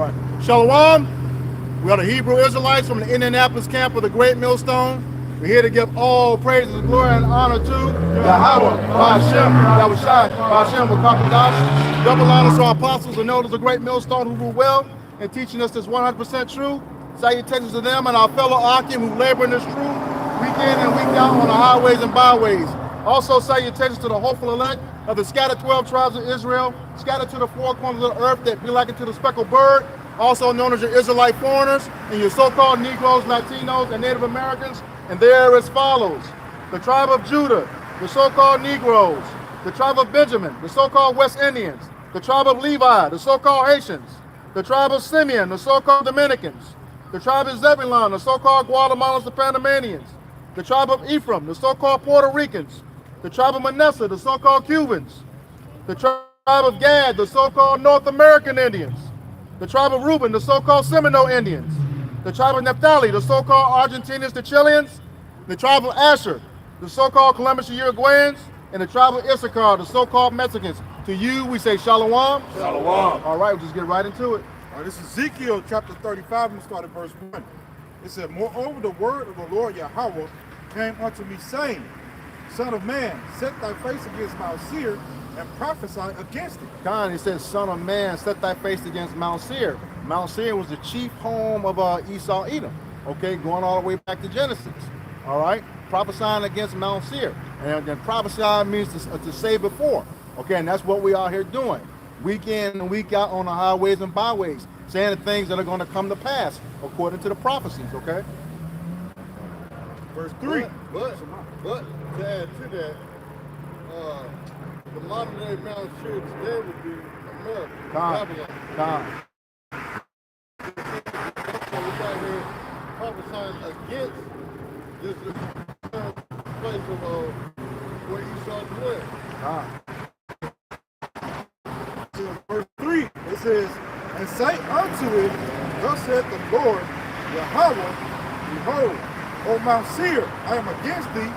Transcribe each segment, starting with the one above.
right. Shalom. We are the Hebrew Israelites from the Indianapolis camp of the Great Millstone. We're here to give all praises, glory, and honor to Yahweh, Ba'ashem, Yahushai, Ba'ashem, Wakakadash. Double honor to our apostles and elders of the Great Millstone who rule well and teaching us this 100% true. Salutations to them and our fellow Akim who labor in this truth week in and week out on the highways and byways. Also salutations to the hopeful elect of the scattered 12 tribes of Israel, scattered to the four corners of the earth that be likened to the speckled bird, also known as your Israelite foreigners, and your so-called Negroes, Latinos, and Native Americans. And they are as follows: the tribe of Judah, the so-called Negroes; the tribe of Benjamin, the so-called West Indians; the tribe of Levi, the so-called Haitians; the tribe of Simeon, the so-called Dominicans; the tribe of Zebulon, the so-called Guatemalans, the Panamanians; the tribe of Ephraim, the so-called Puerto Ricans; the tribe of Manasseh, the so-called Cubans; the tribe of Gad, the so-called North American Indians; the tribe of Reuben, the so-called Seminole Indians; the tribe of Naphtali, the so-called Argentinians, the Chileans; the tribe of Asher, the so-called Columbus Uruguayans; and the tribe of Issachar, the so-called Mexicans. To you, we say Shalom. Shalom. All right, we'll just get right into it. All right, this is Ezekiel chapter 35, and we start at verse 1. It said, Moreover, the word of the Lord Yahweh came unto me, saying, Son of man, set thy face against Mount Seir, and prophesy against it. God, he says, Son of man, set thy face against Mount Seir. Mount Seir was the chief home of Esau, Edom. Okay, going all the way back to Genesis. All right, prophesying against Mount Seir. And then prophesy means to say before. Okay, and that's what we are here doing. Week in and week out on the highways and byways, saying the things that are going to come to pass according to the prophecies, okay? Verse 3. But to add to that, the modern day Mount Seir today would be America, Babylon. So we got here prophesying against this place of where Esau dwelt. Verse 3, it says, And say unto it, Thus saith the Lord Yahweh, Behold, O Mount Seir, I am against thee,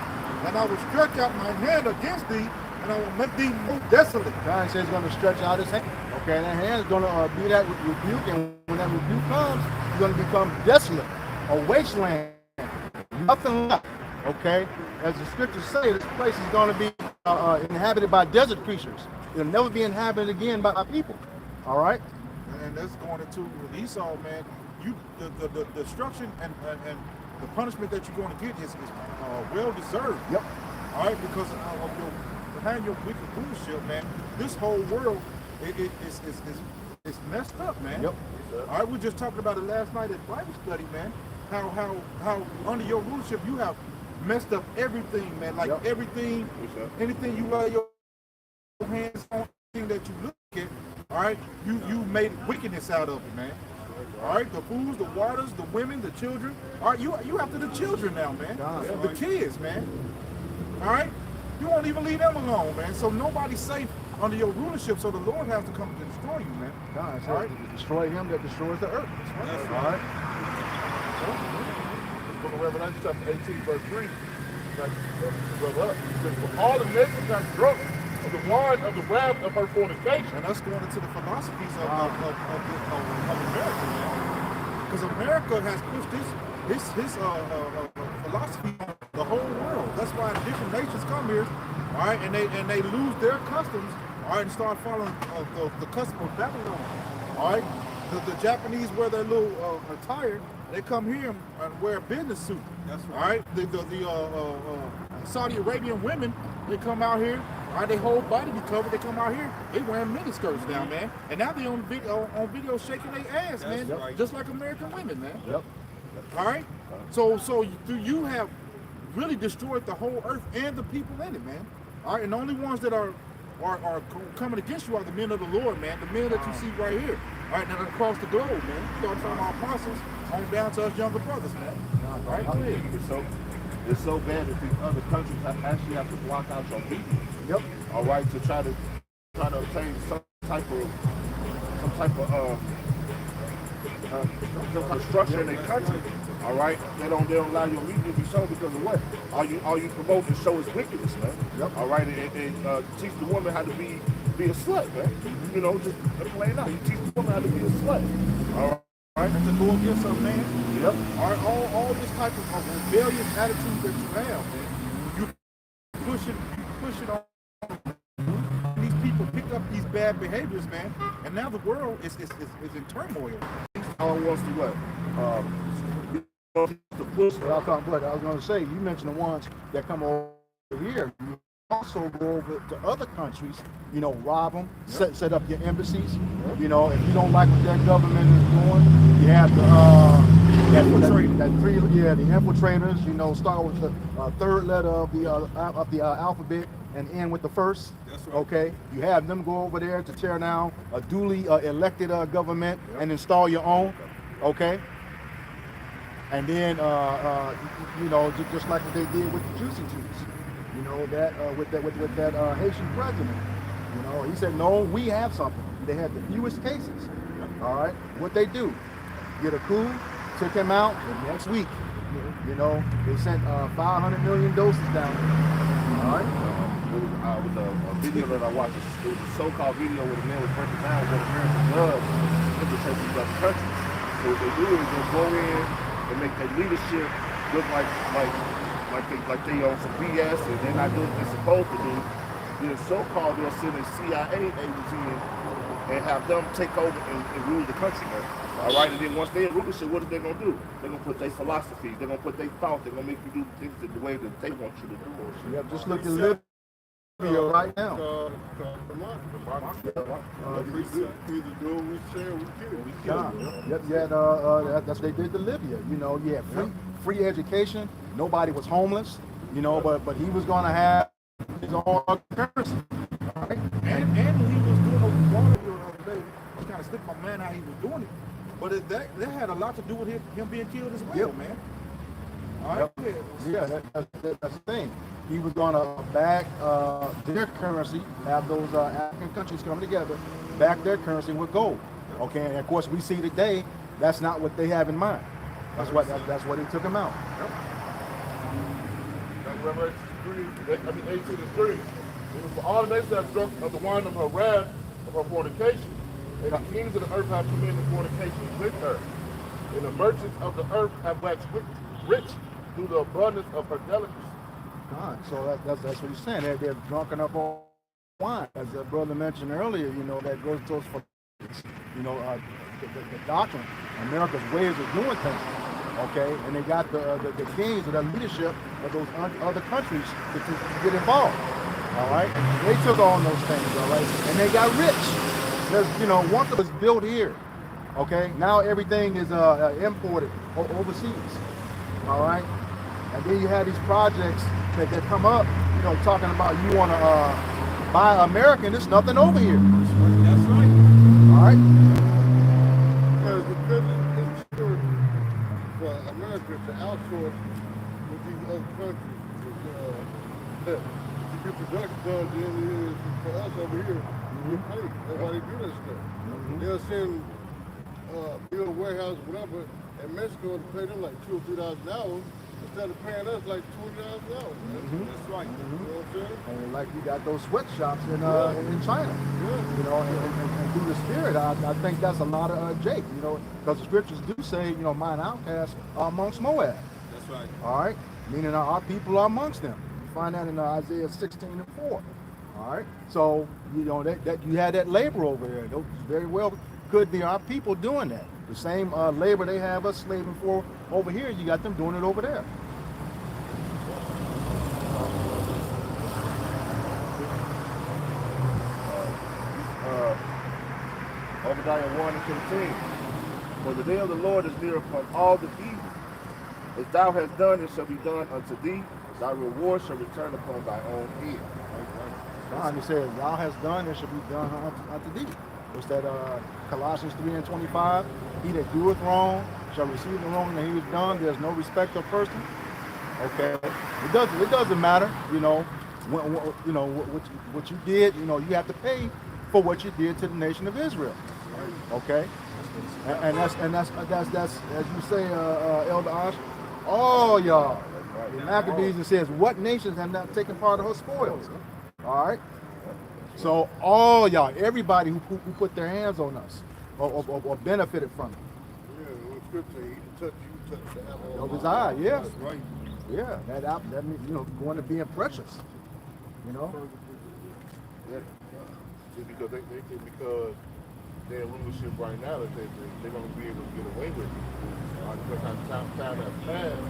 and I will stretch out my hand against thee, and I will make thee more desolate. God says he's going to stretch out his hand. Okay, and that hand is going to be that rebuke, and when that rebuke comes, it's going to become desolate, a wasteland, nothing left. Okay, as the scriptures say, this place is going to be inhabited by desert creatures. It'll never be inhabited again by our people. All right. And that's going into Esau, man. The destruction and the punishment that you're going to get is well deserved. Yep. All right, because behind your wicked bullshit, man, this whole world it's messed up, man. Yep. All right, we were just talking about it last night at Bible study, man. How under your rulership you have messed up everything, man. Like everything, anything you lay your hands on, anything that you look at, all right, you made wickedness out of it, man. All right, the foods, the waters, the women, the children. All right, you after the children now, man. The kids, man. All right, you won't even leave them alone, man. So nobody's safe under your rulership. So the Lord has to come to destroy you, man. God says to destroy him that destroys the earth. That's right. All right. Book of Revelation chapter 18, verse 3. Brother up. It says, For all the nations have drunk of the wine of the wrath of her fornication. And that's going into the philosophies of America, man. Because America has pushed his philosophy on the whole world. That's why different nations come here, all right, and they lose their customs, all right, and start following the custom of Babylon, all right. The Japanese wear their little attire. They come here and wear a business suit. That's right. All right. The Saudi Arabian women, they come out here. All right, their whole body be covered. They come out here. They wearing mini skirts now, man. And now they on video shaking their ass, man. Right. Just like American women, man. Yep. All right. So you have really destroyed the whole earth and the people in it, man. All right. And the only ones that are coming against you are the men of the Lord, man. The men that you see right here. All right, now across the globe, man. Starting from our apostles on down to us younger brothers, man. All right, go ahead. It's so bad that these other countries actually have to block out your media. Yep. All right, to try to obtain some type of structure in their country. All right, they don't allow your media to be shown because of what? All you promote and show is wickedness, man. Yep. All right, and teach the woman how to be a slut, man. You know, just plain out. You teach the woman how to be a slut. All right? And to go against a man. Yep. All this type of rebellious attitude that you have, man. You push it on. These people pick up these bad behaviors, man, and now the world is in turmoil. All wants to what? To push. I was going to say, you mentioned the ones that come over here. You also go over to other countries, you know, rob them, set up your embassies. You know, if you don't like what their government is doing, you have the infiltrators. You know, start with the third letter of the alphabet and end with the first. That's right. Okay, you have them go over there to tear down a duly elected government and install your own. Okay. And then, you know, just like what they did with the Juicy Juice, you know, that with that Haitian president, you know, he said, no, we have something. They had the fewest cases. All right, what they do, get a coup, took him out, and next week, you know, they sent 500 million doses down. All right. With a video that I watched, it was a so-called video where the man was breaking down what America does in the these other countries. So what they do is they'll go in and make their leadership look like they on some BS and they're not doing what they're supposed to do. Then so-called they'll send a CIA agents in and have them take over and rule the country. All right, and then once they rule the shit, what are they gonna do? They're gonna put their philosophy, they're gonna put their thoughts, they're gonna make you do things the way that they want you to do. Yeah, just look at Libya right now. Either do what we say or we kill. That's what they did to Libya. You know, yeah, free education. Nobody was homeless. You know, but he was gonna have his own currency. Right? And he was doing a water bill the other day. I kind of slipped my mind how he was doing it. But that had a lot to do with him being killed as well, man. All right. Yeah, that's the thing. He was going to back their currency, have those African countries come together, back their currency with gold. Okay, and of course we see today that's not what they have in mind. That's what they took him out. That's Revelation 18:3. It was for all the nations that have drunk of the wine of her wrath, of her fornication, and the kings of the earth have committed fornication with her. And the merchants of the earth have waxed rich through the abundance of her delicacies. So that's what he's saying. They're drunken up on wine. As the brother mentioned earlier, you know, that goes to us for, you know, the doctrine, America's ways of doing things. Okay, and they got the kings or the leadership of those other countries to get involved. All right, and they took on those things. All right, and they got rich. There's, you know, once it was built here. Okay, now everything is imported overseas. All right, and then you have these projects that come up, you know, talking about you want to buy American. There's nothing over here. That's right. All right. Because the business is sure for America to outsource with these other countries. To get production done, then it is for us over here. We pay. That's why they do that stuff. They'll send build warehouse, whatever, in Mexico to pay them like $2,000 or $3,000 instead of paying us like $20 an hour. That's right. You know what I'm saying? And like you got those sweatshops in China, you know, and through the spirit, I think that's a lot of Jake, you know, because the scriptures do say, you know, mine outcasts are amongst Moab. That's right. All right, meaning our people are amongst them. You find that in Isaiah 16:4. All right, so you know that you had that labor over there. Those very well could be our people doing that. The same labor they have us slaving for over here, you got them doing it over there. Obadiah 1:15. For the day of the Lord is near upon all the evil. As thou hast done, it shall be done unto thee. Thy reward shall return upon thy own head. God, he says, thou hast done, it shall be done unto thee. What's that, Colossians 3:25? He that doeth wrong shall receive the wrong that he has done. There's no respect of person. Okay, it doesn't matter, you know, what you did. You know, you have to pay for what you did to the nation of Israel. Okay, and that's as you say, Elder Osh, all y'all. The Maccabees, it says, what nations have not taken part of her spoils? All right. So all y'all, everybody who put their hands on us or benefited from it. scripture, he can touch you, touch the apple Of his eye, yes. That's right. Yeah, that means, you know, going to being precious. You know? Yeah. See, because they think because they're in rulership right now that they're going to be able to get away with it. Because time has passed,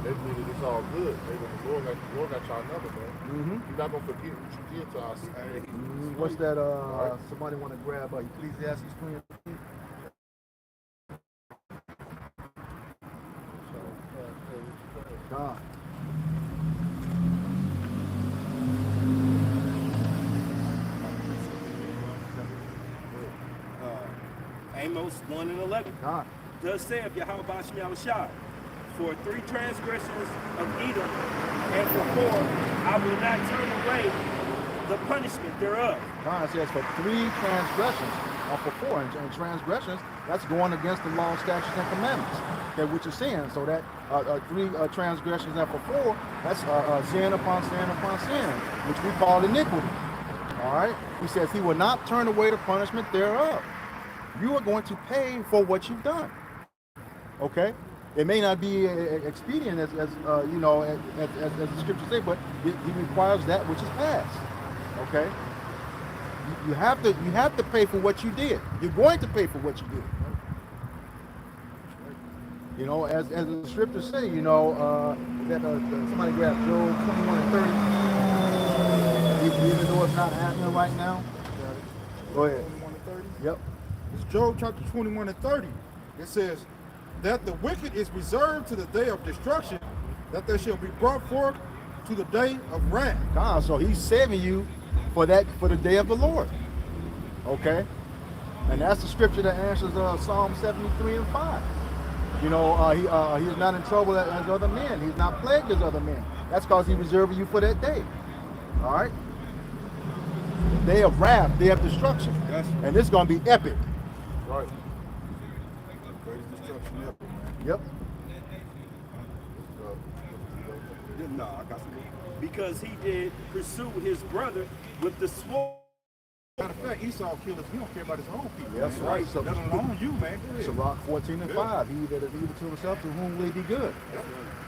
they believe that it's all good. The Lord got y'all number, man. Mm-hmm. You're not going to forget what you did to our people. What's that? Somebody want to grab Ecclesiastes 3 and 15? God. Amos 1 and 11. God. Thus saith Yahweh Bashmi Yahushua, for 3 transgressions of Edom, and for 4, I will not turn away the punishment thereof. God says for 3 transgressions, or for 4, and transgressions, that's going against the law, statutes, and commandments, okay, which is sin. So that 3 transgressions, and for 4, that's sin upon sin upon sin, which we call iniquity. All right? He says he will not turn away the punishment thereof. You are going to pay for what you've done. Okay? It may not be expedient as you know, as the scriptures say, but he requires that which is past. Okay? You have to pay for what you did. You're going to pay for what you did. You know, as the scriptures say, you know, that somebody grab Job 21 and 30. Even though it's not happening right now. Go ahead. 21 and 30. Yep. It's Job chapter 21 and 30. It says that the wicked is reserved to the day of destruction, that they shall be brought forth to the day of wrath. God, so he's saving you for the day of the Lord. Okay? And that's the scripture that answers Psalm 73 and 5. You know, he's not in trouble as other men. He's not plagued as other men. That's because he reserved you for that day. All right? Day of wrath, day of destruction. Yes. And this is going to be epic. Right. Greatest destruction ever, man. Yep. No, I got some. Because he did pursue his brother with the sword. Matter of fact, Esau killed us. He don't care about his own people. That's man. right. So, Let alone you, man. Go ahead. Sirach 14 and 5. He that is evil to himself, to whom will he be good?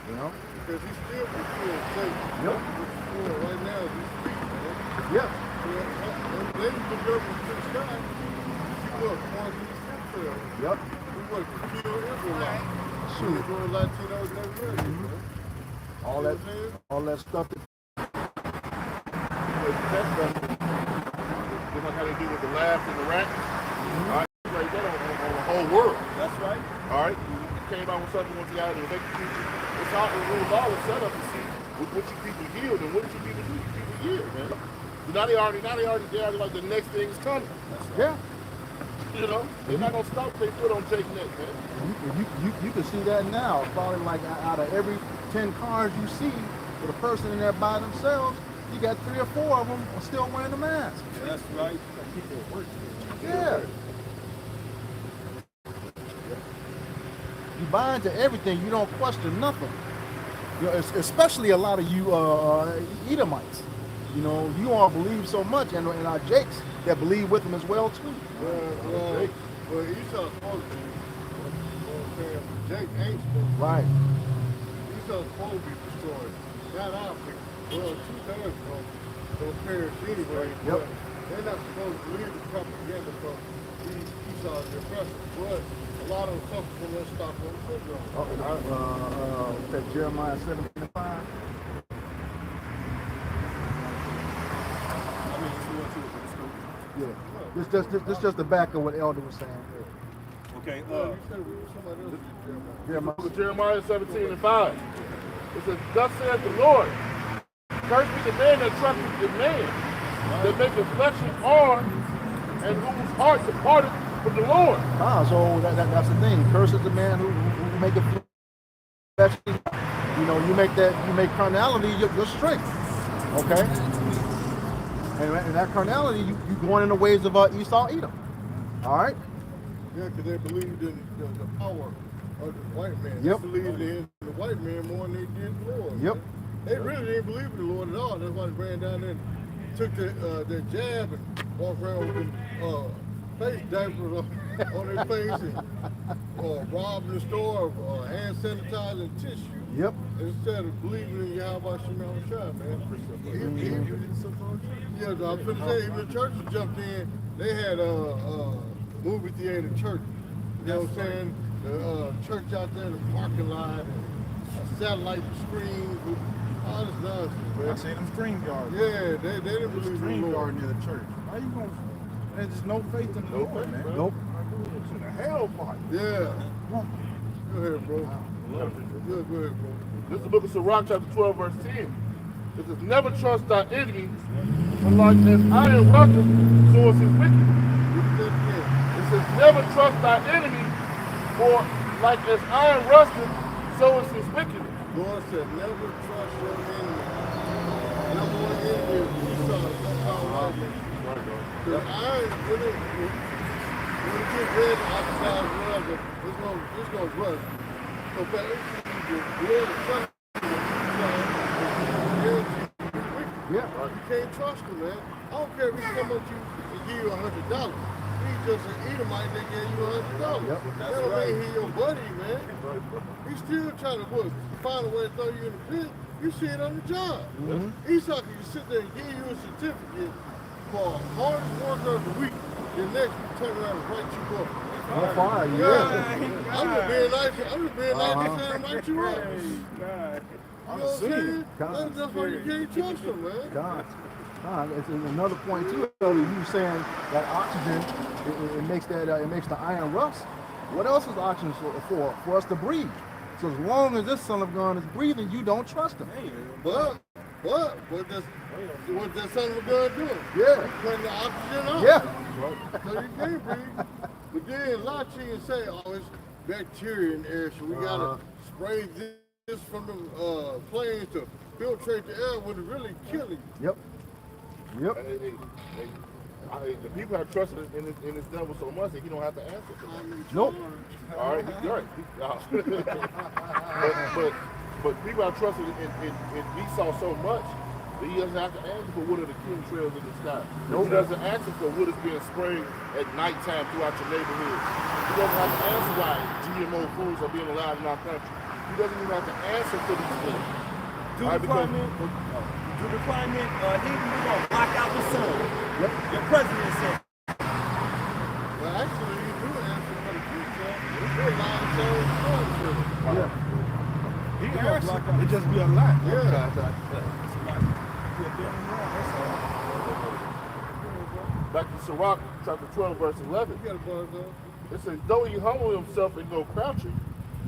You know? Because he's still pursuing Satan. Yep. Pursuing right now as we speak, man. Yep. Them ladies been jumping to the sky. Look, once we sent to them, Yep. we wanted to kill Israelites. Shoot. They were Latinos never ready, man. All that stuff that Just like how they do with the labs and the rats. All right, like that on the whole world. That's right. All right, you came out with something once you got to make people. It's all the rules, all the setup to see what you people healed and what you people do. You people healed, man. So now they already like the next thing is coming. yeah. You know, they're not gonna stop their foot on Jake's neck, man. You can see that now. Probably like out of every 10 cars you see with a person in there by themselves, you got 3 or 4 of them are still wearing the mask. That's right. Yeah. You buy into everything. You don't question nothing. You know, especially a lot of you Edomites. You know, you all believe so much, and our Jakes that believe with them as well too. Well, Esau's supposed to be. You know what I'm saying? Jake ain't supposed to be. Right. Esau's supposed to be destroyed. Not our people. Well, 2/3 don't perish anyway. Yep. But they're not supposed to believe the propaganda from Esau's oppressors. But a lot of them suffer from that Stockholm syndrome. That Jeremiah 17 and 5. Yeah. This just the back of what Elder was saying. Okay. You said we were somebody else. Jeremiah. Jeremiah 17 and 5. It says, thus saith the Lord, curse be the man that trusteth in man, that maketh flesh on, and whose heart departed from the Lord. So that's the thing. Curse is the man who make it flesh. You know, you make carnality your strength. Okay? And that carnality, you going in the ways of Esau, Edom. All right? Yeah, because they believed in the power of the white man. Yep. They believed in the white man more than they did the Lord. Yep. Man. They really didn't believe in the Lord at all. That's why they ran down there and took their jab and walked around with them face diapers on their face and robbing the store, hand sanitizer and tissue. Yep. Instead of believing in Yahweh Shemel Shah, man. Yeah, I was going to say, even the churches jumped in. They had a movie theater church. You know what I'm saying? The church out there in the parking lot, and a satellite screen, all this nonsense, man. I seen them stream yards. Yeah, they didn't believe in the Stream Lord. yard near the church. Why you gonna? There's just no faith in the Lord, man. Nope. It's in the hellfire. Yeah. Go ahead, bro. Go ahead, bro. This is the book of Sirach, chapter 12, verse 10. It says, never trust thy enemies, for like as iron rusteth, so is his wickedness. It says, never trust thy enemy, for like as iron rusteth, so is his wickedness. God said, never trust your enemy. Number one enemy is Esau, somehow like it. Because iron, when it gets red, oxide, whatever, it's gonna rust. So that you blood and sun, Yeah. you can't trust him, man. I don't care if he come up to you and give you $100. He's just an Edomite that gave you $100. Yep. That don't mean he your buddy, man. He's still trying to find a way to throw you in the pit. You see it on the job. Esau can sit there and give you a certificate for hardest worker of the week. The next week, turn around and write you up. On fire, yeah. I'm just being nice. I'm just being nice and saying write you up. You know what I'm saying? That's why you can't trust him, man. God. It's another point too. You saying that oxygen, it makes that it makes the iron rust. What else is oxygen for? For us to breathe. So as long as this son of God is breathing, you don't trust him. But what that son of a gun doing? Yeah. Cutting the oxygen off. Yeah. So you can't breathe. But then lie to you and say, oh, it's bacteria in the air, so we gotta spray this from the planes to filtrate the air when it's really killing you. Yep. The people have trusted in this devil so much that he don't have to answer for that. Nope. All right, you're right. but people have trusted in Esau so much that he doesn't have to answer for what are the chemtrails in the sky. Nope. He doesn't answer for what is being sprayed at nighttime throughout your neighborhood. He doesn't have to answer why GMO foods are being allowed in our country. He doesn't even have to answer for these things. Do the climate heat, we're going to block out the sun. Yep. Your president said. Well, actually, you do answer for the future. You're lying so much. Yeah. He answered. It just be a lie. Back to Sirach, chapter 12, verse 11. You got a buzz though. It says, though he humble himself and go crouching,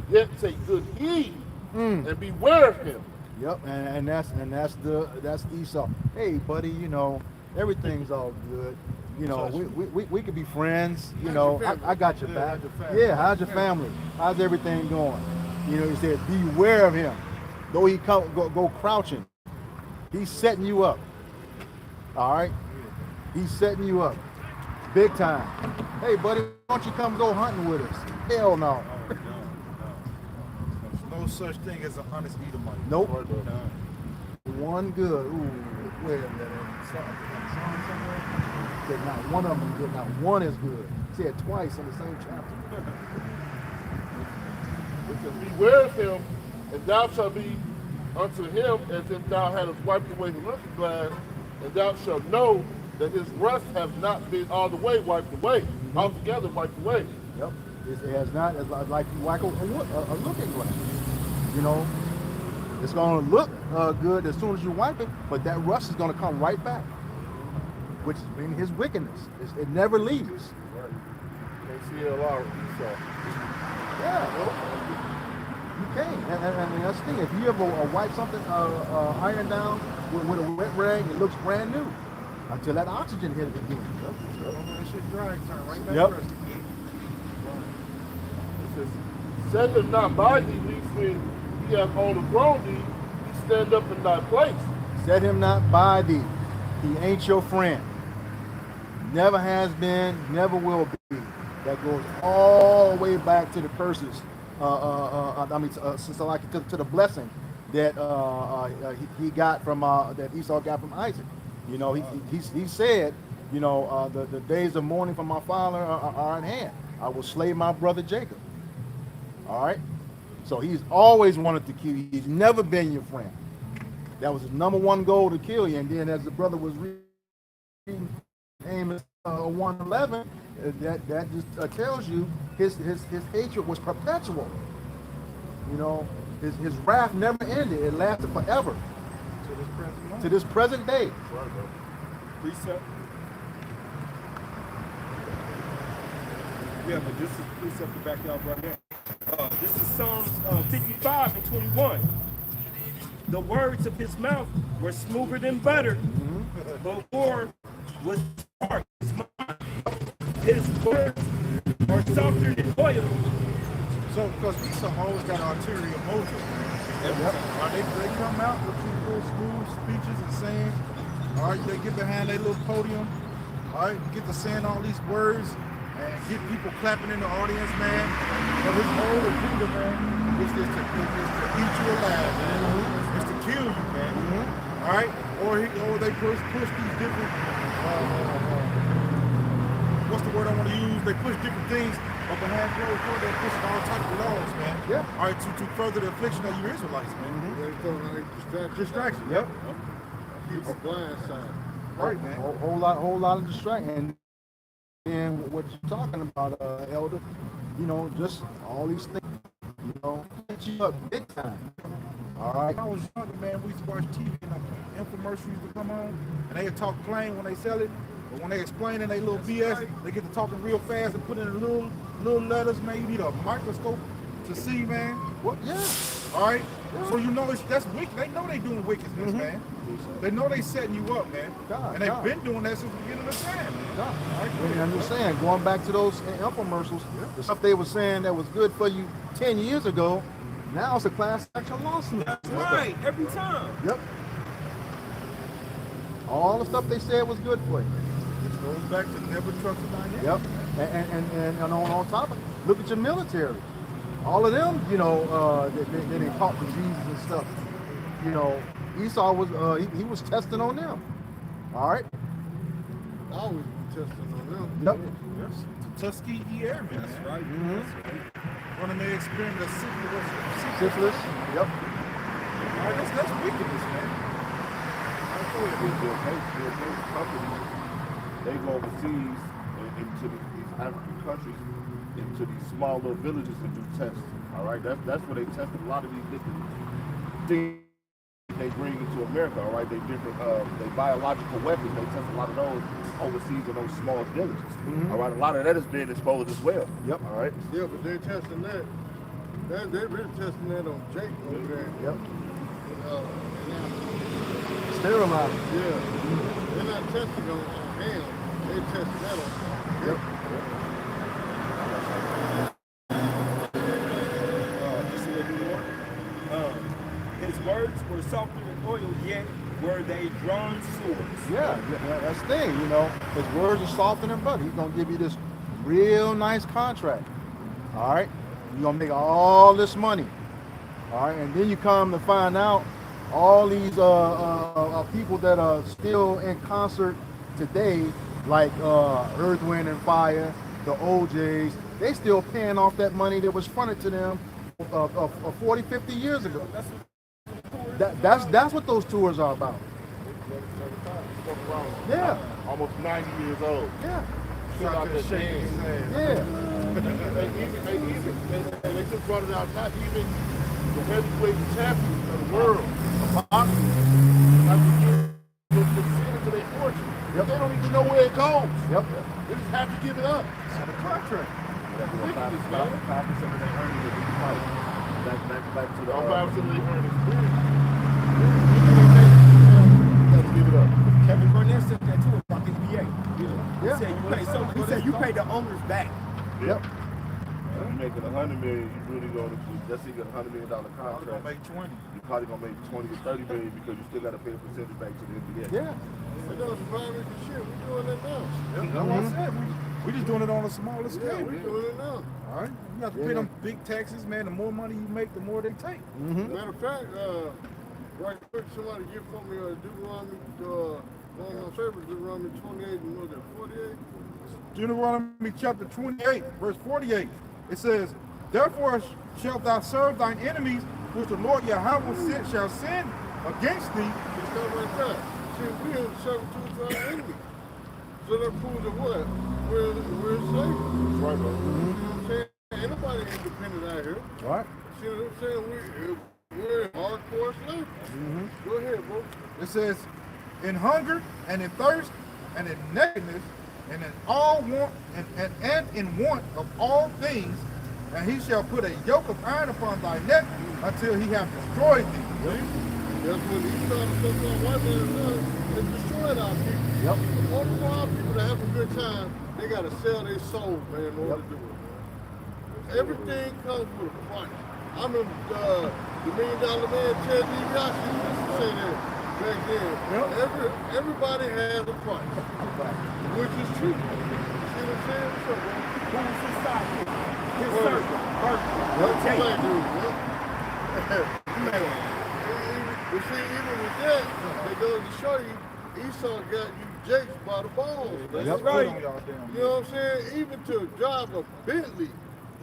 yet take good heed and beware of him. Yep, and that's Esau. Hey, buddy, everything's all good. We could be friends. I got your back. Yeah, how's your family? How's everything going? He said, beware of him. Though he go crouching, he's setting you up. All right, he's setting you up, big time. Hey, buddy, why don't you come go hunting with us? Hell no. No such thing as an honest Edomite. Nope. One good. Ooh, wait a minute. Said not one of them good. Not one is good. Said twice in the same chapter. It says, beware of him, and thou shalt be unto him as if thou hadst wiped away the looking glass, and thou shalt know that his rust have not been all the way wiped away, altogether wiped away. Yep. It has not, it's like you wipe a looking glass. It's going to look good as soon as you wipe it, but that rust is going to come right back, which is in his wickedness. It never leaves. Right. You can't see a lot of Esau. Yeah. You can't. And that's the thing. If you ever wipe something iron down with a wet rag, it looks brand new until that oxygen hit it again. That shit dry, turn right back. Yep. It says, set him not by thee, lest when he hath overthrown thee, he stand up in thy place. Set him not by thee. He ain't your friend. Never has been, never will be. That goes all the way back to the curses. To the blessing that he got from that Esau got from Isaac. He said You know, the days of mourning for my father are in hand. I will slay my brother Jacob. All right? So he's always wanted to kill you. He's never been your friend. That was his #1 goal, to kill you. And then as the brother was reading Amos 1:11, that just tells you his hatred was perpetual. You know, his wrath never ended. It lasted forever. To this present day. Precept. Yeah, but this is precept to back y'all right here. This is Psalms 55 and 21. The words of his mouth were smoother than butter, but war was hard. His words are softer than oil. So, because Esau always got ulterior motive. They come out with these little smooth speeches and saying, all right, they get behind their little podium, all right, get to saying all these words and get people clapping in the audience, man. But his whole agenda, man, is to eat you alive, man. It's to kill you, man. All right, or they push these different. What's the word I want to use? They push different things behind closed doors. They're pushing all types of laws, man. Yeah. All right, to further the affliction of you Israelites, man. They throw like Distraction. Yep. keep a blind side. Right, man. Whole lot of distraction. And what you're talking about, Elder, you know, just all these things, you know, hit you up big time. All right. When I was younger, man, we used to watch TV and infomercials used to come on, and they would talk plain when they sell it, but when they explain in they little BS, they get to talking real fast and put in little letters, man. You need a microscope to see, man. What? Yeah. All right. So you know that's wicked. They know they doing wickedness, man. They know they setting you up, man. And they've been doing that since the beginning of time, man. I'm just saying, going back to those infomercials, the stuff they were saying that was good for you 10 years ago, now it's a class action lawsuit. That's right, every time. Yep. All the stuff they said was good for you. It goes back to never trust a dynamic. Yep. And on top of it, look at your military. All of them, you know, they caught diseases and stuff. You know, Esau was he was testing on them. All right. I always be testing on them. Yep. Yes. Tuskegee Airmen. That's right. One of their experiment of Syphilis. Yep. All right, that's wickedness, man. Companies, they go overseas into these African countries, into these small little villages and do tests. All right, that's where they tested a lot of these different things they bring into America. All right, they biological weapons. They test a lot of those overseas in those small villages. All right, a lot of that is being exposed as well. Yep. All right. Yeah, but they're testing that. They're really testing that on Jake over there. Yep. And Sterilized. yeah. They're not testing on him. They're testing that on him. Yep. Just a little more. His words were softer than oil, yet were they drawn swords. Yeah, that's the thing, you know. His words are softer than butter. He's gonna give you this real nice contract. All right, you're gonna make all this money. All right, and then you come to find out all these people that are still in concert today, like Earth, Wind, and Fire, the OJs. They still paying off that money that was fronted to them 40, 50 years ago. That's what those tours are about. Yeah. Almost 90 years old. Yeah. Still out there shaking his hand. Yeah. They just brought it out now. Even the heavyweight champions of the world, of boxing, have to give the center to their fortune. Yep. They don't even know where it goes. Yep. They just have to give it up. It's a contract. That's ridiculous, man. 5% of their earnings will be fight. Back to the 5% of their earnings. You got to give it up. Kevin Burnett said that too about the NBA. Yeah. He said you pay the owners back. Yep. If you're making $100 million, you really going to, let's say you get a $100 million Probably contract. gonna make 20. You're probably going to make 20 to 30 million because you still got to pay a percentage back to the NBA. Yeah. It doesn't surprise me for shit. We're doing that now. That's what I said. We just doing it on a smaller Yeah, scale. we're doing it now. All right. You have to pay them big taxes, man. The more money you make, the more they take. Matter of fact, right quick, somebody get for me Deuteronomy favorite Deuteronomy 28 and was it 48? Deuteronomy chapter 28, verse 48. It says, therefore shalt thou serve thine enemies, which the Lord Yahweh shall send against thee. It's not right there. See, we in servitude to our enemies. So that proves that what? We're enslaved. That's right, bro. You know what I'm saying? Ain't nobody independent out here. Right. See what I'm saying? We're in hardcore slavery. Go ahead, bro. It says, in hunger and in thirst and in nakedness and in all want and in want of all things, and he shall put a yoke of iron upon thy neck until he have destroyed thee. That's what he started to talk about white man and destroyed our people. Yep. In order for our people to have a good time, they got to sell their soul, man, in order to do it, man. Everything comes with a price. I remember the $1 Million Man, Ted DiBiase, he used to say that back then. Yep. Everybody has a price, which is true. See what I'm saying? What's up, man? Who was his sidekick? His servant. What's the black dude, man? But see, even with that, they go to show you, Esau got you jakes by the balls. That's right. You know what I'm saying? Even to drive a Bentley,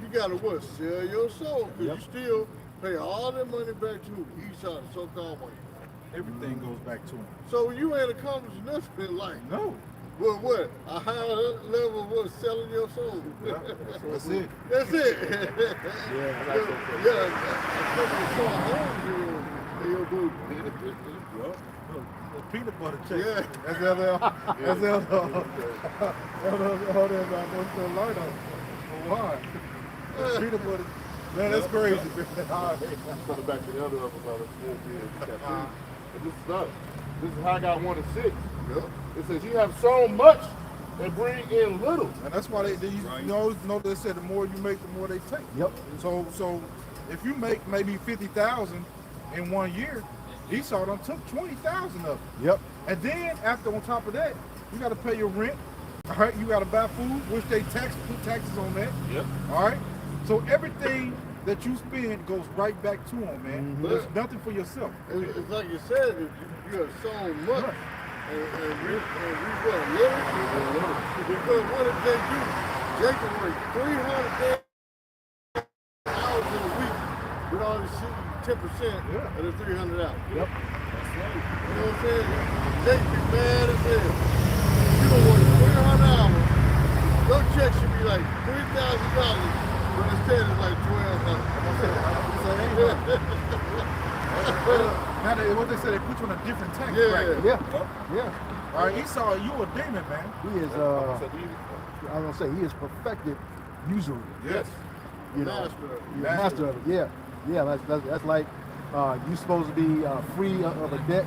you gotta what? Sell your soul, because you still pay all that money back to Esau, the so-called white man. Everything goes back to him. So you ain't accomplished nothing in life. No. Well, what? A higher level of what? Selling your soul. That's it. That's it. Yeah. A couple of short holes in your boot. Peanut butter cake. Yeah. That's LL. That's LL. Hold on, North Carolina. Why? Peanut butter. Man, that's crazy. All right. Coming back to the other episode of School Kids. But this is us. This is Haggai 1 and 6. Yep. It says, ye have sown much and bring in little. And that's why they know they said the more you make, the more they take. Yep. So if you make maybe 50,000 in 1 year, Esau done took 20,000 of it. Yep. And then after on top of that, you got to pay your rent. All right, you got to buy food, which they put taxes on that. Yep. All right. So everything that you spend goes right back to them, man. There's nothing for yourself. It's like you said, if you have sown much and we what, little? Because what did they do? Jacob worked 300 hours in a week with all this shit, 10% of the 300 hours. Yep. You know what I'm saying? Jacob be mad as hell. You don't work 300 hours, your check should be like $3,000. But instead it's like 1,200. Now, what they say, they put you on a different tax Yeah. bracket. Yeah. All right, Esau, you a demon, man. He is, I was gonna say, he is perfected usury. Yes. You know, Master of it. he's a master of it. Yeah. That's like you supposed to be free of a debt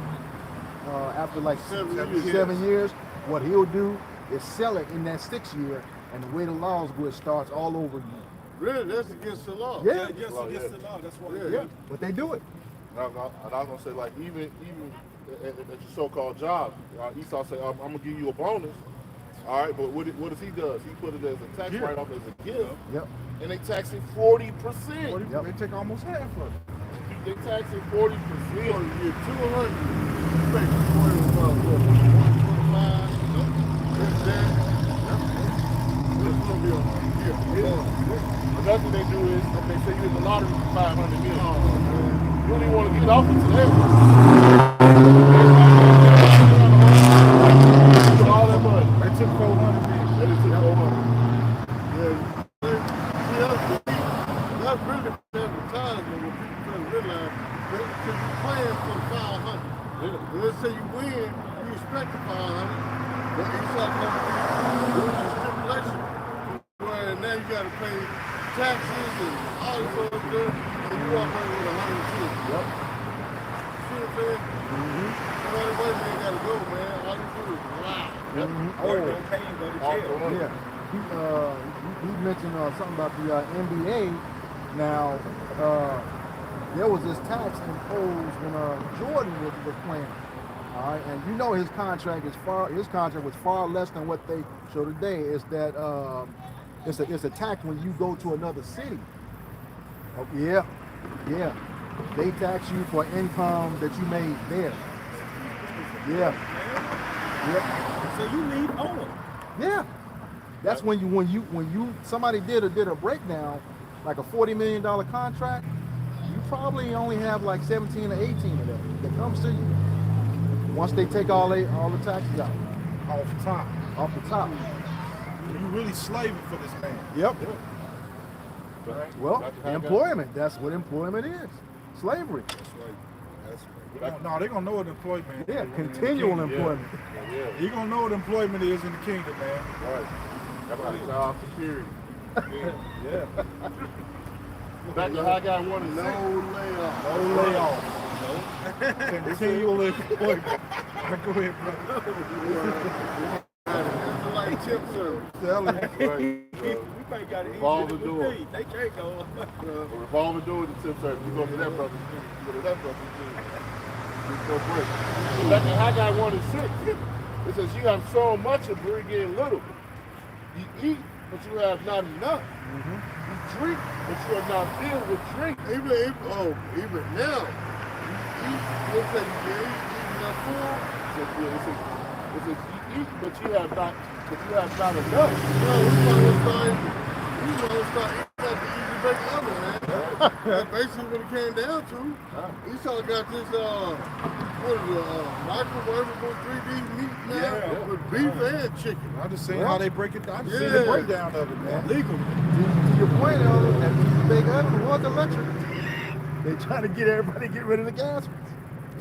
after like 7 years. What he'll do is sell it in that 6th year, and the way the laws go, it starts all over again. Really, that's against the law. Yeah. Yes, against the law. That's why. Yeah, but they do it. And I was gonna say, like, even at your so-called job, Esau say, I'm gonna give you a bonus. All right, but what does he does? He put it as a tax write-off as a gift, Yep. and they tax it 40%. Yep. They take almost half of it. They tax it 40%. You get 200, you make 125, that's that. It's gonna be Another thing they do is, they say you in the lottery for 500 million. You don't even want to get off it today. All that money. They took 400 million. They just took 400. That's really advertisement when people couldn't realize because you're playing for the 500. And let's say you win, you expect the 500, but you start losing stipulation. Where now you got to pay taxes and all this other stuff, and you walk away with 110. Yep. See what I'm saying? Somebody white man got to go, man. All you do is lie. Or don't pay and go to jail. Yeah. He mentioned something about the NBA. Now, there was this tax imposed when Jordan was playing. All right, and you know his contract was far less than what they show today. Is that it's a tax when you go to another city. Oh, yeah. They tax you for income that you made there. Yeah. Yeah. So you leave owing. Yeah. That's when you somebody did a breakdown, like a $40 million contract, you probably only have like 17 or 18 of that comes to you. Once they take all the taxes out. Off top. Off the top. You really slaving for this man. Yep. But Well, that's how I got- employment. That's what employment is. Slavery. No, they're gonna know what employment is. Yeah, continual Yeah. employment. Yeah. You're gonna know what employment is in the kingdom, man. Right. That's why they job security. Yeah. Back to Haggai 1 and 6. No layoff. Continual employment. Go ahead, brother. It's like tip service. Tell him. Right. We might got it Revolve the easy door. to They can't go. Revolving door to tip service. You go to that brother. You go to that brother. Just go break. Back in Haggai 1 and 6, it says, you have so much and bring in little. You eat, but you have not enough. You drink, but you are not filled with drink. Even now, you eat, what's that you get? Eating that food? It says, you eat, but you have not enough. No, we want to start eating like the easy bake oven, man. That's basically what it came down to. Esau got this, microwavable 3D meat now Yeah. with beef and chicken. I just seen how they break it down. I just seen the breakdown of it, man. Legal. To your point, that big oven was electric. They trying to get everybody to get rid of the gas.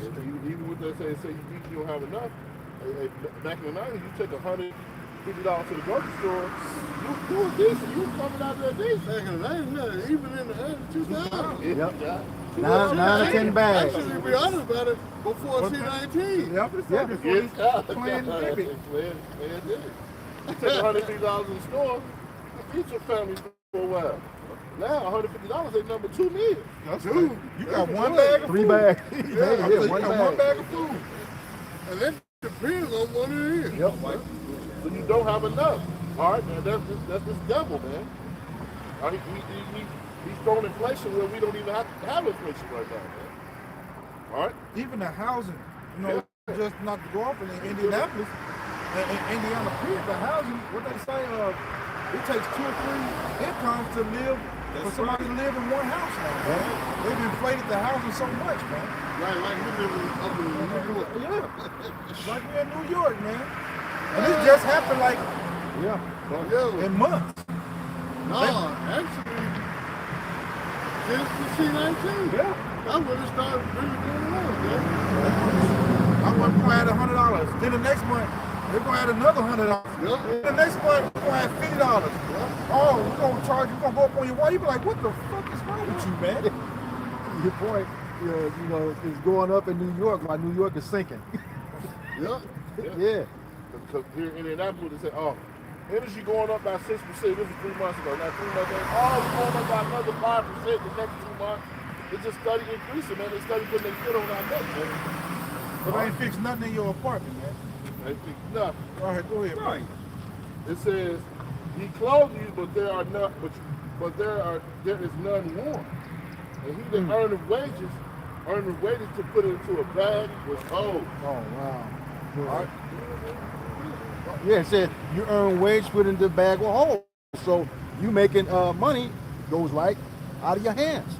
Even with that say you eat, you don't have enough. Back in the 90s, you took $150 to the grocery store. You was decent. You was coming out there decent. Back in the 90s, even in the early 2000s. Yep. Yeah. 9 or 10 bags. Actually, to be honest about it, before C19. Yeah, before Yes, this plan did it. You take $150 in the store, you feed your family for a while. Now $150 ain't number 2 meals. That's dude. You got one bag of 3 food. bags. Yeah, Yeah, one bag of food. And that depends on what it is. Yep. So you don't have enough. All right, man, that's this devil, man. He's throwing inflation where we don't even have inflation right now, man. All right? Even the housing, just not to go off in Indianapolis, and Indiana period, the housing, what they say, it takes 2 or 3 incomes to live, for somebody to live in one house now, man. They've inflated the housing so much, man. Right, like we live up in New York. Yeah. Like we're in New York, man. And this just happened like Yeah. in months. No, actually, since the C19. Yeah. I would have started really going on, man. I went going to add $100. Then the next month, they're going to add another $100. Yeah. Then the next month, we're going to add $50. Oh, we're going to charge, you're going to go up on your wife. You be like, what the fuck is wrong with you, man? Your point, is going up in New York while New York is sinking. Yeah. Yeah. Because here in Indianapolis, they say, energy going up by 6%. This was 3 months ago. Now 3 months ago, we're going up by another 5% the next 2 months. It's just steady increasing, man. They steady putting their foot on our neck, man. But I ain't fixed nothing in your apartment, man. They think nothing. All right, go ahead. Right. It says, he clothed you, but there is none warm. And he that earneth wages to put it into a bag was old. Oh, wow. All right? Yeah, it said you earn wage, put in the bag with holes. So you making money goes right out of your hands.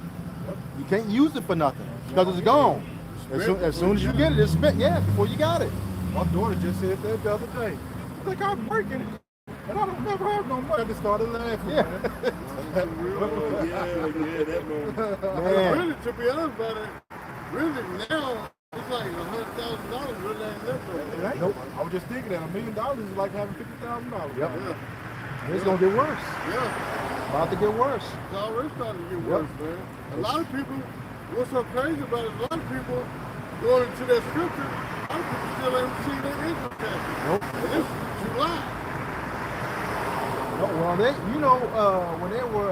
You can't use it for nothing because it's gone. As soon as you get it, it's spent. Yeah, before you got it. My daughter just said that the other day. She's like, I'm working, and I don't never have no money. I just started laughing. Yeah. Yeah, that moment. Man. Really, to be honest about it, really now, it's like $100,000 really ain't left It over. ain't. Nope. I was just thinking that $1 million is like having $50,000. Yep. Yeah. It's gonna get worse. Yeah. About to get worse. It's already starting to get worse, man. A lot of people, what's so crazy about it, a lot of people going into that scripture, a lot of people still ain't received their income tax. Nope. And it's July. No, well, when they were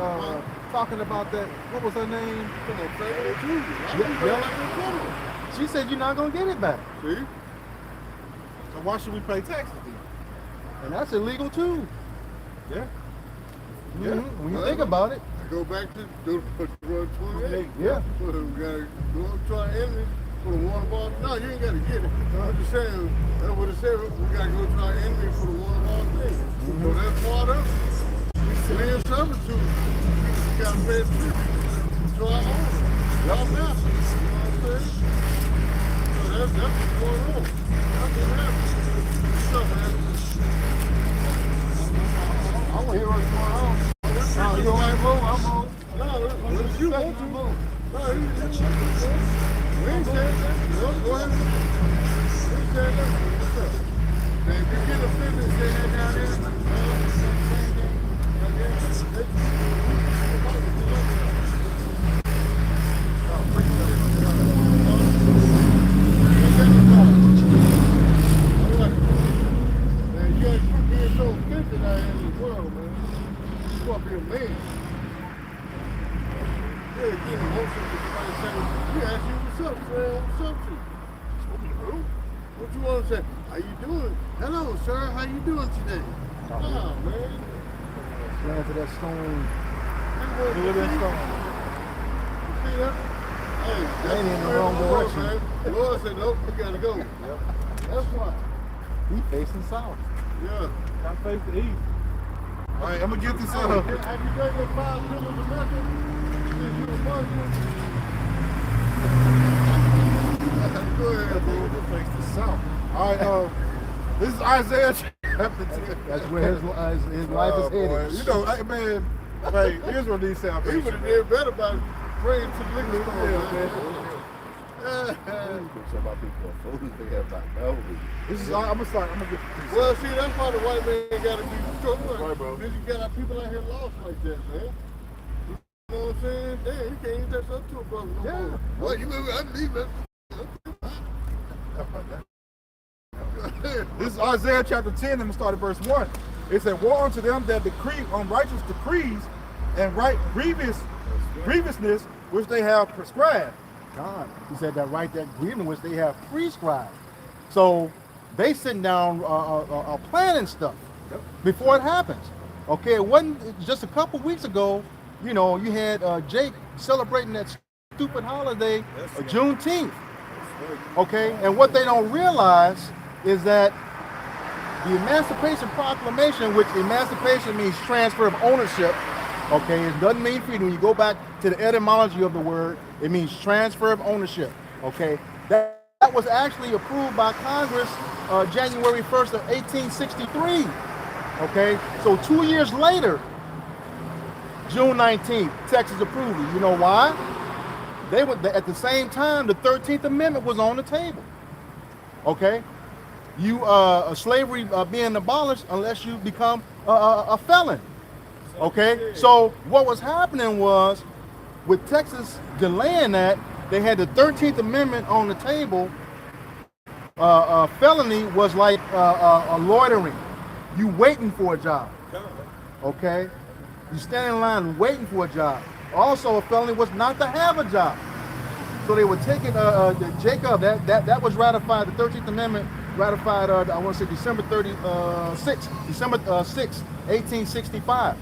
talking about that, what was her name? Come on, Federal Tuesday. A lot of Yeah, people yeah. ain't like they're federal. She said you're not gonna get it back, See? So why should we pay taxes then? and that's illegal too. Yeah. When you think about it. Go back to Deuteronomy 28. Yeah. We gotta go up to our enemies for the water ball? No, you ain't got to get it. I'm just saying, that's what it said. We got to go to our enemy for the water ball thing. So that's part of it. We in servitude. We got to pay attention to our owners, our masters. You know what I'm saying? So that's what's going on. That's what happened. What's up, man? I want to hear what's going on. No, you don't like move? I'm home. No, if you want to move. No, we ain't saying that. No, go ahead. We ain't saying that. What's up? Man, if you get offended, say that down there. Man, you ain't being so offended out here in this world, man. You want to be a man. Yeah, getting emotional with somebody saying, you ask you what's up, friend, what's up to you? What you want to say? How you doing? Hello, sir, how you doing today? Nah, man. Ran to that stone. You Look at that stone. see that? Hey, They ain't in the wrong Lord, direction. man. The Lord said, nope, you gotta go. That's why. He facing south. Yeah. Got faith to eat. All right, I'm gonna get this Have you taken 5 pills of method? Since you were Muslim? Go ahead, bro. face the south. All right, this is Isaiah chapter 10. That's where his life is boy. headed. You know, hey, man, hey, here's what these sound. He would have did better by praying to the liquor store, man. Some of people are fools, they have not known. This is, I'm gonna get this. Well, see, that's why the white man gotta be strong. Right, bro. Then you got our people out here lost like that, man. You know what I'm saying? Damn, you can't eat that stuff to a brother no more. Well, you know, I leave that. This is Isaiah chapter 10, and I'm gonna start at verse 1. It said, woe unto them that decree unrighteous decrees and right grievousness which they have prescribed. God, he said that right, that grieving which they have prescribed. So they sitting down planning stuff before it happens. Okay, it wasn't just a couple weeks ago. You know, you had Jake celebrating that stupid holiday, Juneteenth. Okay, and what they don't realize is that the Emancipation Proclamation, which emancipation means transfer of ownership, okay, it doesn't mean freedom. When you go back to the etymology of the word, it means transfer of ownership, okay? That was actually approved by Congress January 1st of 1863, okay? So 2 years later, June 19th, Texas approved it. You know why? They were at the same time, the 13th Amendment was on the table, okay? Slavery being abolished unless you become a felon. Okay, so what was happening was, with Texas delaying that, they had the 13th Amendment on the table. Felony was like loitering. You waiting for a job. Okay, you stand in line waiting for a job. Also, a felony was not to have a job. So they were taking Jacob. That was ratified. The 13th Amendment ratified. I want to say December 6, 1865.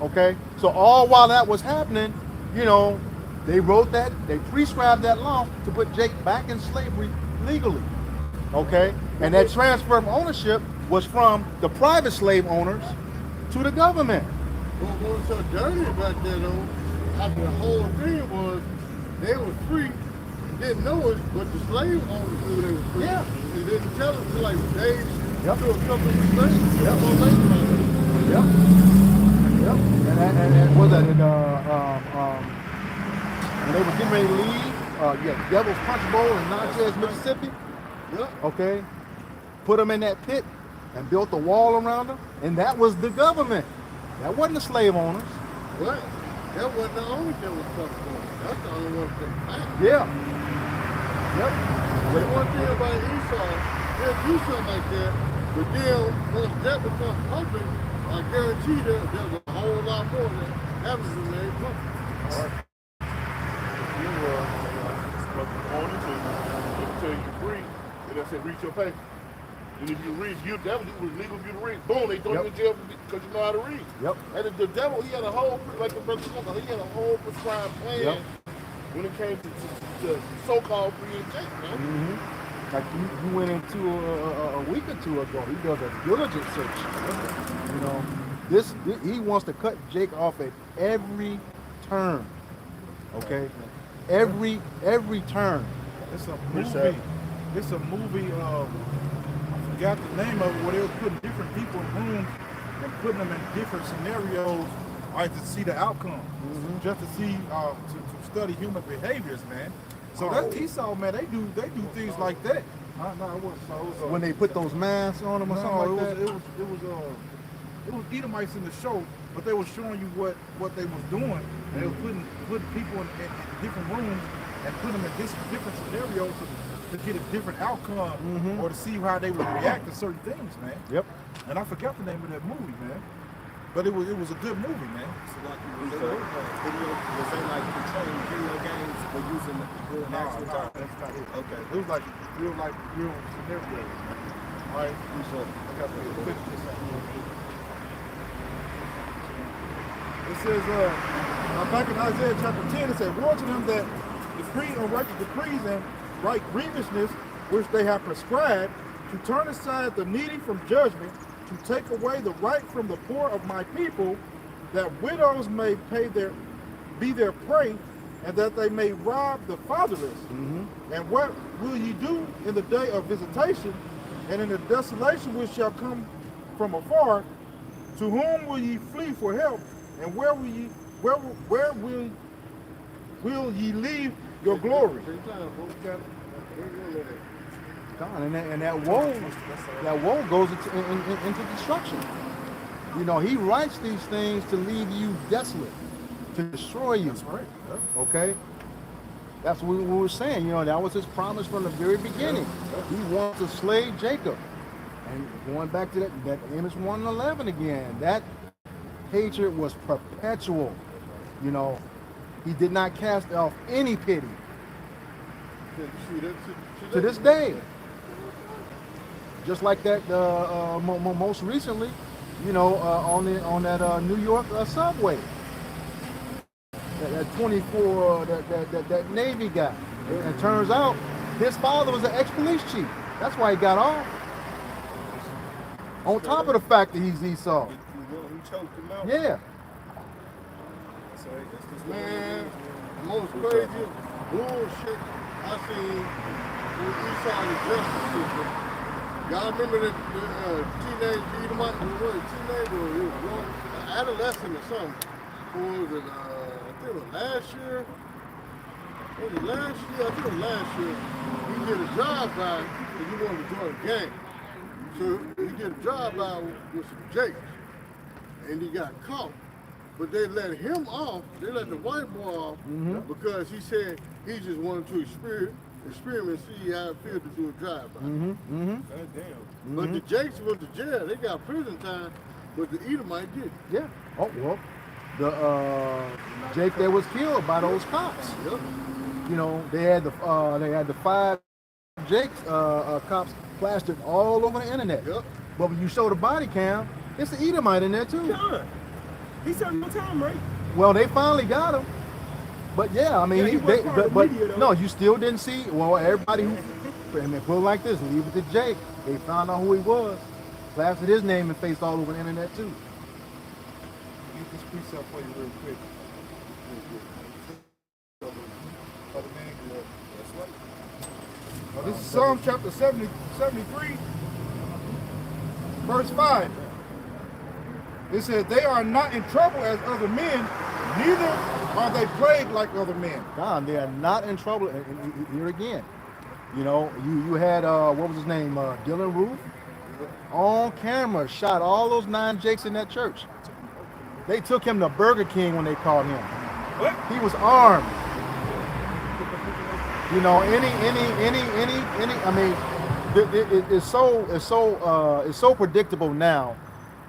Okay, so all while that was happening, you know, they wrote that, they prescribed that law to put Jake back in slavery legally. Okay, and that transfer of ownership was from the private slave owners to the government. What was so dirty about that, though, after the whole thing was, they were free, didn't know it, but the slave owners knew they were free. Yeah. They didn't tell us till like days Yep. to a couple of weeks later. Yep. Yep. Yep. And was that when they were getting ready to leave? Devil's Punch Bowl in Natchez, Mississippi. Yep. Okay, put them in that pit and built a wall around them, and that was the government. That wasn't the slave owners. But that wasn't the only thing was tough for them. That's the only one that mattered. Yeah. Yep. The one thing about Esau, they'll do something like that, but then once that becomes public, I guarantee there's a whole lot more that happens in their public. You on it until you're free, and they said read your paper. And if you read, that was legal for you to read. Boom, they throw you in jail because you know how to read. Yep. And the devil, he had a whole, like the brother said, he had a whole prescribed plan Yep. when it came to to so-called free and Jake, man. Mm-hmm. Like you went into a week or two ago, he does a diligent search. You know, he wants to cut Jake off at every turn. Okay, every turn. It's a movie. It's a movie. I forgot the name of it, where they were putting different people in rooms and putting them in different scenarios, like to see the outcome, just to see to study human behaviors, man. So that's Esau, man. They do things like that. No, it wasn't. So it was, When they put those masks on them or something like that. It was Edomites in the show, but they were showing you what they was doing. They were putting people in different rooms and putting them in different scenarios to get a different outcome or to see how they would react to certain things, man. Yep. And I forgot the name of that movie, man. But it was a good movie, man. So like was they like controlling video games or using the actual time? That's not it. Okay. It was like real scenarios, man. All right, I got to finish this out. It says, back in Isaiah chapter 10, it said, woe to them that decree unrighteous decrees and right grievousness which they have prescribed, to turn aside the needy from judgment, to take away the right from the poor of my people, that widows may be their prey, and that they may rob the fatherless. And what will ye do in the day of visitation, and in the desolation which shall come from afar? To whom will ye flee for help, and where will ye leave your glory? God, and that woe goes into destruction. You know, he writes these things to leave you desolate, to destroy you. That's right. Yeah. Okay? That's what we were saying. You know, that was his promise from the very beginning. He wants to slay Jacob. And going back to that Amos 1:11 again, that hatred was perpetual. You know, he did not cast off any pity. To this day. Just like that, most recently, you know, on that New York subway, that 24, that Navy guy. And it turns out his father was an ex-police chief. That's why he got off. On top of the fact that he's Esau. Who choked him out? Yeah. So that's just Man, the most crazy bullshit I seen with Esau and the justice system. Y'all remember the teenage Edomite, teenage or he was young, adolescent or something? Who was it? I think it was last year. Was it last year? I think it was last year. He did a drive-by because he wanted to join a gang. So he did a drive-by with some Jakes, and he got caught. But they let him off. They let the white boy off because he said he just wanted to experiment, see how it feels to do a drive-by. goddamn. But the Jakes went to jail. They got prison time, but the Edomite didn't. Yeah. Oh, well, the Jake that was killed by those cops. Yep. You know, they had the 5 Jakes cops plastered all over the internet. Yep. But when you show the body cam, it's the Edomite in there too. John, he said no time, right? Well, they finally got him. But yeah, I mean, Yeah, he wasn't part of the media, though. no, you still didn't see. Well, everybody who, I mean, put it like this, leave it to Jake. They found out who he was, plastered his name and face all over the internet too. Get this precept for you real quick. This is Psalm chapter 73, verse 5. It says, they are not in trouble as other men, neither are they plagued like other men. God, they are not in trouble. And here again, you know, you had what was his name, Dylan Roof, on camera, shot all those 9 Jakes in that church. They took him to Burger King when they caught him. What? He was armed. You know, any. I mean, it's so predictable now.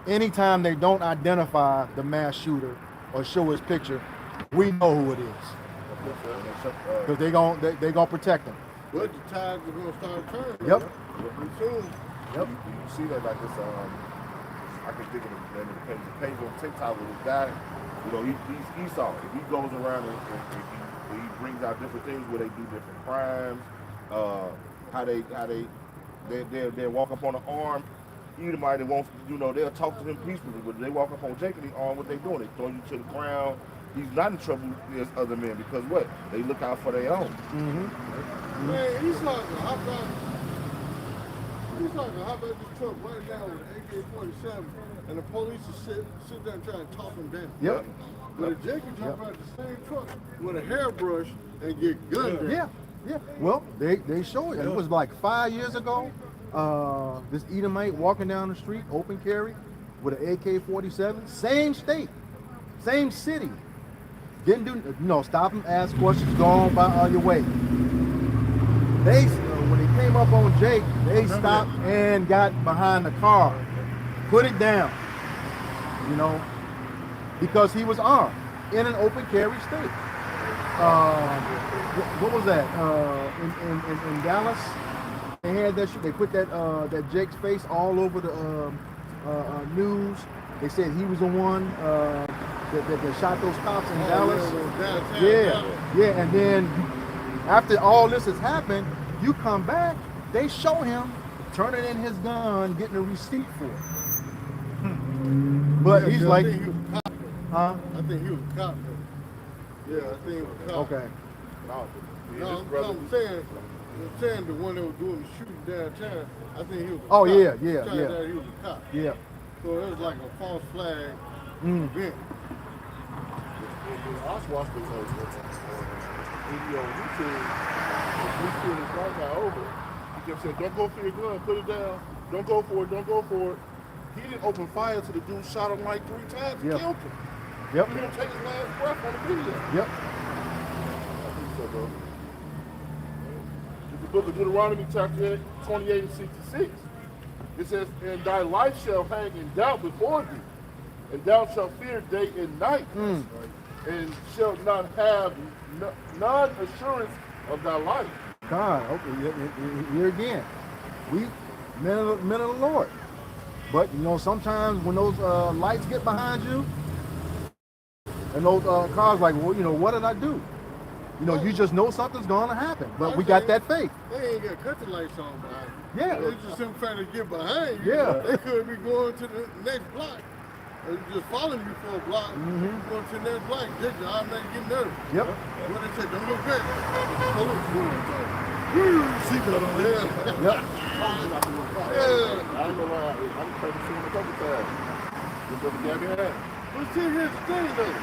Anytime they don't identify the mass shooter or show his picture, we know who it is because they gonna protect him. But the tides are gonna start turning. Yep. Pretty soon. Yep. You see that like this, I can think of the page on TikTok with this guy, you know, he's Esau. He goes around and He brings out different things where they do different crimes, how they walk up on an arm. Edomite wants, they'll talk to him peacefully, but they walk up on Jacob, they arm what they doing. They throw you to the ground. He's not in trouble as other men because what? They look out for their own. Man, he's like a hot dog. He's like a hot dog this truck right now with an AK-47, and the police will sit there and try and talk him down. Yep. But if Jacob jump out the same truck with a hairbrush and get gunned down. Yeah. Well, they show it. It was like 5 years ago. This Edomite walking down the street, open carry, with an AK-47, same state, same city. Didn't do, stop him, ask questions, go on by your way. They, when they came up on Jake, they stopped and got behind the car, put it down, because he was armed in an open carry state. What was that? In Dallas, they had that shit. They put that Jake's face all over the news. They said he was the one that shot those cops in Dallas. Yeah. And then after all this has happened, you come back, they show him turning in his gun, getting a receipt for it. But he's like, I think he was a cop. Yeah, I think he was a cop. Okay. No, I'm saying the one that was doing the shooting downtown, I think he was a cop. Oh, yeah. He was a cop. Yeah. So it was like a false flag event. I was watching video on YouTube. We see this white guy over. He kept saying, "Don't go for your gun, put it down. Don't go for it, don't go for it." He didn't open fire to the dude, shot him like 3 times, and killed him. Yep. He didn't take his last breath on the video. Yep. I think so, bro. In the book of Deuteronomy, chapter 28 and 66, it says, "And thy life shall hang in doubt before thee, and thou shalt fear day and night, and shalt not have none assurance of thy life." God, okay, here again, we men of the Lord. But sometimes when those lights get behind you, and those cars like, well, what did I do? You just know something's gonna happen. But we got that faith. They ain't got cut the lights on behind you. Yeah. They just some trying to get behind you. Yeah. They could be going to the next block. Or just following you for a block. Going to the next block, just to automatically get nervous. Yep. What they say, don't look back. Seatbelt on there. Yep. I ain't gonna lie, I'm trying to see him a couple times. Just over the hand. But see, here's the thing though.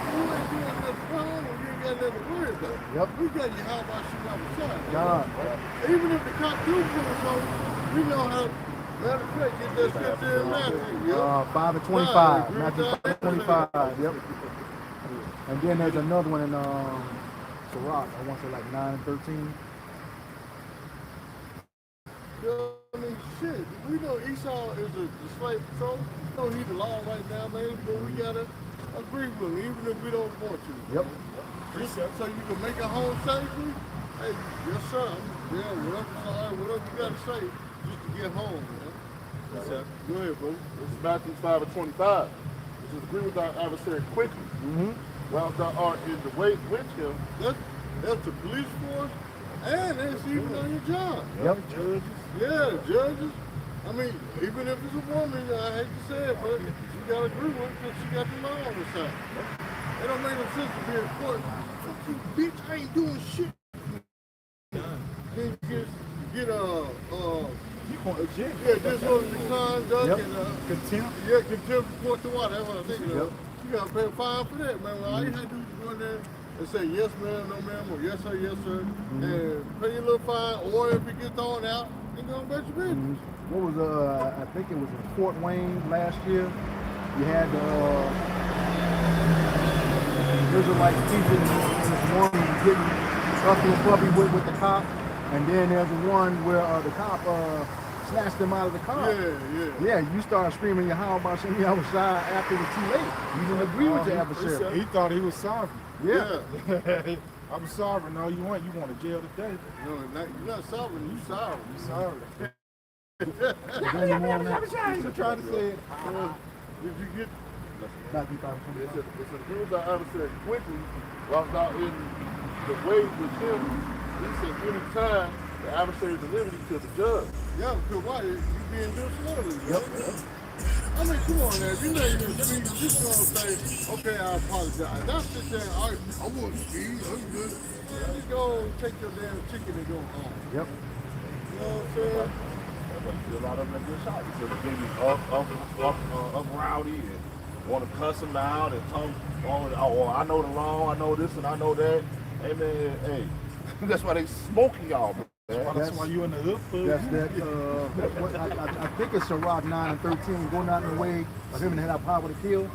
You ain't doing nothing wrong, or you ain't got nothing to worry about. Yep. We got you how about shooting out the side. God. Even if the cop do put us on, we know how. Matter of fact, get that scripture in Matthew. 5 and 25. Matthew 5 and 25. Yep. And then there's another one in Sirach. I want to say like 9 and 13. I mean, shit. We know Esau is the slave patrol. We know he's the law right now, man. But we gotta agree with him, even if we don't want to. Yep. So you can make it home safely. Hey, yes sir. Yeah, whatever you gotta say, just to get home, man. Yes, sir. Go ahead, bro. This is Matthew 5 and 25. It says, "Agree with thy adversary quickly, while thou art in the way with him." That's the police force, and that's even on your job. Yep. Judges. Yeah, judges. I mean, even if it's a woman, I hate to say it, but you gotta agree with it because she got the law on her side. It don't make no sense to be in court. Fuck you, bitch, I ain't doing shit. Then get disorderly conduct and Contempt. yeah, contempt before the water. That's what I'm thinking of. You gotta pay a fine for that, man. All you had to do is go in there and say yes ma'am, no ma'am, or yes sir, and pay your little fine, or if it gets thrown out, then go about your business. What was I think it was in Fort Wayne last year. You had the Israelites teaching this woman getting huffy and puffy with the cop, and then there's one where the cop snatched them out of the car. Yeah, you started screaming, how about me? I was shy after it was too late. You didn't agree with your adversary. He thought he was sovereign. Yeah. I'm sovereign. All you want to jail today. No, you're not sovereign. You sovereign. You sovereign. I'm trying to say it. Did you get? Matthew 5 and It 25. says, "Agree with thy adversary quickly, while thou the way with him, he said anytime the adversary delivered you to the judge. Yeah, because why? You being disloyal. Yep. I mean, come on now. If you know you speak, you just gonna say, okay, I apologize. That's sit there and I want to speak. I'm good. Just go take your damn ticket and go home. Yep. You know what I'm saying? But a lot of them are good shots. So they get you up rowdy and want to cuss them out and tell them, oh, I know the law, I know this and I know that. Hey man, hey, that's why they smoking y'all. That's why you in the hood. That's that. I think it's Sirach 9 and 13. Go not in the way of him that have power to kill.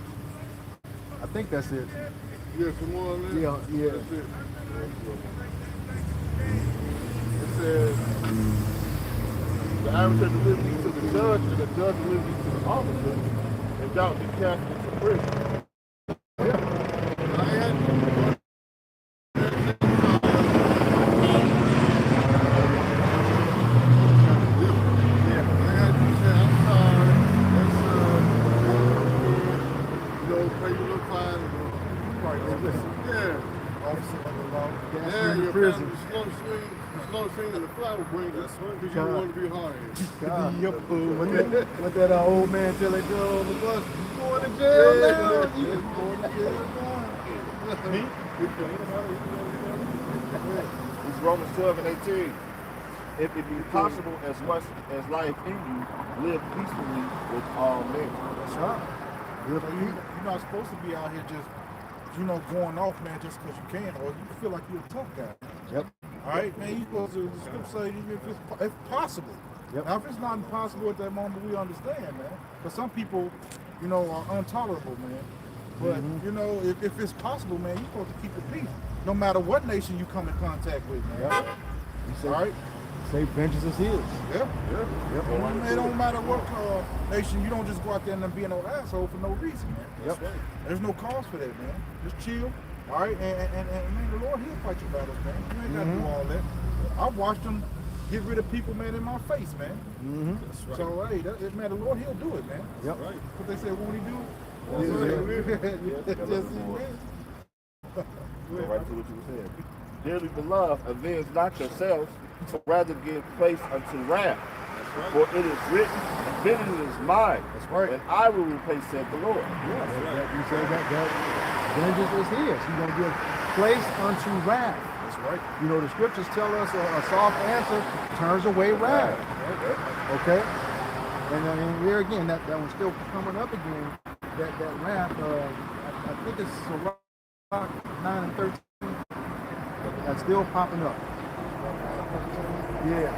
I think that's it. Yeah, some more on that? Yeah. That's it. It says the adversary delivered you to the judge and the judge delivered you to the officer and doubt be cast into prison. I had prison. The slow swing and the flower brings us because you want to be hard. What that old man tell that girl on the bus? You going to jail now? You going to jail now? It's Romans 12 and 18. If it be possible, as much as life in you, live peacefully with all men. That's right. You're not supposed to be out here just, going off, man, just because you can, or you feel like you're a tough guy. Yep. All right, man, you're supposed to, the script say, even if possible. Yep. Now, if it's not impossible at that moment, we understand, man. But some people, are intolerable, man. But, if it's possible, man, you're supposed to keep the peace, no matter what nation you come in contact with, man. Yep. All right? Say vengeance is his. Yep. It don't matter what nation, you don't just go out there and be an old asshole for no reason, man. Yep. There's no cause for that, man. Just chill, all right? And man, the Lord, he'll fight your battles, man. You ain't got to do all that. I've watched him get rid of people, man, in my face, man. That's right. So, hey, man, the Lord, he'll do it, man. Yep. Right. What they say, won't he do it? Yes, Go right to what you were saying. Dearly beloved, avenge not yourselves, but rather give place unto wrath. For it is written, vengeance is mine, That's right. and I will repay, said the Lord. You say that vengeance is his. He's going to give place unto wrath. That's right. The scriptures tell us a soft answer turns away wrath. Okay? And here again, that one's still coming up again. That wrath, I think it's Sirach 9 and 13. That's still popping up. Yeah.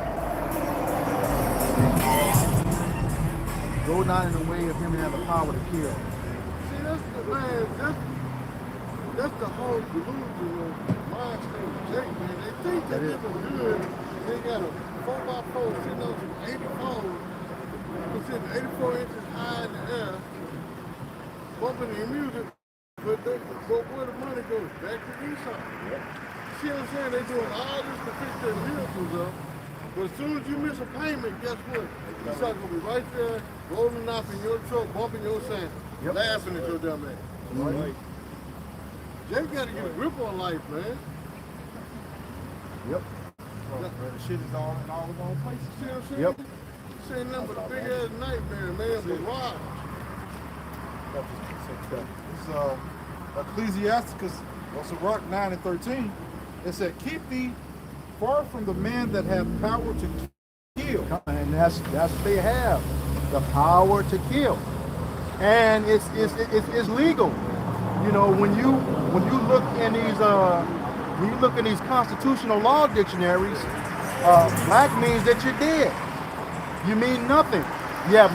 Go not in the way of him that have the power to kill. See, that's the whole delusional mind state of Jake, man. They think that they're good. They got a 4x4 sitting on some 84s, sitting 84 inches high in the air, bumping their music, but where the money goes, back to Esau. See what I'm saying? They doing all this to fix their miracles up, but as soon as you miss a payment, guess what? Esau gonna be right there, rolling off in your truck, bumping your sand, laughing at your dumb ass. Right. Jay gotta get a grip on life, man. Yep. The shit is all in all the wrong places. See what I'm saying? Yep. This ain't nothing but a big ass nightmare, man. Barrage. It's Ecclesiasticus, Sirach 9 and 13. It said, keep thee far from the man that hath power to kill. And that's what they have, the power to kill, and it's legal. When you look in these constitutional law dictionaries, black means that you're dead. You mean nothing. You have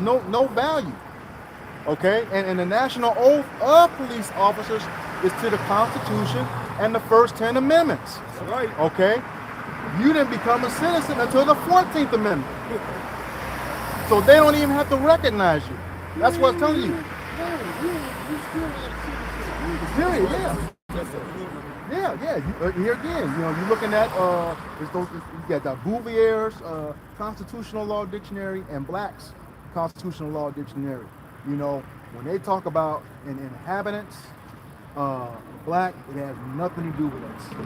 no value. Okay, and the national oath of police officers is to the Constitution and the first 10 amendments. That's right. Okay, you didn't become a citizen until the 14th Amendment. So they don't even have to recognize you. That's what I'm telling you. You still not a citizen. Period, yeah. Here again, you're looking at you got the Bouvier's Constitutional Law Dictionary and Black's Constitutional Law Dictionary. When they talk about an inhabitants, black, it has nothing to do with us. Man,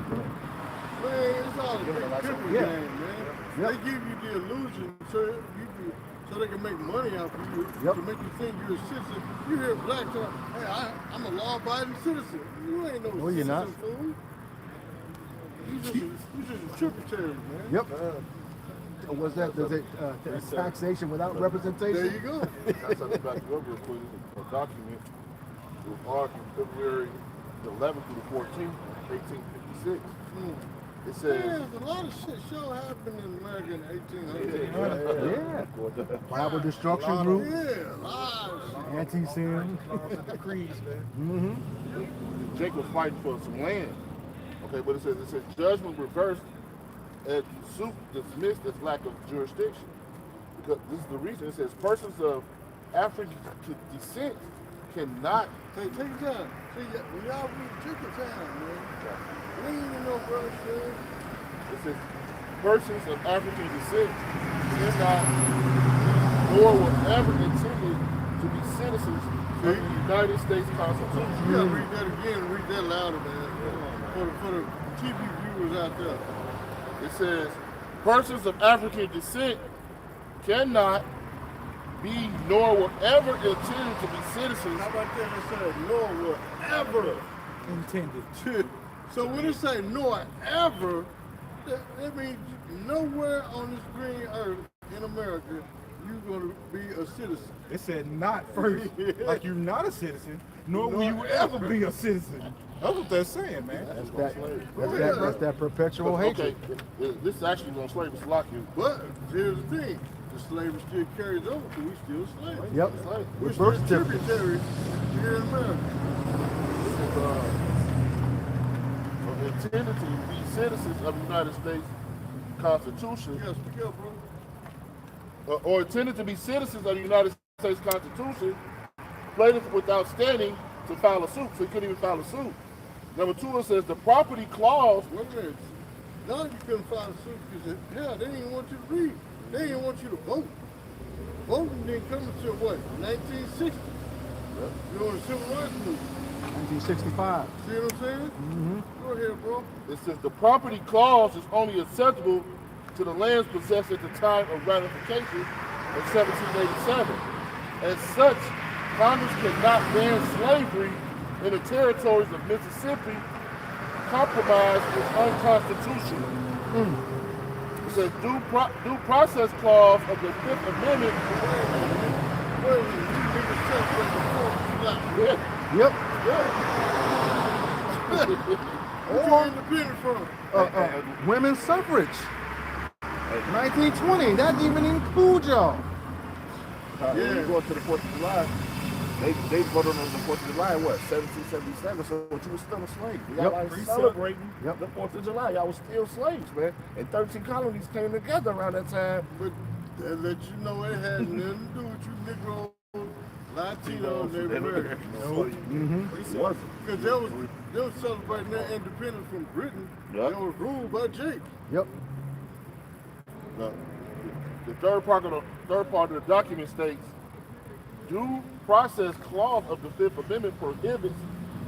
it's all a big tripping Yeah. game, man. Yep. They give you the illusion so they can make money off of you, Yep. to make you think you're a citizen. You hear black talk, hey, I'm a law-abiding citizen. You ain't no No, you're citizen, not. fool. You just a tributary, man. Yep. Was that taxation without representation? There you go. That's how they back you up real quick. A document. It was argued February the 11th through the 14th, 1856. It says. Yeah, a lot of shit sure happened in America in the 1800s. Yeah. Bible Destruction Group, Yeah, lies. anti-sin. Creeds, man. Jake was fighting for some land. Okay, but it says judgment reversed and suit dismissed as lack of jurisdiction. Because this is the reason. It says persons of African descent cannot. Take your time. See, when y'all read, take your time, man. We ain't even know what it says. It says persons of African descent cannot nor were ever intended to be citizens of the United States Constitution. You gotta read that again, read that louder, man. For the TV viewers out there. It says persons of African descent cannot be nor were ever intended to be citizens. How about that? It said nor were ever Intended. So when it say nor ever, that means nowhere on this green earth in America you're gonna be a citizen. It said not first, like you're not a citizen, nor will you ever be a citizen. That's what they're saying, man. That's that perpetual hatred. Okay, this actually on slavery. It's lock you. But here's the thing, the slavery still carries over because we still slaves. Yep. We're With still birth certificates. tributaries here in America. Intended to be citizens of the United States Constitution, Yeah, speak up, bro. or intended to be citizens of the United States Constitution, plaintiff without standing to file a suit, so he couldn't even file a suit. Number 2, it says the property clause. Wait a minute. Now you couldn't file a suit because, hell, they didn't want you to read. They didn't want you to vote. Voting didn't come until what, 1960? During the Civil Rights Movement. 1965. See what I'm saying? Go ahead, bro. It says the property clause is only acceptable to the lands possessed at the time of ratification in 1787. As such, Congress cannot ban slavery in the territories of Mississippi. Compromise is unconstitutional. It says due process clause of the Fifth Amendment. Wait a minute. You niggas celebrate the 4th of July. Yep. Where you independent from? Women's suffrage. 1920. That didn't even include y'all. When you go to the 4th of July, they voted on the 4th of July in what, 1777, so you were still a slave. Y'all like celebrating the 4th of July. Y'all was still slaves, man. And 13 colonies came together around that time. But that let you know it had nothing to do with you Negroes, Latinos, and everywhere. It wasn't. Because they was celebrating their independence from Britain. Yep. That was ruled by Jake. Yep. The third part of the document states, due process clause of the Fifth Amendment prohibits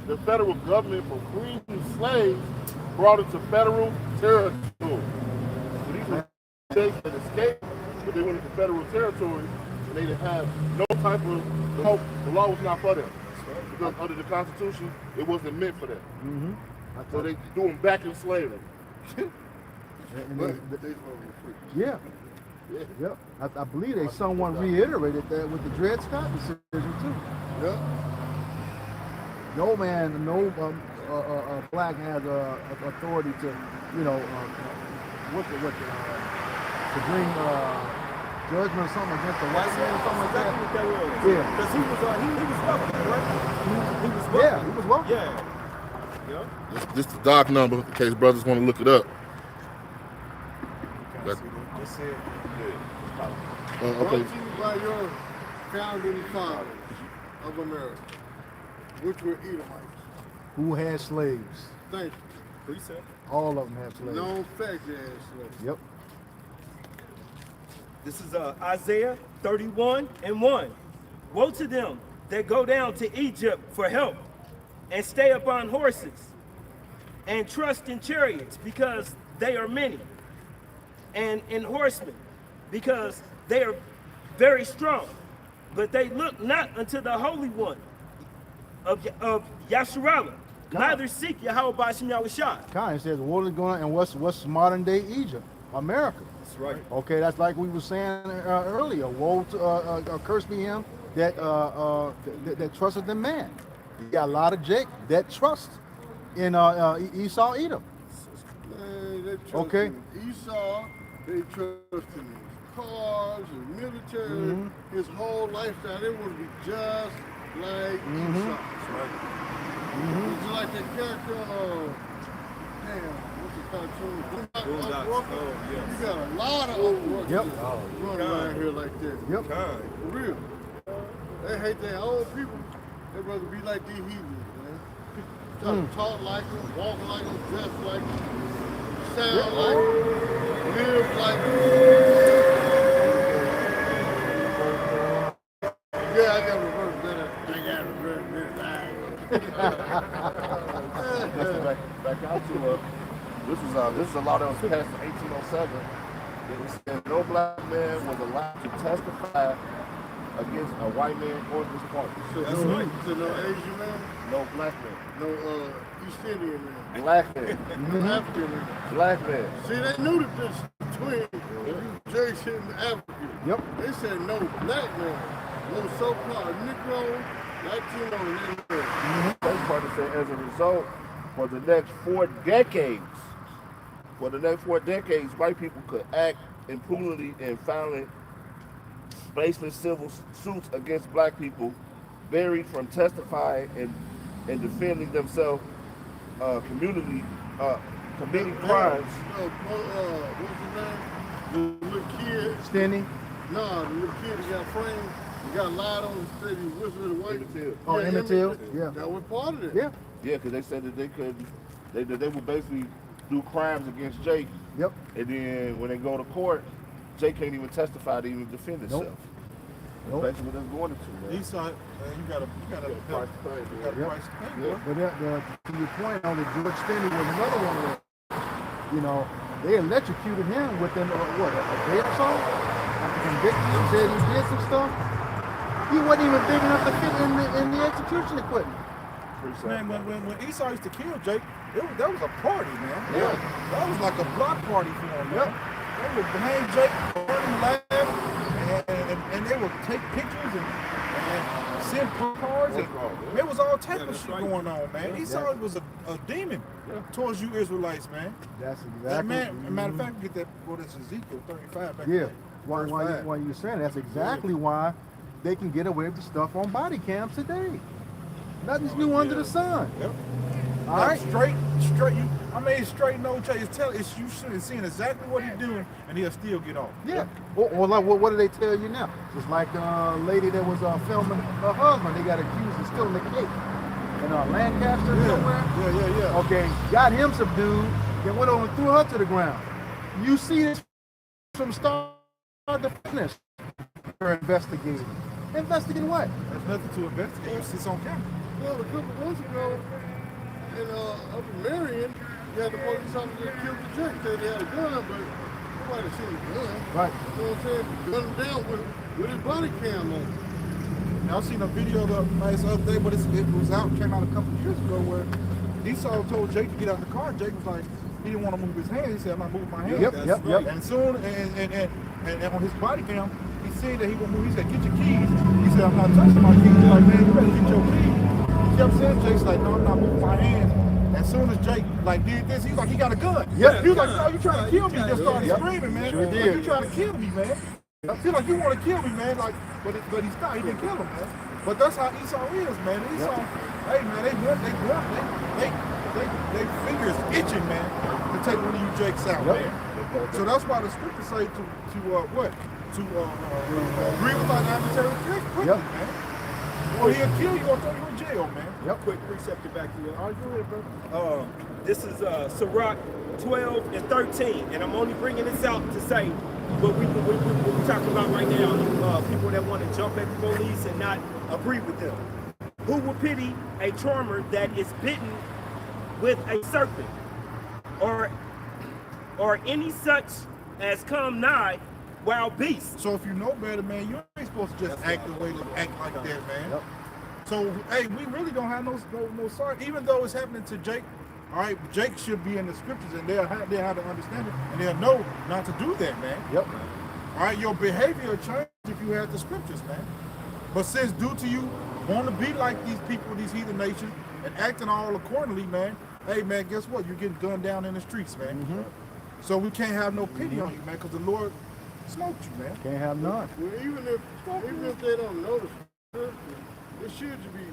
the federal government from freeing slaves brought into federal territory. So these were states that escaped, but they went into federal territory and they didn't have no type of hope. The law was not for them. Because under the Constitution, it wasn't meant for them. So they threw them back in slavery. But they were free. Yeah. Yep. I believe someone reiterated that with the Dred Scott decision too. Yeah. No man, no black has authority to, to bring judgment or something against the white man or something like that. Exactly what that was. Yeah. Because he was wealthy, right? He was wealthy. Yeah, he was welcome. Yeah. This is the doc number in case brothers want to look it up. Just said. Okay. Brought to you by your founding fathers of America, which were Edomites. Who had slaves? Thank you. Precept. All of them had slaves. Known fact they had slaves. Yep. This is Isaiah 31:1. Woe to them that go down to Egypt for help, and stay upon horses, and trust in chariots, because they are many, and in horsemen, because they are very strong. But they look not unto the Holy One of Yasharallah, neither seek Yahweh Ba'ashem Yahushua. Kind of says the world is going, and what's modern day Egypt, America. That's right. Okay, that's like we were saying earlier. Woe to curse be him that trusted in man. You got a lot of Jake that trust in Esau, Edom. Man, they trust Okay. in Esau, they trust in his cars, his military, his whole lifestyle. They want to be just like Esau. That's right. It's just like that character on, what's the cartoon? Boondocks. Oh, yes. You got a lot of overworkers Yep. running around here like that. Yep. Kind. For real. They hate their own people. They'd rather be like these heathens, man. Try to talk like them, walk like them, dress like them, sound like them, live like them. Yeah, I got reverse better. Back out to this is a law that was passed in 1807. It said no black man was allowed to testify against a white man or his party. That's right. So no Asian man, No black man. no East Indian man, Black man. no African man. Black man. See, they knew the difference between Jason and African. Yep. They said no black man, no so-called Negro, Latino, and Negro. That part is said as a result, for the next 4 decades, white people could act impunity and filing baseless civil suits against black people, buried from testifying and defending themselves, committing crimes. What's his name? The little kid. Stinny. Nah, the little kid that got framed. He got lied on and said he whistled away. Emmett Till. Oh, Emmett Till, yeah. That was part of it. Yeah. Yeah, because they said that they would basically do crimes against Jake, Yep. and then when they go to court, Jake can't even testify to even defend himself. Nope. That's basically what they're going into, man. Esau, you got a Price to pay, you got a Yep. price to pay, Yeah. boy. But to your point on the George Stanley was another one of those. You know, they electrocuted him within a day or so. After conviction, said he did some stuff. He wasn't even big enough to fit in the execution equipment. Man, when Esau used to kill Jake, that was a party, man. Yeah. That was like a block party for him. Yep. They would hang Jake, burn him, laugh, and they would take pictures and send cards. And there was all type of shit going on, man. Esau was a demon towards you Israelites, man. That's That exactly. man, matter of fact, get that, that's Ezekiel 35 back Yeah. there. Why you're saying that's exactly why they can get away with the stuff on body cams today. Nothing's new under the sun. Yep. All right. Straight. Straight no change. You should have seen exactly what he's doing, and he'll still get off. Yeah. Or like, what do they tell you now? Just like a lady that was filming her husband. They got accused of stealing the cake in Lancaster somewhere. Yeah. Okay, got him subdued. Then went over and threw her to the ground. You see this from start to finish. They're investigating. Investigating what? There's nothing to investigate. You see it's on camera. Well, a couple months ago, up in Marion, you had the police officer that killed the Jake. Said they had a gun, but nobody seen the gun. Right. You know what I'm saying? Gunned him down with his body cam on. Now, I seen a video the other day, but it came out a couple of years ago where Esau told Jake to get out of the car. Jake was like, he didn't want to move his hand. He said, I'm not moving my hand. Yep. And soon, and on his body cam, he said that he gonna move. He said, get your keys. He said, I'm not touching my keys. He's like, man, you better get your keys. He kept saying, Jake's like, no, I'm not moving my hands. As soon as Jake did this, he's like, he got a gun. Yep. He was like, no, you trying to kill me? He just started screaming, man. Sure Like, did. you trying to kill me, man. I feel like you want to kill me, man. Like, but he stopped. He didn't kill him, man. But that's how Esau is, man. Esau, hey, man, they fingers itching, man, to take one of you Jakes out, man. So that's why the scriptures say to agree without adversary quickly, man. Or he'll kill you or throw you in jail, man. Quick precept back to you. All right, go ahead, bro. This is Sirach 12 and 13, and I'm only bringing this out to say what we're talking about right now. People that want to jump at the police and not agree with them. Who will pity a charmer that is bitten with a serpent, or any such as come nigh wild beasts? So if you know better, man, you ain't supposed to just act the way they act like that, man. Yep. So hey, we really don't have no sorry, even though it's happening to Jake. All right, Jake should be in the scriptures, and they'll have to understand it, and they'll know not to do that, man. Yep. All right, your behavior will change if you have the scriptures, man. But since due to you want to be like these people, these heathen nations, and acting all accordingly, man, hey, man, guess what? You're getting gunned down in the streets, man. So we can't have no pity on you, man, because the Lord smoked you, man. Can't have none. Well, even if they don't notice, it should be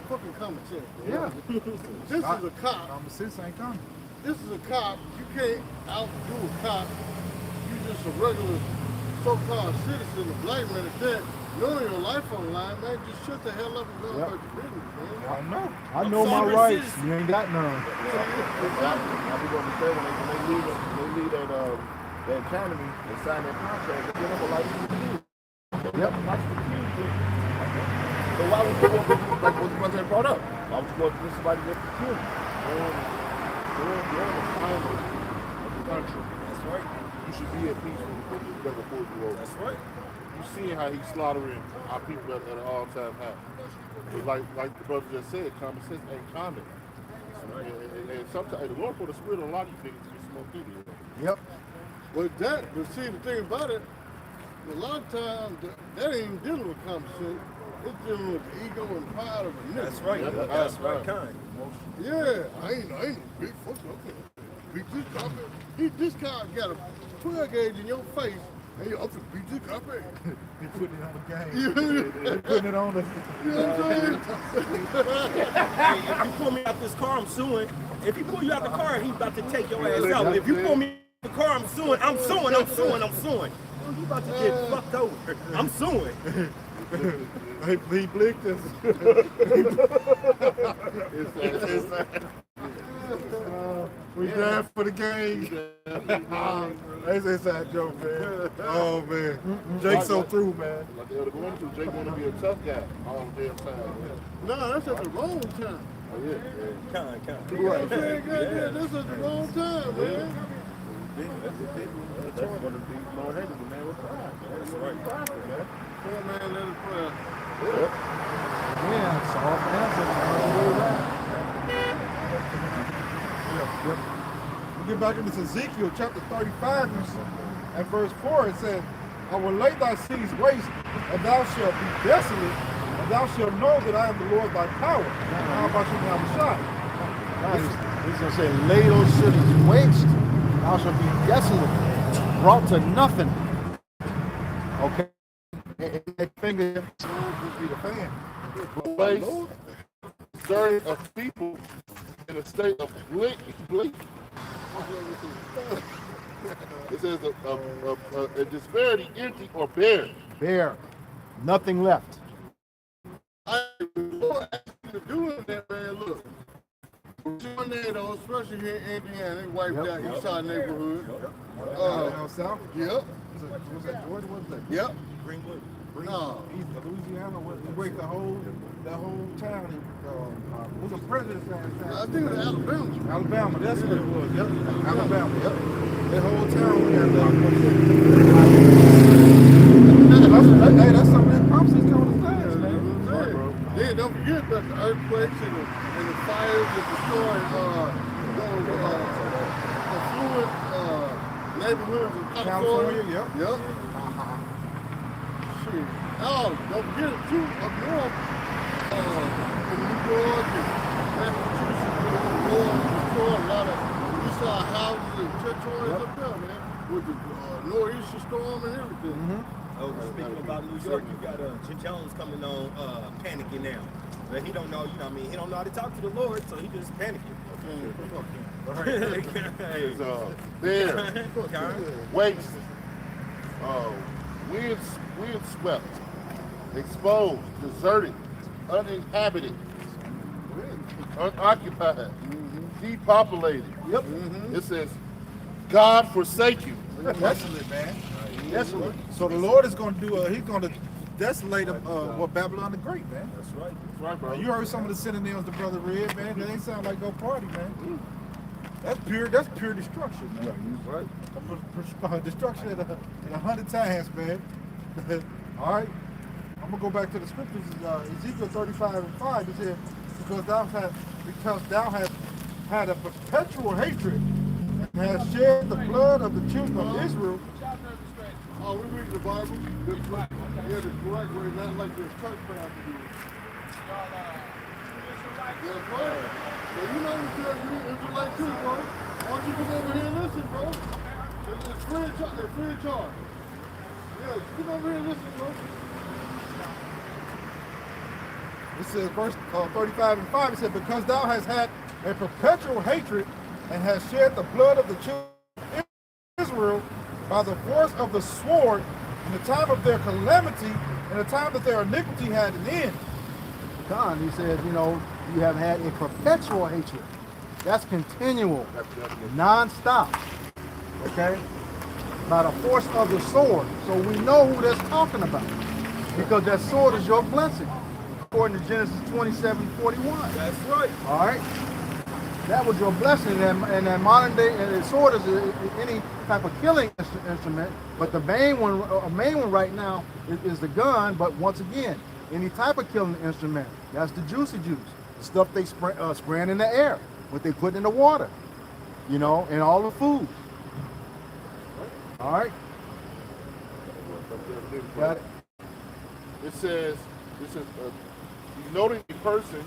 fucking common sense. Bro. Yeah. This is a cop. Common sense ain't coming. This is a cop. You can't outdo a cop. You just a regular so-called citizen, a black man at that. Knowing your life on the line, man, just shut the hell up and go about your business, man. I know. I know my sorry, rights. sis. You ain't got none. I be going to say when they leave that academy and sign that contract, they give them a license to do. Yep. So why would you want to, like what the brother had brought up? Why would you go to somebody that's security? You're in the climate of the country. That's right. You should be at peace with the brother before you over. That's right. You see how he's slaughtering our people at an all-time high. But like the brother just said, common sense ain't common. And sometimes the Lord put a spirit on a lot of you niggas to be smoked in. Yep. But see, the thing about it, a lot of times that ain't dealing with common sense. It's dealing with the ego and pride of a nigga. That's right. Yeah, That's right. Kind. Yeah, I ain't no big fuck. Okay, beat this cop. This guy got a 12 gauge in your face, and you're up to beat this cop. They putting it on the game. You They putting it on the. know what I'm saying? Hey, if you pull me out this car, I'm suing. If he pull you out the car, he's about to take your ass out. If you pull me out the car, I'm suing. I'm suing. I'm suing. I'm suing. Oh, you about to get fucked over. I'm suing. He blinked us. We down for the game. That's an inside joke, man. Oh, man. Jake's so through, man. Like the other going to, Jake want to be a tough guy all the damn time. No, that's at the wrong time. Oh, yeah. Kind. You know what I'm saying? Yeah, that's at the wrong time, man. That's one of the things Lord hated, the man with pride. That's right. Man. Come on, man, let us pray. Yeah, soft answer. We get back into Ezekiel chapter 35 and verse 4. It says, I will lay thy cities waste, and thou shalt be desolate, and thou shalt know that I am the Lord thy power. How about you now, shot? He's going to say, lay those cities waste, thou shalt be desolate, brought to nothing. Okay? And they finger Just be the fan. Place certain of people in a state of blink. It says a disparity, empty or bare. bare, nothing left. Lord asked you to do that, man. Look, tornadoes, especially here in Indiana, they wiped out each side neighborhood. Down south? Yep, Was that Georgia? What was that? yep. Greenwood. No, East of Louisiana? We break the whole town. Was a president's I town. think it was Alabama. Alabama, that's what it was. Yep. Alabama, yep. That whole town got locked up. Hey, that's something that Pops is coming to pass, man. Then don't forget about the earthquakes and the fires that destroyed affluent neighborhoods in California. California, yep. Yep. Shit. Oh, don't forget it too, up north, in New York and Massachusetts, destroyed a lot of, you saw houses and territories up there, man, with the nor'easter storm and everything. Oh, speaking about New York, you got Jim Jones coming on panicking now. But he don't know, you know what I mean? He don't know how to talk to the Lord, so he just panicking. It's bare, waste, wind swept, exposed, deserted, uninhabited, unoccupied, depopulated. Yep. It says, God forsake you. Desolate, man. Desolate. So the Lord is going to do, he's going to that's later what Babylon the Great, man. That's right. That's right, bro. You heard some of the synonyms the brother read, man. That ain't sound like no party, man. That's pure destruction, man. Right. Destruction at 100 times, man. All right. I'm gonna go back to the scriptures. Ezekiel 35:5. It says, because thou hast had a perpetual hatred and hast shed the blood of the children of Israel. Oh, we read the Bible. Yeah, the correct way, not like this church crowd to do. Yeah, bro. Yeah, you know you Israelite too, bro. Why don't you come over here and listen, bro? It's free of charge. They're free of charge. Yeah, come over here and listen, bro. It says, verse 35:5. It said, because thou hast had a perpetual hatred and hast shed the blood of the children of Israel by the force of the sword in the time of their calamity and the time that their iniquity had an end. God, he says, you know, you have had a perpetual hatred. That's continual, non-stop. Okay? By the force of the sword. So we know who that's talking about. Because that sword is your blessing. According to Genesis 27:41. That's right. All right? That was your blessing. And that modern day, and the sword is any type of killing instrument. But the main one right now is the gun. But once again, any type of killing instrument. That's the juicy juice. The stuff they spraying in the air. What they put in the water. You know, and all the food. All right? Got it. It says, denoting a person,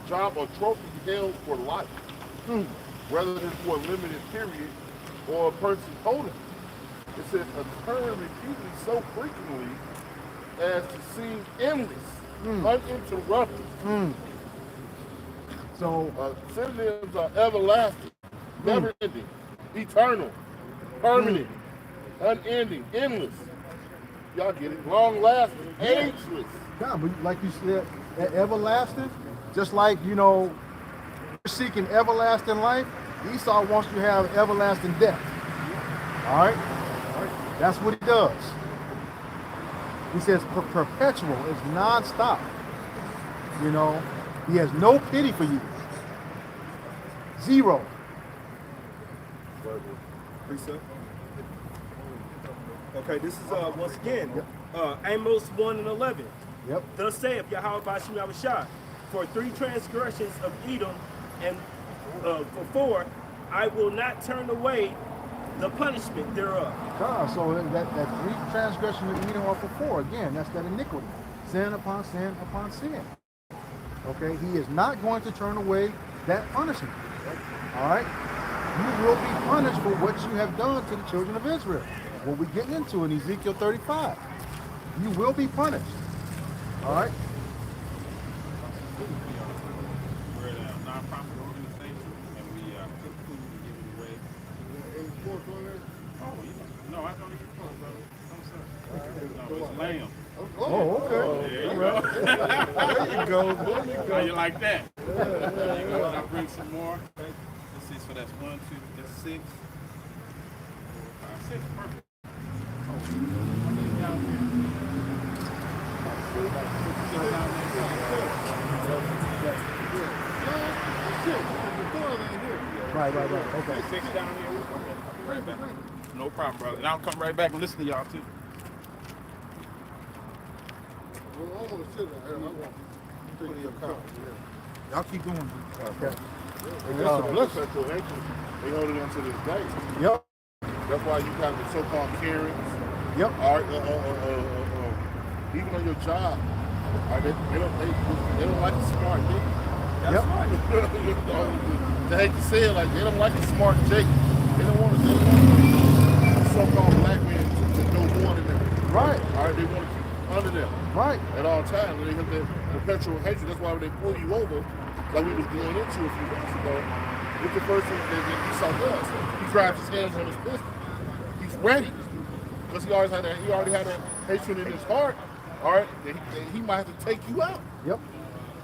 job, or trophy held for life, rather than for a limited period or a person holding it. It says a term repeated so frequently as to seem endless, uninterrupted. So synonyms are everlasting, never ending, eternal, permanent, unending, endless. Y'all get it? Long lasting, ageless. yeah, but like you said, that everlasting, just like, you know, you're seeking everlasting life, Esau wants you to have everlasting death. All right? That's what he does. He says perpetual is non-stop. You know, he has no pity for you. Zero. Precept. Okay, this is once again Amos 1:11. Yep. Thus saith Yahweh Bashim Yahushua, for 3 transgressions of Edom, and for 4, I will not turn away the punishment thereof. God, so that 3 transgression of Edom are for 4. Again, that's that iniquity. Sin upon sin upon sin. Okay, he is not going to turn away that punishment. All right? You will be punished for what you have done to the children of Israel. What we're getting into in Ezekiel 35. You will be punished. All right? We're a non-profit organization, and we cook food and give it away. Any pork on there? Oh, yeah. No, I don't eat pork, brother. No, sir. No, it's lamb. Oh, okay. There you go. There you go. How you like that? There you go. I'll bring some more. Let's see, so that's 1, 2, that's 6. 4, 5, 6. Perfect. Right. Okay. 6 down here. Okay. Right back. No problem, brother. And I'll come right back and listen to y'all too. Well, I want to sit right here. I want to take your car. Y'all keep going. Okay. And that's a blessing to actually. They hold it unto this day. Yep. That's why you have the so-called Karens. Yep. Or, even on your job, they don't like a smart nigga. Yep. They hate to say it, like they don't like a smart Jake. They don't want the so-called black man to know more than them. Right. All right, they want to keep under them. Right. At all times. They have that perpetual hatred. That's why when they pull you over, like we was going into a few minutes ago, with the person that Esau does. He grabs his hands on his pistol. He's ready. Because he already had that hatred in his heart. All right, he might have to take you out. Yep.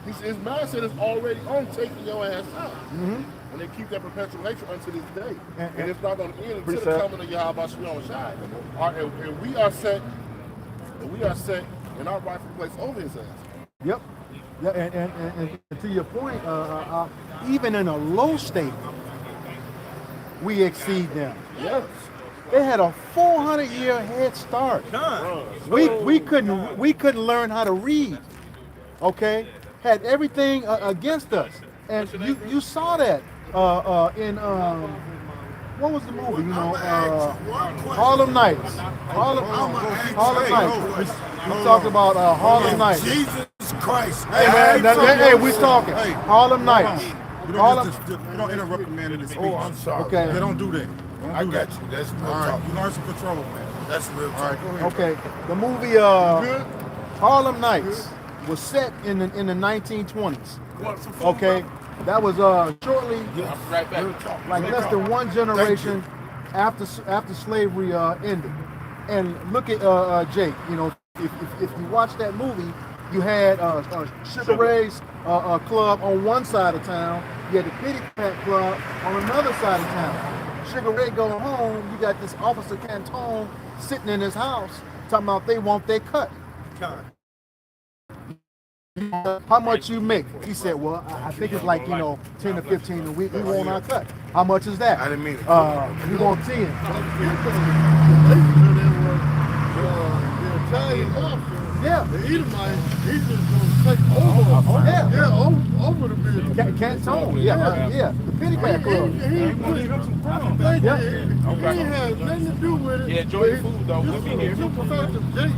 His mindset is already on taking your ass out. And they keep that perpetual hatred unto this day. And it's not going to end until the coming of Yahweh Shalom Shai. And we are set in our rightful place over his ass. Yep. Yeah, and to your point, even in a low state, we exceed them. Yes. They had a 400-year head start. We couldn't learn how to read. Okay, had everything against us, and you saw that in what was the movie? You know, Harlem Nights. Harlem Nights. We talked about Harlem Nights. Jesus Christ. Hey man, hey, we talking Harlem Nights. You don't interrupt the man in his speech. Oh, I'm sorry. Okay. Yeah, don't do that. I got you. That's real All right, talk. you learn some control, man. That's real All right, talk. go ahead. Okay, the movie Harlem Nights was set in the 1920s. Okay, that was shortly, Right back. like less than one generation after slavery ended. And look at Jake. You know, if you watch that movie, you had Sugar Ray's club on one side of town. You had the Pity Pat Club on another side of town. Sugar Ray going home, you got this Officer Canton sitting in his house talking about they want their cut. How much you make? He said, well, I think it's like, 10 to 15 a week. We want our cut. How much is that? I didn't mean it. We want 10. The Italian mobster, Yeah. the Edomite, he's just gonna take over. Yeah. Over the business. Canton. Yeah. The Pity Pat Club. He has nothing to do with it. Yeah, enjoy your food, though. We'll be here. Just the fact of Jake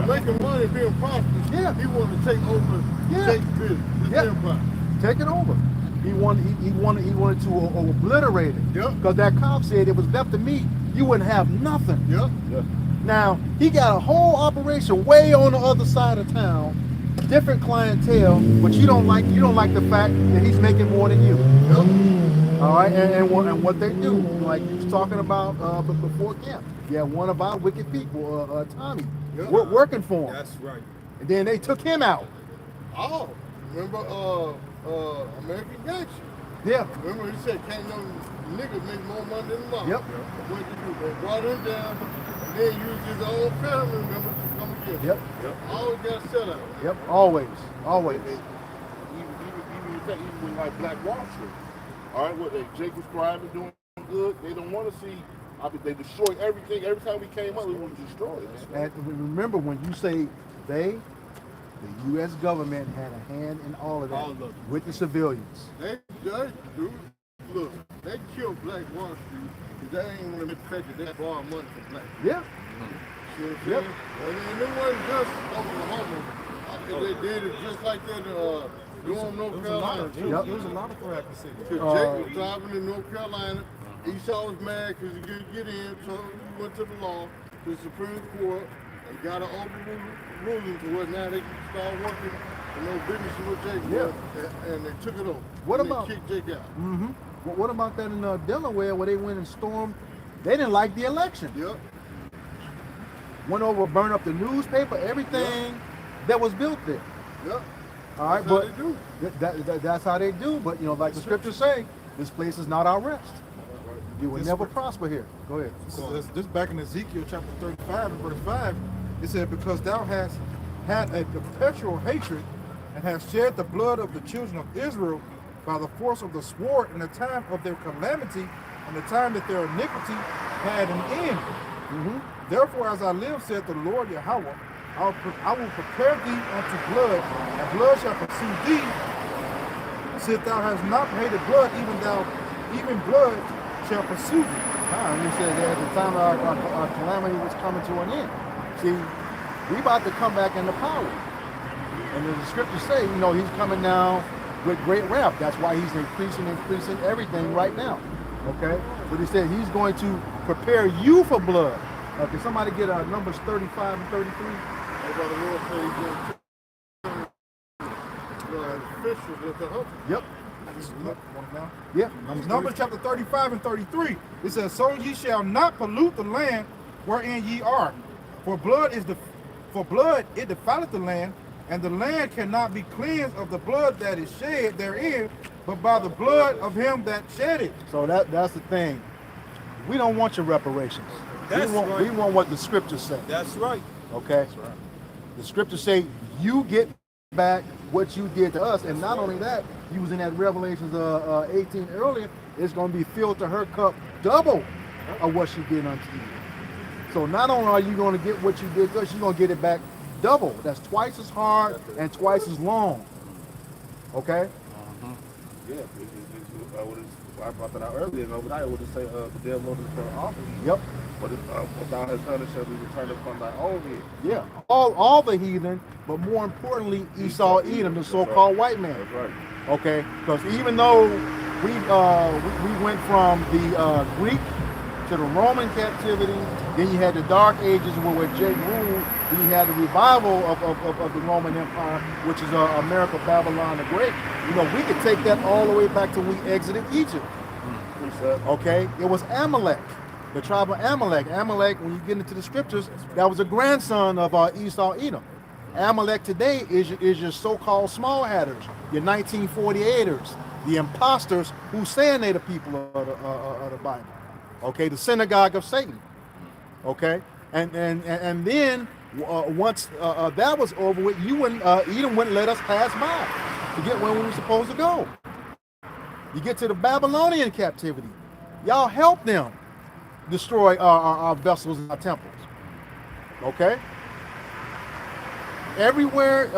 making money, being prosperous. Yeah. He wanted to take over Jake's business, his empire. Take it over. He wanted to obliterate it. Yep. Because that cop said it was left to me, you wouldn't have nothing. Yep. Now he got a whole operation way on the other side of town, different clientele, but you don't like the fact that he's making more than you. Yep. All right, and what they do, like you was talking about before camp. Yeah, one of our wicked people, Tommy, Yep. working for him. That's right. And then they took him out. Oh, remember American Gangster? Yeah. Remember he said can't no niggas make more money than law. Yep. What you do? They brought him down and then used his own family members to come against him. Yep. Always got set up. Yep. Always. Even with like Black Wall Street. All right, what Jake was thriving, doing good. They don't want to see. They destroyed everything. Every time we came up, we want to destroy it. Man. And remember, when you say they, the U.S. government had a hand in all of that with the civilians. They do. Look, they killed Black Wall Street because they ain't want to make the fact that they borrowed money from black people. Yeah. See what I'm saying? And it wasn't just Oklahoma. They did it just like that Durham, North Carolina. Yep. There was a lot of crackers in there. Because Jake was driving in North Carolina. Esau was mad because he couldn't get in, so he went to the law, to the Supreme Court, and got an ruling to where now they can start working and no business with Jake. Yeah. And they took it over. What and about- they kicked Jake out? Mm-hmm. Well, what about that in Delaware where they went and stormed? They didn't like the election. Yep. Went over, burned up the newspaper, everything that was built there. Yep. All right, That's how but they do. that's how they do. But like the scriptures say, this place is not our rest. You will This never scrip- prosper here. Go ahead. So this back in Ezekiel chapter 35 and verse 5, it said, because thou hast had a perpetual hatred and hast shed the blood of the children of Israel by the force of the sword in the time of their calamity and the time that their iniquity had an end. Mm-hmm. Therefore, as I live, said the Lord Yahweh, I will prepare thee unto blood, and blood shall pursue thee. Since thou hast not hated blood, even blood shall pursue thee. And he said that at the time our calamity was coming to an end. See, we about to come back into power. And the scriptures say, he's coming down with great wrath. That's why he's increasing everything right now. Okay? But he said he's going to prepare you for blood. Can somebody get Numbers 35 and 33? That's why the Lord said he's going to turn fishers into hunters. Yep. Yeah. Numbers chapter 35 and 33. It says, so ye shall not pollute the land wherein ye are. For blood it defileth the land, and the land cannot be cleansed of the blood that is shed therein, but by the blood of him that shed it. So that's the thing. We don't want your reparations. That's we right. want what the scriptures say. That's right. Okay? The scriptures say you get back what you did to us, and not only that, using that Revelations 18 earlier, it's going to be filled to her cup double of what she did unto you. So not only are you going to get what you did to us, you're going to get it back double. That's twice as hard and twice as long. Okay? Yeah, I brought that out earlier, and overnight I would just say the devil is for office. Yep. But what thou hast done, it shall be returned upon thy own head. Yeah. All the heathen, but more importantly, Esau, Edom, the so-called white man. That's right. Okay? Because even though we went from the Greek to the Roman captivity, then you had the Dark Ages where Jake ruled, then you had the revival of the Roman Empire, which is America, Babylon the Great. You know, we could take that all the way back to when we exited Egypt. Okay? It was Amalek, the tribe of Amalek. Amalek, when you get into the scriptures, that was a grandson of Esau, Edom. Amalek today is your so-called small hatters, your 1948ers, the imposters who saying they're the people of the Bible. Okay, the synagogue of Satan. Okay, and then once that was over with, Edom wouldn't let us pass by to get where we were supposed to go. You get to the Babylonian captivity, y'all help them destroy our vessels and our temples. Okay. Everywhere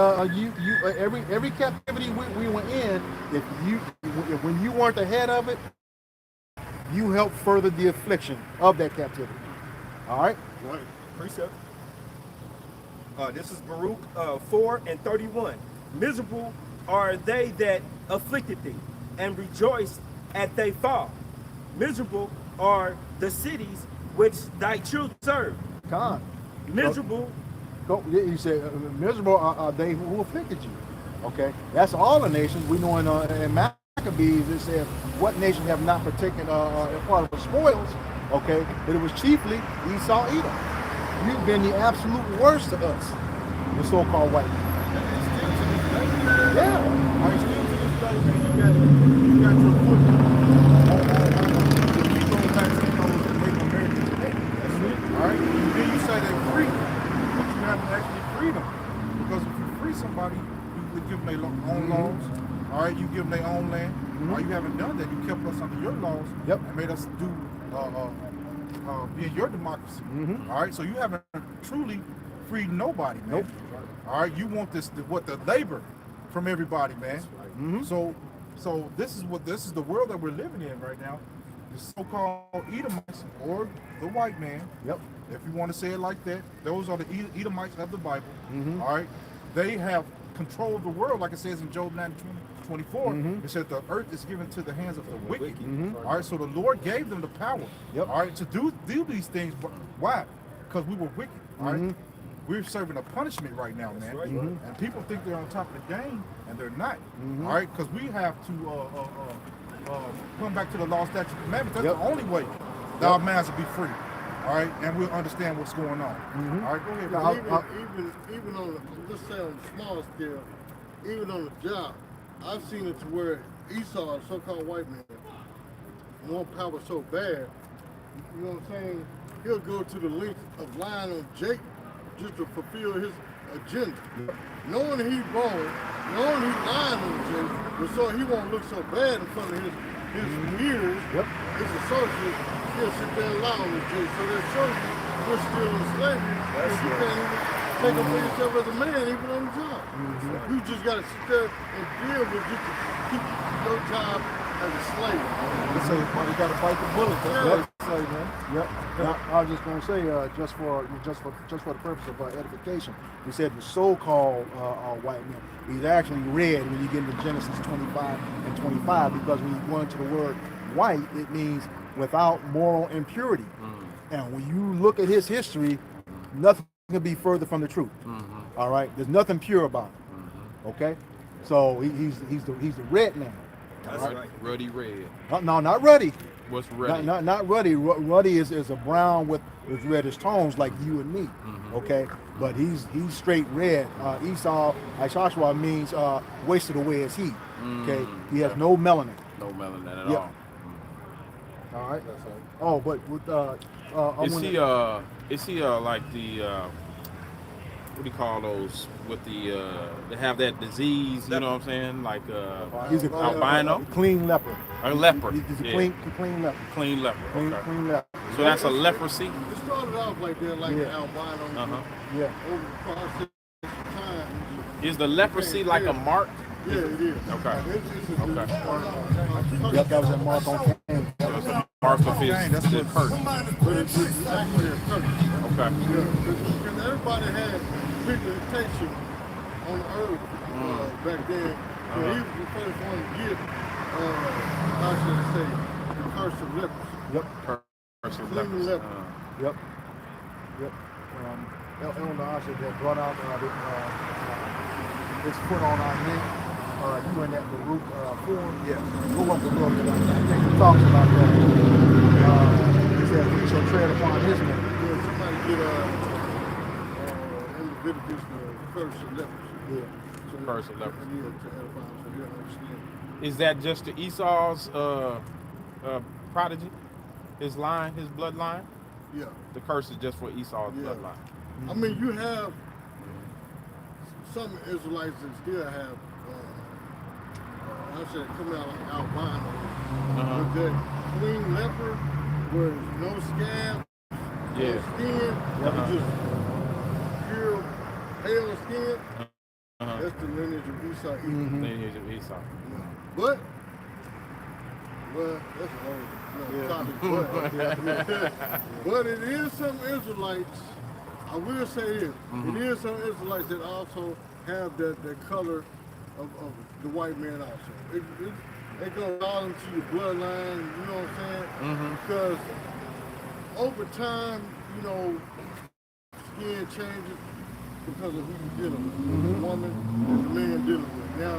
every captivity we were in, when you weren't the head of it, you help further the affliction of that captivity. All right? Right. Precept. This is Baruch 4:31. Miserable are they that afflicted thee, and rejoice at thy fall. Miserable are the cities which thy children serve. Con. Miserable. You said miserable are they who afflicted you. Okay? That's all the nations. We know in Maccabees it said, what nation have not partaken part of the spoils? Okay? But it was chiefly Esau, Edom. You've been the absolute worst to us, the so-called white man. Yeah. Are you still to this day, man? You got your foot on going back to those Native Americans today. That's it. All right? And then you say they're free, but you haven't actually freed them. Because if you free somebody, you give them their own laws. All right? You give them their own land. Or you haven't done that. You kept us under your laws and made us do be in your democracy. All right? So you haven't truly freed nobody, man. Nope. All right? You want the labor from everybody, man. So this is the world that we're living in right now. The so-called Edomites, or the white man. Yep. If you want to say it like that, those are the Edomites of the Bible. All right, they have controlled the world, like it says in Job 9:24. It says the earth is given to the hands of the wicked. All right, so the Lord gave them the power. All right, to do these things. But why? Because we were wicked. All right. We're serving a punishment right now, man. And people think they're on top of the game, and they're not. All right, because we have to come back to the law, statute, commandments. That's the only way that our minds will be free. All right, and we'll understand what's going on. All right, go ahead. Even on let's say on the small scale, even on the job, I've seen it to where Esau, a so-called white man, want power so bad, you know what I'm saying? He'll go to the length of lying on Jake just to fulfill his agenda. Knowing he's wrong, knowing he's lying on Jake, but so he won't look so bad in front of his peers, his associates, he'll sit there and lie on Jake. So that shows you we're still in slavery because you can't even take up for yourself as a man, even on the job. You just got to sit there and deal with just to keep your job as a slave. So you got to bite the bullet. That's what I say, man. Yep. Now, I was just going to say, just for the purpose of edification, we said the so-called white man. He's actually red when you get into Genesis 25 and 25, because when you go into the word white, it means without moral impurity. And when you look at his history, nothing can be further from the truth. All right, there's nothing pure about him. Okay, so he's the red man. That's right. Ruddy red. No, not ruddy. What's ruddy? Not ruddy. Ruddy is a brown with reddish tones like you and me. Okay, but he's straight red. Esau, Ishashua means wasted away as heat. Okay, he has no melanin. No melanin at all. All right. Oh, but with is he like the what do you call those with the they have that disease, you know what I'm saying? Like He's a albino? clean leper. A leper. He's a Yeah. clean leper. Clean leper. Clean, Okay. clean leper. So that's a leprosy? It started off like that, like Yeah. albino. Uh-huh. Yeah. Over the process of time. Is the leprosy like a mark? Yeah, it is. Okay. Okay. Yep, that was that mark on Cain. So it's a mark of his curse. But it's actually a curse. Okay. Yeah, because everybody had pigmentation on the earth back then. So he was the first one to get, how should I say, the curse of leprosy. Yep. Curse of Clean leprosy. leper. Yep. Elder Asher that brought out his foot on our neck. You in that Baruch forum? Yeah. Go up a little bit. I think he talks about that. He said we shall tread upon his neck. Yeah, somebody get in Leviticus the curse of leprosy. Yeah. So Curse of leprosy. Yeah, to edify, so you understand. Is that just to Esau's prodigy? His line, his bloodline? Yeah. The curse is just for Esau's Yeah. bloodline. I mean, you have some Israelites that still have, I said, come out like albino. But that clean leper, where there's no scab, no skin, it's just pure pale skin, that's the lineage of Esau. Lineage of Esau. But, well, that's a whole topic. But it is some Israelites, I will say this, it is some Israelites that also have that color of the white man also. It goes all into your bloodline, you know what I'm saying? Because over time, you know, skin changes because of who you're dealing with. The woman and the man dealing with. Now,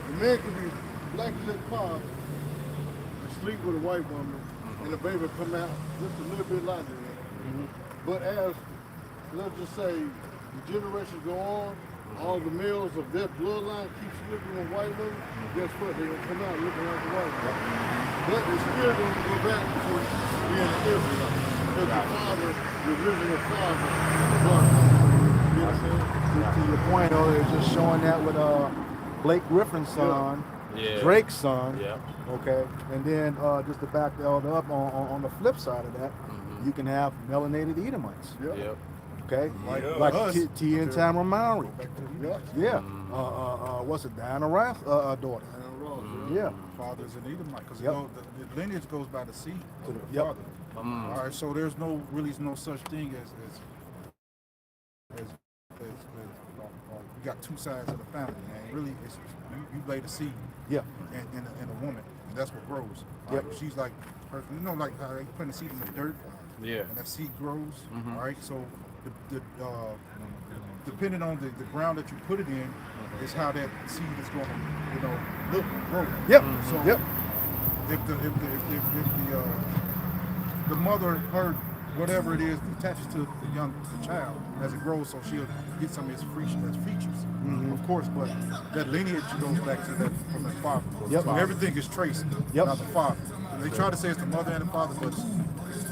the man can be black as that pop and sleep with a white woman and the baby come out just a little bit lighter than that. But as, let's just say, the generations go on, all the males of that bloodline keep sleeping with white women, guess what? They're going to come out looking like a white woman. But they're still going to go back to being an Israelite. Because the father, the original father, you know what I'm saying? To your point, it's just showing that with Blake Griffin's son, Drake's son. Yeah. Okay, and then just to back the elder up on the flip side of that, you can have melanated Edomites. Yep. Okay, like T and Tamara Mowry. Yeah. What's it? Diana Ross daughter. Yeah. Fathers and Edomite, because Yep. the lineage goes by the seed to the Yep. father. All right, so there's no such thing as you got two sides of the family, and really it's you lay the seed. Yeah. In a woman, and that's what grows. Yep. Right? She's like, you know, like how they put the seed in the dirt. Yeah. And that seed grows. All right, so depending on the ground that you put it in, is how that seed is going to, you know, look and grow. Yep. So Yep. if the mother, her whatever it is, attaches to the child as it grows, so she'll get some of its features, of course. But that lineage goes back to that from the father. Yep. So everything is traced, not the father. They try to say it's the mother and the father, but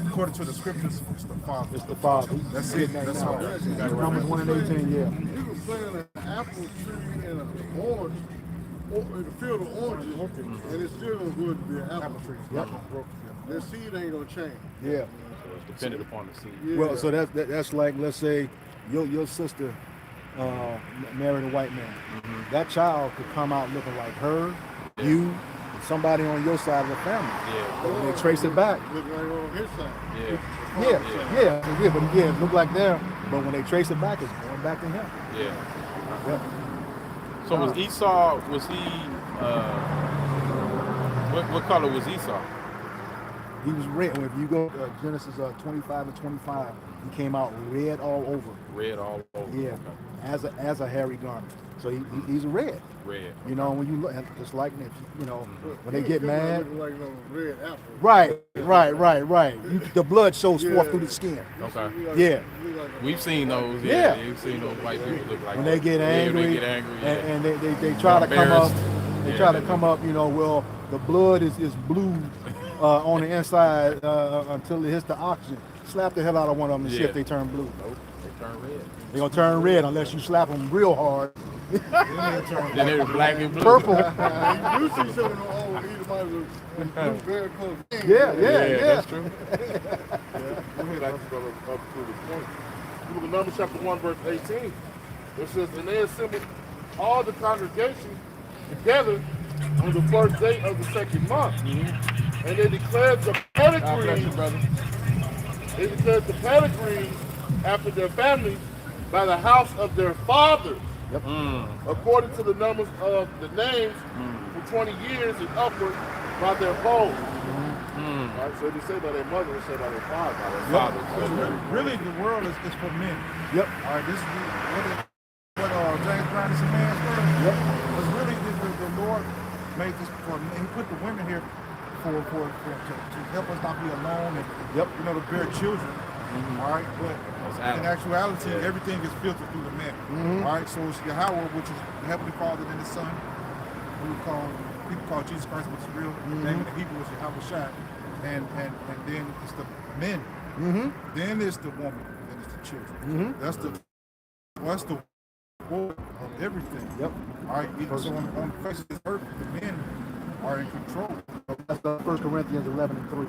according to the scriptures, it's the father. It's the father. That's it. That's all. Numbers 1:18. Yeah. You can plant an apple tree in an orange, or in a field of oranges, and it's still going to be an apple tree. Yep. That seed ain't going to change. Yeah. Depending upon the seed. Yeah. Well, so that's like, let's say your sister married a white man. That child could come out looking like her, you, somebody on your side of the family. Yeah. But when they trace it back. Look like on his side. Yeah, but again, it look like them. But when they trace it back, it's going back to him. Yeah. Yep. So was Esau? Was he? What color was Esau? He was red. If you go Genesis 25 and 25, he came out red all over. Red all over. Yeah, as a hairy garment. So he's red. Red. You know, when you look, just like you know, when they get He was mad. looking like no red apple. Right. The blood shows forth through the skin. Okay. Yeah. We've seen those. Yeah. We've seen those white people look like When that. they get angry, Yeah, they get angry. Yeah. and they try to come up. Embarrassed. They Yeah, try to they come up. You know, well, the blood is blue on the inside until it hits the oxygen. Slap the hell out of one of them and see Yeah. if they turn blue. Nope. They turn red. They're gonna turn red unless you slap them real hard. Then they were black and blue. Purple. You see some of them old Edomites with blue very close. Yeah. That's true. Let me like to go up to the point. Look at Numbers chapter 1, verse 18. It says, and they assembled all the congregation together on the first day of the second month. And they declared the pedigree, they declared the pedigree after their families by the house of their fathers, according to the numbers of the names for 20 years and upward by their polls. Right, so they say by their mother, they say by their father. Really, the world is for men. Yep. All right, this is what James Brown is a man's word. Yep. Because really, the Lord made this for men. He put the women here to help us not be alone and to bear children. All right, but in actuality, everything is filtered through the men. All right, so it's Yahweh, which is the Heavenly Father, and the Son. People call Jesus Christ, which is real name in the Hebrew is Yahweh Shai. And then it's the men. Then it's the woman. Then it's the children. That's the whole of everything. Yep. All right. So on the face of this earth, the men are in control. That's 1 Corinthians 11:3.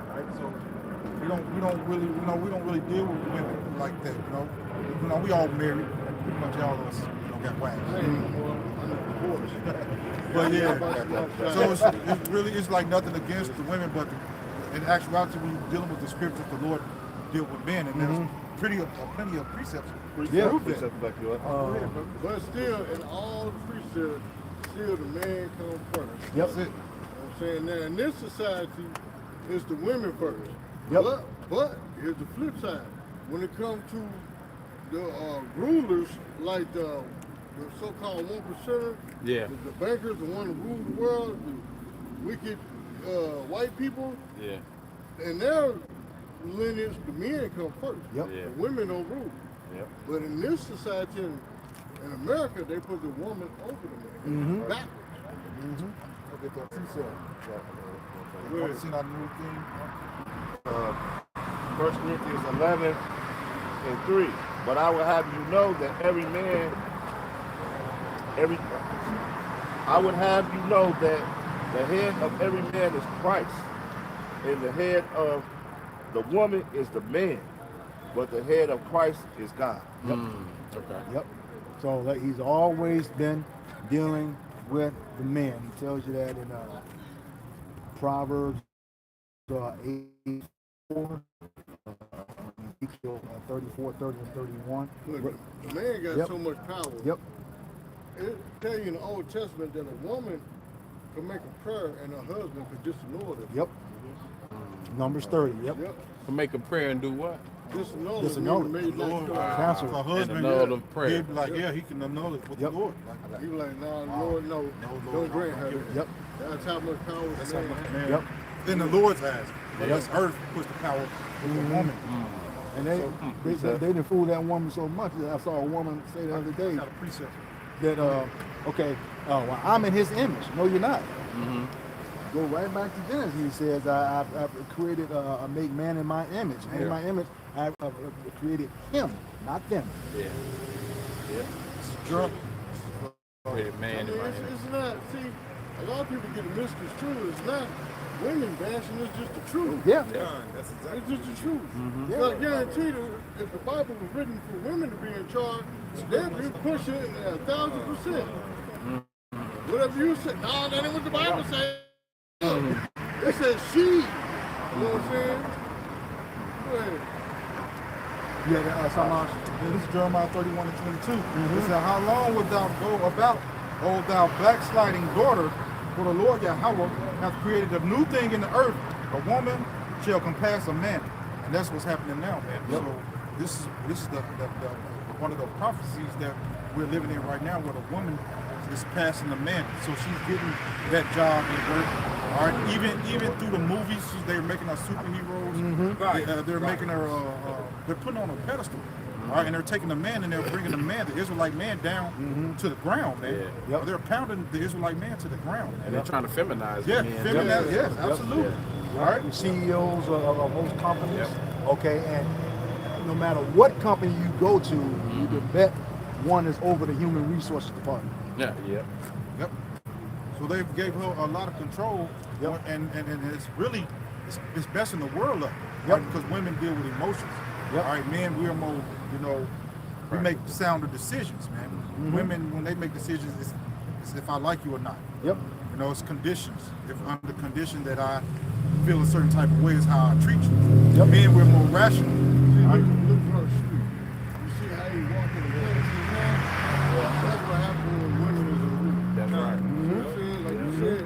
Right. So we don't really deal with women like that. You know, we all married. Pretty much all of us got wives. But yeah, so it's like nothing against the women, but in actuality, when you're dealing with the scriptures, the Lord deal with men, and there's plenty of precepts. But still, in all the precepts, still the man comes first. Yep. That's it. You know what I'm saying? Now, in this society, it's the women first. Yep. But here's the flip side. When it comes to the rulers, like the so-called 1%, the bankers, the one who rule the world, the wicked white people, and their lineage, the men come first. Yep. The women don't rule. Yep. But in this society, in America, they put the woman over the man, backwards. Look at that precept. You want to see that new thing? 1 Corinthians 11:3. But I will have you know that I would have you know that the head of every man is Christ, and the head of the woman is the man, but the head of Christ is God. Yep. Yep. So he's always been dealing with the men. He tells you that in Proverbs 8:4, Ezekiel 34, 30, and 31. Look, the man got so much power. Yep. It tell you in the Old Testament that a woman could make a prayer and her husband could disannul it. Yep. Numbers 30. Yep. To make a prayer and do what? Disannul it. Cancel. Her husband, annul the prayer. He'd be like, he can annul it with the Lord. He was like, no, Lord, no, don't grant her. Yep. That's how much power That's the how man much has. man. In the Lord's eyes. But this earth puts the power with the woman. And they didn't fool that woman so much that I saw a woman say the other day that, well, I'm in his image. No, you're not. Go right back to Genesis. He says, I've created, made man in my image. And in my image, I've created him, not them. It's drunk. Created man in my image. It's not, see, a lot of people get it misconstrued. It's not women bashing, it's just the truth. Yeah. That's exactly. It's just the truth. So I guarantee you, if the Bible was written for women to be in charge, they'd be pushing it 1,000%. Whatever you say, no, that ain't what the Bible says. It says she. You know what I'm saying? Go ahead. This is Jeremiah 31 and 22. It said, how long wilt thou go about, O thou backsliding daughter? For the Lord Yahweh hath created a new thing in the earth. A woman shall compass a man. And that's what's happening now, man. Yep. So this is the one of the prophecies that we're living in right now, where the woman is passing the man. So she's getting that job and work. All right. Even through the movies, they're making her superheroes. They're making her. They're putting her on a pedestal. All right, and they're taking the man and they're bringing the Israelite man down to the ground, man. Yep. They're pounding the Israelite man to the ground. And they're trying to feminize the men. Feminize, absolutely. All right, CEOs of most companies. Okay, and no matter what company you go to, you can bet one is over the human resources department. Yeah. Yep. So they gave her a lot of control, Yep. and it's really it's messing the world up. Yep. Right? Because women deal with emotions. Yep. All right, men, we're more, we make sounder decisions, man. Women, when they make decisions, it's if I like you or not. Yep. It's conditions. If under condition that I feel a certain type of way is how I treat you. Yep. Men, we're more rational. See, look across the street. You see how he walking the places now? That's what happens when women is in root. That's right. You know what I'm saying? Like you said,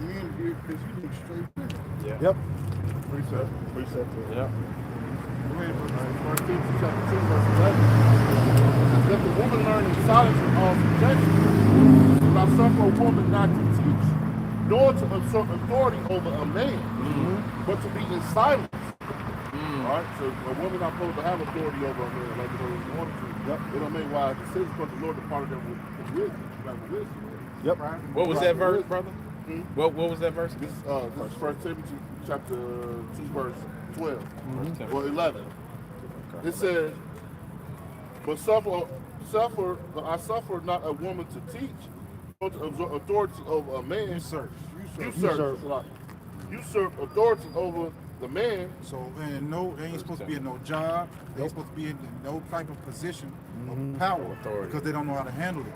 men get because you look straight through. Yep. Precept. Yeah. Mark 15, chapter 2, verse 11. Let the woman learn in silence and all subjection. But I suffer a woman not to teach, nor to assert authority over a man, but to be in silence. All right, so a woman not supposed to have authority over a man like they wanted to. Yep. They don't make wise decisions, but the Lord departed them with wisdom. Like wisdom. Yep. Right? What was that verse, brother? What was that verse? This is 1 Timothy chapter 2, verse 12 or 11. It says, but I suffer not a woman to teach, but to exert authority over a man. Usurp. Usurp authority over the man. So, and they ain't supposed to be in no job. They ain't supposed to be in no type of position of power Authority. because they don't know how to handle it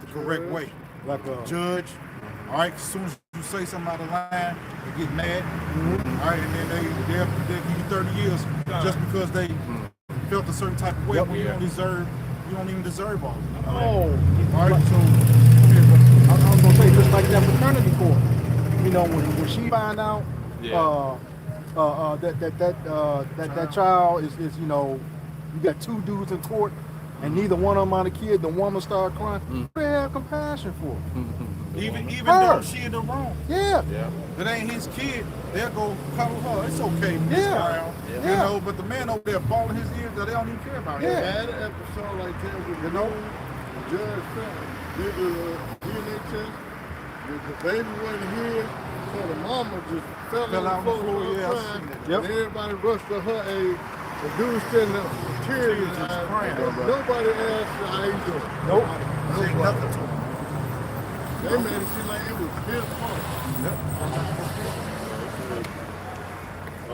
the correct way. Like a Judge, all right, as soon as you say something out of line, they get mad, all right, and then they'll give you 30 years just because they felt a certain type of way when you don't even deserve all of it. Oh, All right, so I was gonna say just like that fraternity court. When she find out that child is you got two dudes in court and neither one of them are the kid, the woman start crying. What do they have compassion for? even Her. though she in the wrong, Yeah. it ain't his kid, they'll go cuddle her. It's okay, Miss Yeah. Brown. Yeah. But the man over there bawling his ears that they don't even care about him. Yeah. I had an episode like that with the judge did the DNA test. The baby wasn't here, so the mama just fell out on the floor, crying. yeah, I seen that. Yep. And everybody rushed to her aid. The dude standing up with tears in his just eyes. crying. Nobody asked her how you doing. Nope. Say nothing to him. They made it seem like it was his fault.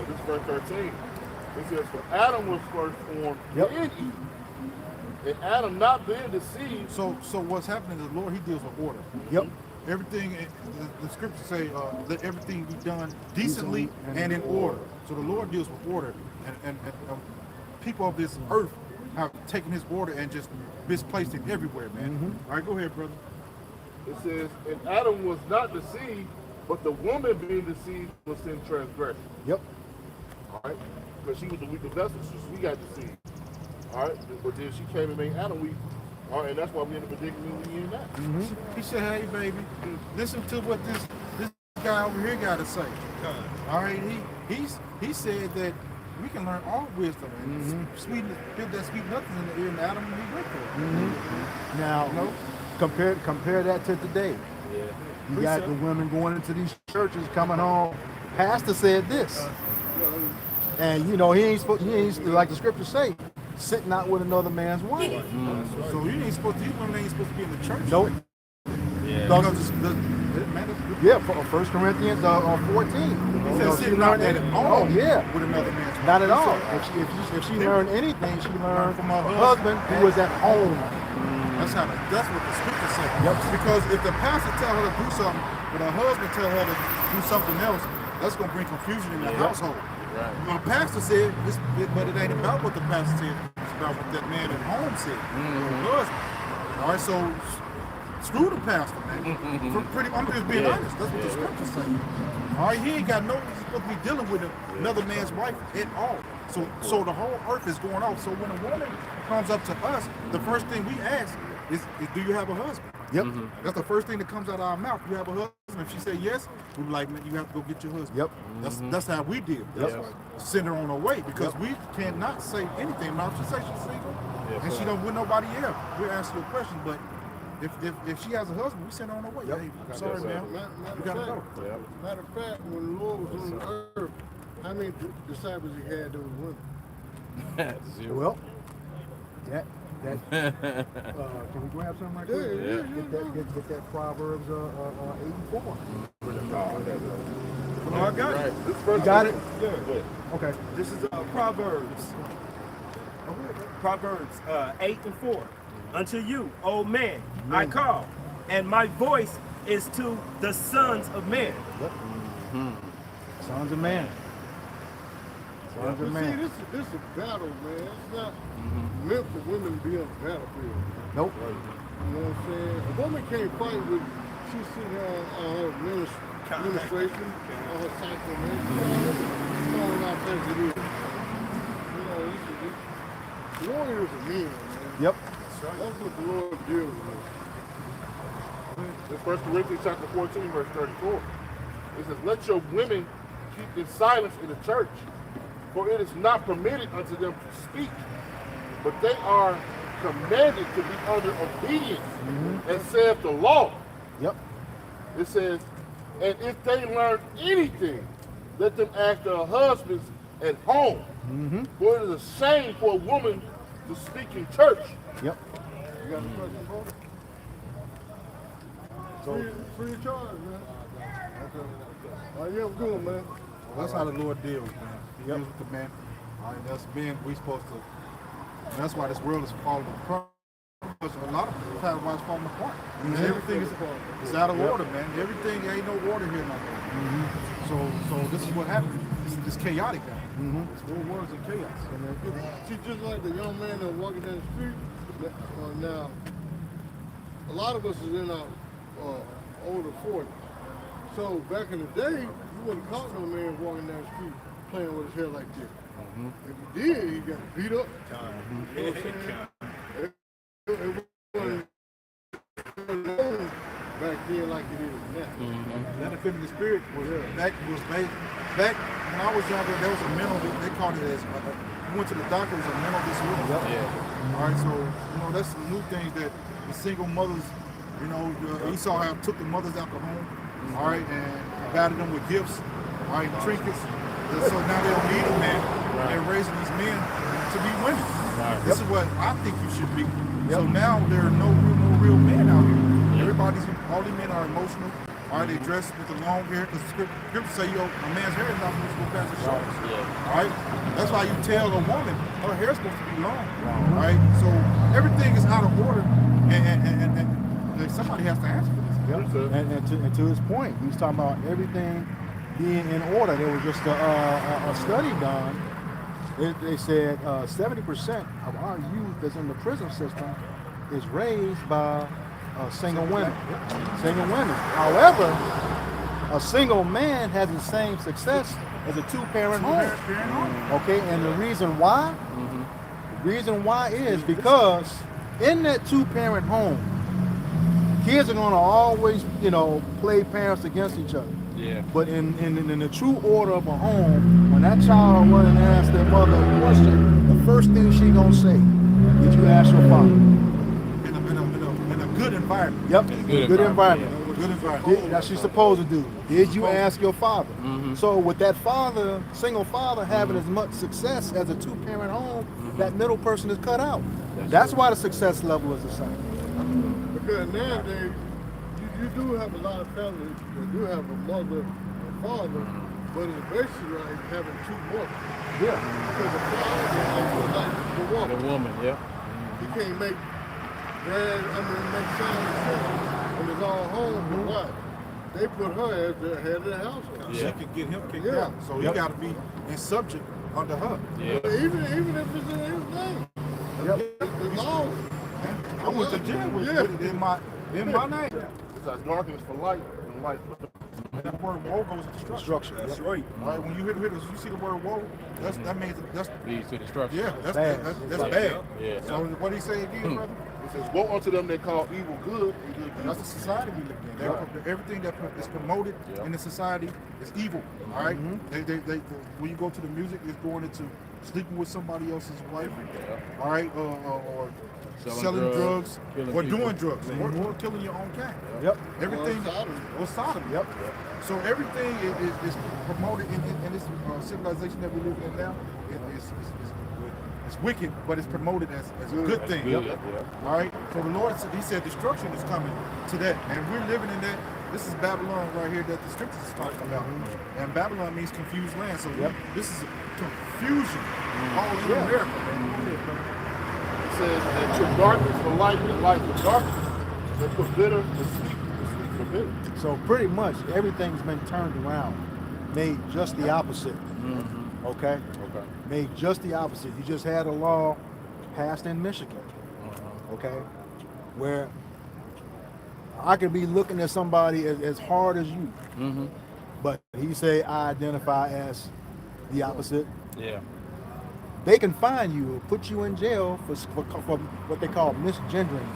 This is verse 13. It says, for Adam was first formed in Eve, and Adam not being deceived. So what's happening is the Lord, he deals with order. Yep. Everything, the scriptures say, let everything be done decently and in order. So the Lord deals with order, and people of this earth have taken his order and just misplaced it everywhere, man. All right, go ahead, brother. It says, and Adam was not deceived, but the woman being deceived was in transgression. Yep. All right? Because she was the weaker vessel, so she got deceived. All right? But then she came and made Adam weak. All right, and that's why we in the predicament we in now. He said, hey, baby, listen to what this guy over here got to say. All right, he said that we can learn all wisdom and give that sweet nothing in the ear, and Adam and he went for it. Now, compare that to today. You got the women going into these churches, coming home. Pastor said this, and he ain't like the scriptures say, sitting out with another man's wife. So these women ain't supposed to be in the church. Nope. Because Yeah, 1 Corinthians 14. He said sitting out there at home with another man's wife. Not at all. If she learned anything, she learned from her husband who was at home. That's what the scripture says. Because if the pastor tell her to do something, but her husband tell her to do something else, that's gonna bring confusion in the household. Right. The pastor said, but it ain't about what the pastor said. It's about what that man at home said. The husband. All right, so screw the pastor, man. I'm just being honest. That's what the scripture say. All right, he ain't got no supposed to be dealing with another man's wife at all. So the whole earth is going off. So when a woman comes up to us, the first thing we ask is do you have a husband? Yep. That's the first thing that comes out of our mouth. You have a husband? If she say yes, we be like, man, you have to go get your husband. Yep. That's how we deal. Send her on her way because we cannot say anything. Now if she say she's single and she don't with nobody else, we'll ask you a question. But if she has a husband, we send her on her way. Hey, I'm sorry, man. You gotta go. Matter of fact, when the Lord was on the earth, how many disciples he had that was women? Zero. Well, that can we grab something right quick? Get that Proverbs 84. Oh, I got it. You got it? Yeah. Okay. This is Proverbs. Proverbs 8 and 4. Unto you, O man, I call, and my voice is to the sons of men. Yep. Sons of man. Sons of See, man. this is a battle, man. It's not meant for women to be on the battlefield. Nope. You know what I'm saying? A woman can't fight with, she's sitting there on her administration, on her cycle, man. She's all out there to do. You know, this warriors are men, man. Yep. That's what the Lord deals with. In 1 Corinthians chapter 14, verse 34, it says, let your women keep in silence in the church, for it is not permitted unto them to speak, but they are commanded to be under obedience, and saith the law. Yep. It says, and if they learn anything, let them ask their husbands at home. For it is a shame for a woman to speak in church. Yep. You got a question, bro? Free of charge, man. Okay. How you ever doing, man? That's how the Lord deals, man. He deals with the man. All right, that's men. We supposed to. And that's why this world is falling apart. Because a lot of times why it's falling apart. Because everything is out of order, man. Everything, there ain't no order here no more. So this is what happens. It's chaotic now. This whole world is in chaos. See, just like the young man that walking down the street, now, a lot of us is in our older 40s. So back in the day, you wouldn't caught no man walking down the street playing with his hair like this. If he did, he got beat up. You know what I'm saying? It wasn't known back then like it is now. That offended the spirit was back when I was younger. There was a mental. They called it as you went to the doctor. It was a mental disorder. Yeah. All right, so that's some new things that the single mothers. Esau have took the mothers out the home. All right, and provided them with gifts. All right, trinkets. And so now they don't need a man. They're raising these men to be women. This is what I think you should be. So now there are no real men out here. All these men are emotional. All right, they dress with the long hair because the scripture say, a man's hair is not supposed to go past his shoulders. All right, that's why you tell a woman her hair's supposed to be long. All right, so everything is out of order, and somebody has to answer for this. And to his point, he was talking about everything being in order. There was just a study done. They said 70% of our youth that's in the prison system is raised by single women. However, a single man has the same success as a two-parent home. Okay, and the reason why? The reason why is because in that two-parent home, kids are going to always, play parents against each other. Yeah. But in the true order of a home, when that child run and ask their mother a question, the first thing she gonna say, did you ask your father? In a good environment. Yep. Good environment. Yeah. Good environment. That's she's supposed to do. Did you ask your father? So with that single father having as much success as a two-parent home, that middle person is cut out. That's why the success level is the same. Because nowadays, you do have a lot of families that do have a mother and father, but it's basically like having two mothers. Yeah. Because the father is like the woman. He can't make sound sense when it's all home. But why? They put her as the head of the household. She can get him kicked out. So he got to be in subject under her. But even if it's in his name. The law. I went to jail with it in my name. It's like darkness for light and light for That word woe goes to destruction. That's right. All right, when you you see the word woe, that means that's Leads to destruction. yeah, that's Bad. bad. Yeah. So what do you say again, brother? It says, woe unto them that call evil good and good evil. That's the society we live in. Everything that is promoted in the society is evil. All right. They when you go to the music, it's going into sleeping with somebody else's wife. All right, or selling drugs or doing drugs or killing your own kind. Everything or sodomy. So everything is promoted in this civilization that we live in now. It's It's wicked, but it's promoted as a good thing. Good, All right. So the Lord said, He said destruction is coming to that, and we're living in that. This is Babylon right here that the scriptures is talking about, and Babylon means confused land. So this is confusion all over America. It says that took darkness for light and light for darkness. They put bitter and sweet for bitter. So pretty much everything's been turned around, made just the opposite. Okay? Made just the opposite. You just had a law passed in Michigan, okay, where I could be looking at somebody as hard as you, but he say I identify as the opposite. Yeah. They can fine you or put you in jail for what they call misgendering.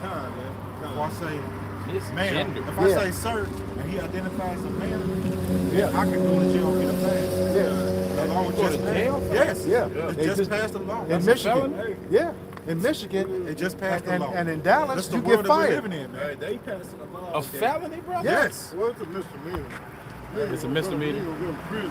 If I say man, Misgender. if I say sir, and he identifies as a man, Yeah. I can go to jail and get a pass. Yeah. The law was Go just to passed. jail? Yes. Yeah. It They just passed the law. In That's a Michigan. felony. Yeah. In Michigan. It just passed the and, law. and in Dallas, That's the you world get that we're fired. living in, man. They passed the law. A felony, bro? Yes. Well, it's a misdemeanor. It's a misdemeanor. You go to prison.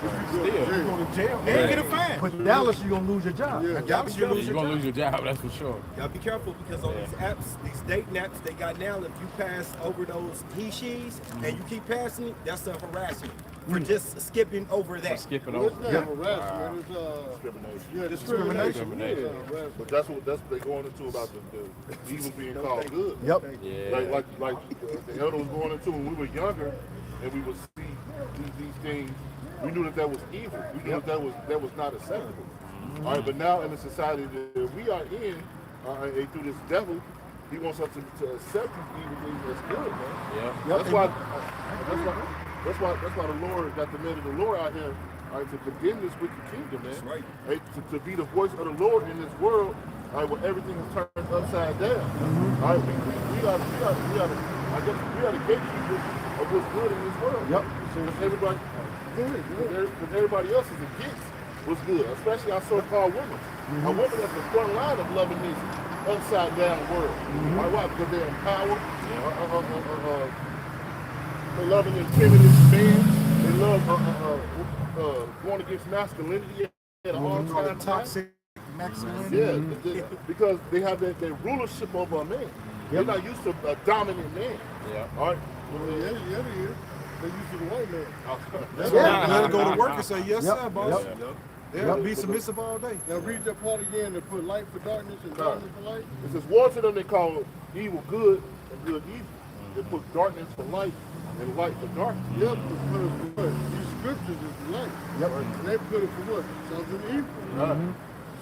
If you Still. go to You jail. go to jail and get a fine. But in Dallas, you're gonna lose your job. Yeah. In Dallas, you lose You're your gonna job. lose your job, that's for sure. Y'all be careful because on these apps, these dating apps they got now, if you pass over those he/she's and you keep passing it, that's a harassment. For just skipping over For that. skipping Well, it's over. not harassment. It's Discrimination. yeah, Discrimination. discrimination. Yeah, harassment. But that's what they're going into about the evil being called good. Yep. Yeah. Like the elder was going into when we were younger, and we would see these things. We knew that was evil. We knew that was not acceptable. All right, but now in the society that we are in, through this devil, he wants us to accept these evil things as good, man. Yeah. That's why the Lord got the men of the Lord out here, all right, to begin this wicked kingdom, man. That's right. Right, to be the voice of the Lord in this world, all right, where everything is turned upside down. All right, we are the gatekeepers of what's good in this world. Yep. Because everybody else is against what's good, especially our so-called women. Our women at the front line of loving this upside down world. All right, why? Because they're empowered. They love an feminist man. They love going against masculinity at all times. Toxic masculinity. Yeah, because they have that rulership over a man. They're not used to a dominant man. Yeah. All right. Well, yeah, they is. They used to the white man. That's Yeah. right. Let her go to work and say, yes, Yep. sir, boss. Yep. Yeah, be submissive all day. Now read that part again. They put light for darkness and darkness for light. It says, war to them they call evil good and good evil. They put darkness for light and light for darkness. Yep, they put it for what? These scriptures is the light. Yep. And they put it for what? Something evil.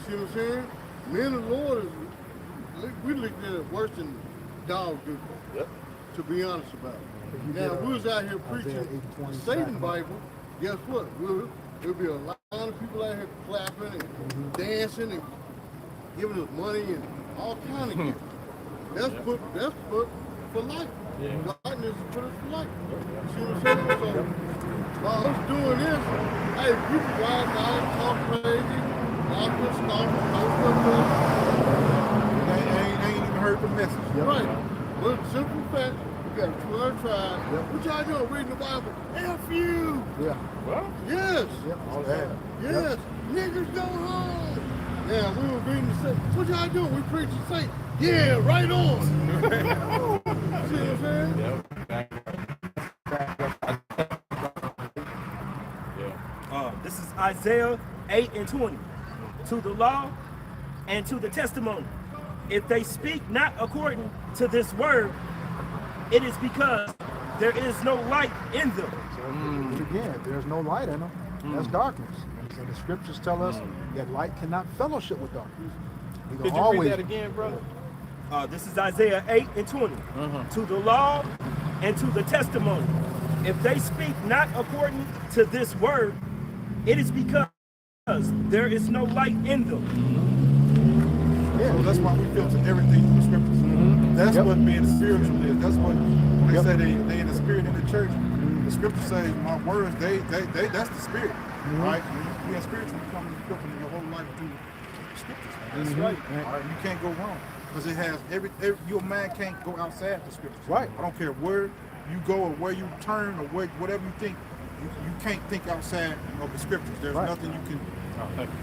See what I'm saying? Men of the Lord is, we looked at it worse than dog do. Yep. To be honest about it. Now, if we was out here preaching the Satan Bible, guess what? There'll be a lot of people out here clapping and dancing and giving us money and all kind of gifts. That's put for life. Darkness is put us for life. See what I'm saying? So while us doing this, hey, you can go out and talk crazy, all this stuff, They ain't even heard the message. right. But simple fact, we got 12 tribes. What y'all doing? Reading the Bible? F you! Yeah. Well, Yes! Yep. All that. Yes! Niggas go home! Yeah, we were reading the Satan. What y'all doing? We preaching Satan. Yeah, right on! See what I'm saying? This is Isaiah 8:20. To the law and to the testimony. If they speak not according to this word, it is because there is no light in them. Again, if there's no light in them, that's darkness. And the scriptures tell us that light cannot fellowship with darkness. We Could gonna you read that again, brother? This is Isaiah 8:20. To the law and to the testimony. If they speak not according to this word, it is because there is no light in them. So that's why we filter everything through the scriptures. That's what being spiritual is. That's what when they say they in the spirit in the church. The scripture says, my words, they that's the spirit. Right? When you're spiritual, you come and filter your whole life through the scriptures. That's right. All right. You can't go wrong. Because it has your mind can't go outside the scriptures. Right. I don't care where you go or where you turn or whatever you think. You can't think outside of the scriptures. There's nothing you can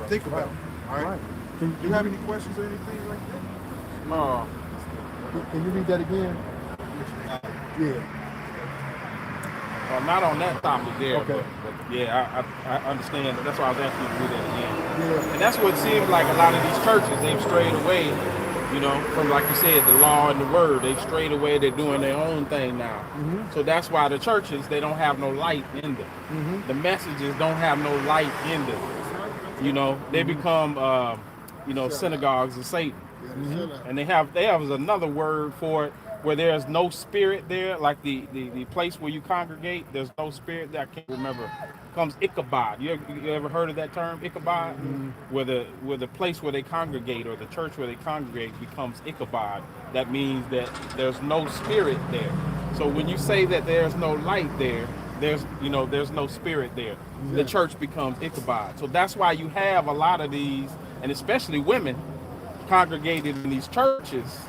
think about. All right. Do you have any questions or anything like that? Can you read that again? Yeah. Not on that topic there, Okay. but yeah, I understand. That's why I was asking you to do that again. Yeah. And that's what it seems like a lot of these churches, they've strayed away, you know, from, like you said, the law and the word. They've strayed away. They're doing their own thing now. So that's why the churches, they don't have no light in them. The messages don't have no light in them. You know, they become, you know, synagogues of Satan. And they have another word for it, where there's no spirit there, like the place where you congregate, there's no spirit there. I can't remember. Comes Ichabod. You ever heard of that term, Ichabod? Where the place where they congregate, or the church where they congregate, becomes Ichabod. That means that there's no spirit there. So when you say that there's no light there, there's no spirit there. The church becomes Ichabod. So that's why you have a lot of these, and especially women, congregated in these churches.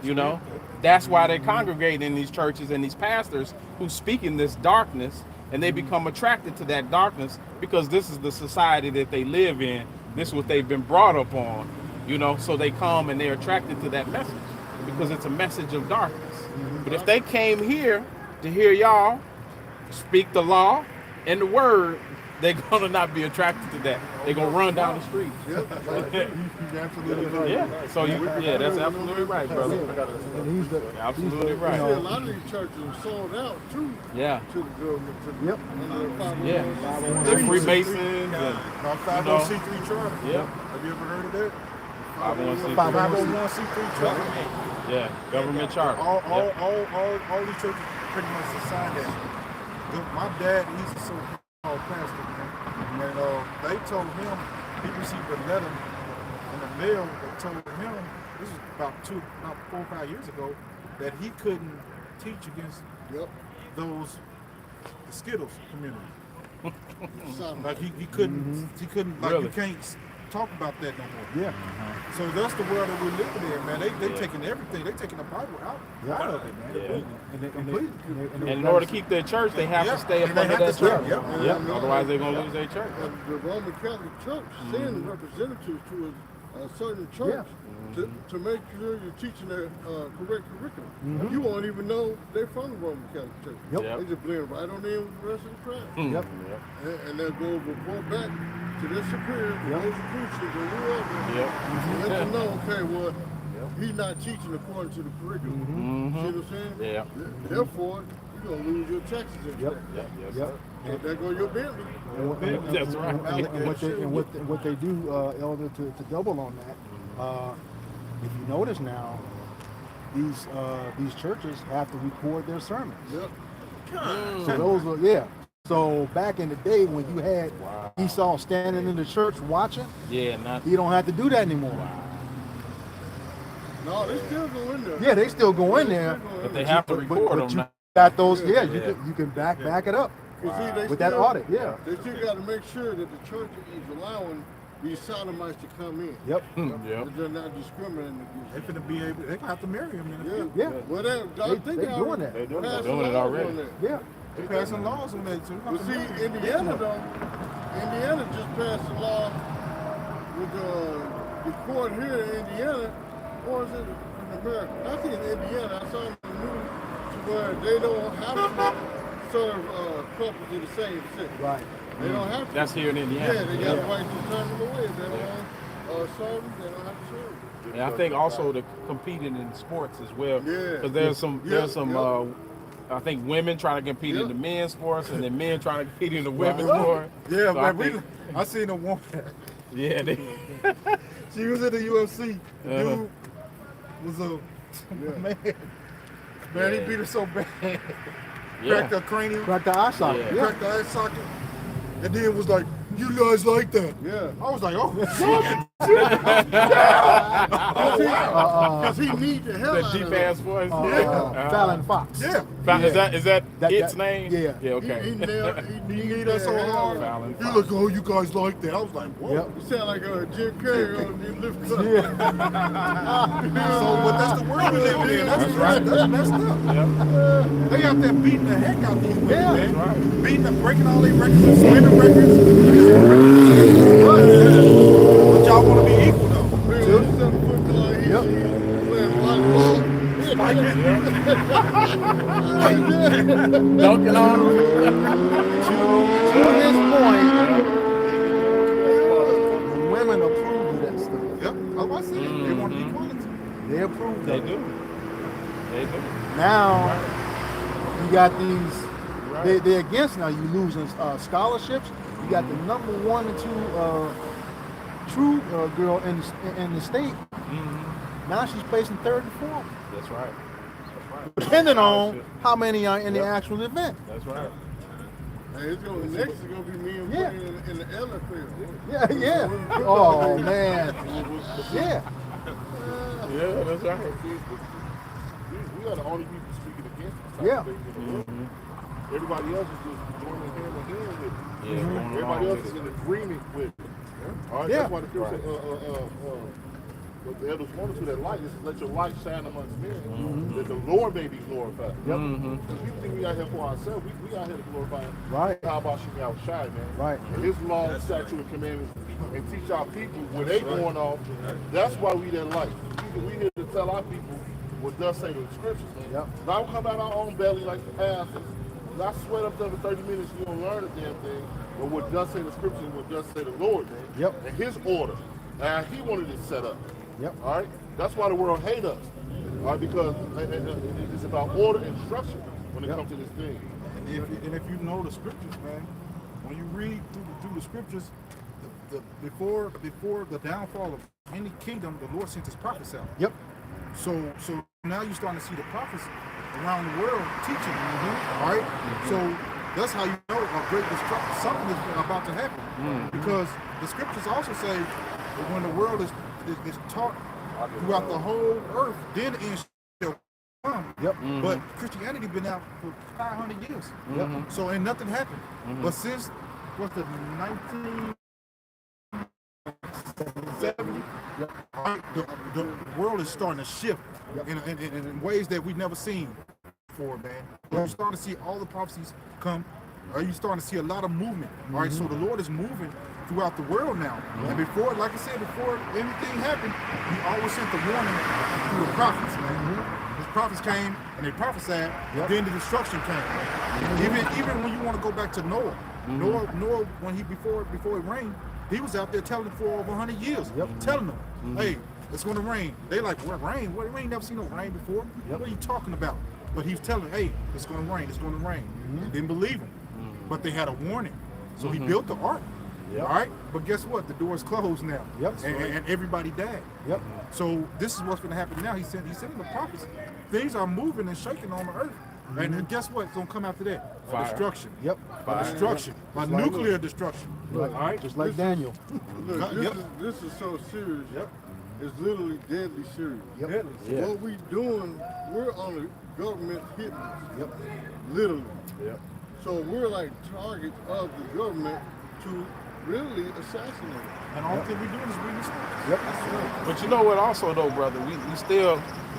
You know, that's why they congregate in these churches, and these pastors who speak in this darkness, and they become attracted to that darkness because this is the society that they live in. This is what they've been brought up on, you know, so they come and they're attracted to that message because it's a message of darkness. But if they came here to hear y'all speak the law and the word, they're gonna not be attracted to that. They're gonna run down the street. You're absolutely right. Yeah. So that's absolutely right, brother. And he's the Absolutely he's the, right. you See, a know, lot of these churches are sold out too Yeah. to the government. To the, Yep. Yeah. The Freemasons and Our 501c3 charter. yeah. Have you ever heard of that? 501c3. 501c3 charter. Yeah. Government charter. All these churches pretty much assigned that. My dad, he's a so-called pastor, man. And they told him, he received a letter in the mail that told him, this was about 4 or 5 years ago, that he couldn't teach against those the Skittles community. Like he couldn't, like Really? you can't talk about that no more. yeah. So that's the world that we live in, man. They taking everything. They taking the Bible out of it, man. Yeah. Completely. And in order to keep their church, they have to stay up And they under have that to stay, church. yeah. Yep. Otherwise, they're gonna lose their church. And the Roman Catholic Church send representatives to a certain church to make sure you're teaching the correct curriculum. You won't even know they're from the Roman Catholic Church. Yep. Yep. They just blend right on in with the rest of the crowd. Yep. And they'll go report back to their superior, Rosicrucians or whoever, Yep. and let them know, okay, well, he's not teaching according to the curriculum. See what I'm saying? Yeah. Therefore, you're going to lose your taxes and Yep. stuff. Yes, Yep. sir. So there go your Bentley. That's right. And what they do, Elder, to double on that, if you notice now, these churches have to record their sermons. Yep. So those are So back in the day when you had Esau standing in the church watching, Yeah. Not. you don't have to do that anymore. No, they still go in there. Yeah, they still go in there, But they have to record them. you now. got those. Yeah, you can back it up You see, they with that still- audit. Yeah. They still got to make sure that the church is allowing these sodomites to come in. Yep. Yep. That they're not discriminating They against them. finna be able. They gonna have to marry him in the Yeah. future. Yeah. Well, They doing that. They're doing it passing already. laws on that. Yeah. They passing laws on that too. But see, Indiana though, Indiana just passed a law with the court here in Indiana, or is it in America? I think it's Indiana. I saw it in the news where they don't have to serve couples of the same sex. Right. They don't have to. That's here in Indiana. Yeah, they got the right to turn them away. If they don't want serve them, they don't have to serve them. And I think also the competing in sports as well. Yeah. Because there's some I think women trying to compete in Yeah. the men's sports, and then men trying to compete in the women's sport. Yeah, So I man. think- I seen a woman. Yeah. They, She was in the UFC. Dude was a man. Man, he beat her so bad. Cracked her cranium. Crack the eye socket. Yeah. Yeah. Cracked the eye socket. And then was like, you guys like that? Yeah. I was like, oh, Because he need the hell that out deep of them. ass voice. Fallon Fox. yeah. Is that its that- name? yeah. Yeah. Okay. He nailed, He he need us so the hell out hard. of them. Fallon He Fox. like, oh, you guys like that? I was like, whoa. Yep. You sound like Jim Carrey on the lift up. So, but that's the world we live in. That's right. That's messed up. They out there beating the heck out these women, Yeah. man. Beating them, breaking all their records, and swinging records. But y'all want to be equal, though. Dunking on them. To his point, the women approve of that stuff. Yep, I was saying they want equality. They approve They of it. do. They do. Now you got these. They're against now. You losing scholarships. You got the number 1 and 2 true girl in the state. Now she's placing 3rd and 4th. That's right. Depending on how many are in the actual event. That's right. Hey, next is gonna be me and Yeah. Woody in the elevator. Yeah. Oh man. Yeah. Yeah, that's right. We are the only people speaking against this type Yeah. of thing in the world. Everybody else is just joining hand in hand with it. Yeah, going along Everybody else with is it. in agreement with it. All right, Yeah. that's why the scripture what the elders wanted to that light is let your light shine amongst men, that the Lord may be glorified. Yep. We think we out here for ourselves. We out here to glorify Him. Right. How about you out shy, man? Right. And His law, statute, and commandments, and teach our people when they going off. That's why we that light. We here to tell our people what does say the scriptures, man. Yep. Don't come out our own belly like the pastors. Not sweat up there for 30 minutes, you don't learn a damn thing. But what does say the scripture and what does say the Lord, man. Yep. And His order. Now He wanted it set up. Yep. All right? That's why the world hate us. All right? Because it's about order and structure when it comes to this thing. And if you know the scriptures, man, when you read through the scriptures, before the downfall of any kingdom, the Lord sent His prophets out. Yep. So now you're starting to see the prophets around the world teaching. All right. So that's how you know a great destruction. Something is about to happen because the scriptures also say that when the world is taught throughout the whole earth, then the end shall come. Yep. But Christianity been out for 500 years. Yep. So ain't nothing happened. But since what's the 1970, the world is starting to shift in ways that we've never seen before, man. You're starting to see all the prophecies come. You're starting to see a lot of movement. All right, so the Lord is moving throughout the world now. And before, like I said, before anything happened, He always sent the warning through the prophets, man. His prophets came and they prophesied, then the destruction came. Even when you want to go back to Noah, Noah when before it rained, he was out there telling them for over 100 years, telling them, hey, it's going to rain. They like, what rain? What rain? Never seen no rain before. What are you talking about? But he's telling them, hey, it's going to rain. It's going to rain. They didn't believe him, but they had a warning. So he built the ark. All right, but guess what? The door's closed now. Yep. And everybody died. Yep. So this is what's going to happen now. He said in the prophets, things are moving and shaking on the earth. And guess what? It's going to come after that? Fire. Destruction. Yep. By destruction. By nuclear destruction. Right. All right. Just like Daniel. Look, this is so serious. Yep. It's literally deadly serious. Yep. Yeah. What we doing, we're on the government hit list. Yep. Literally. Yep. So we're like targets of the government to really assassinate. And all thing we doing is reading the scriptures. Yep. But you know what also though, brother, we still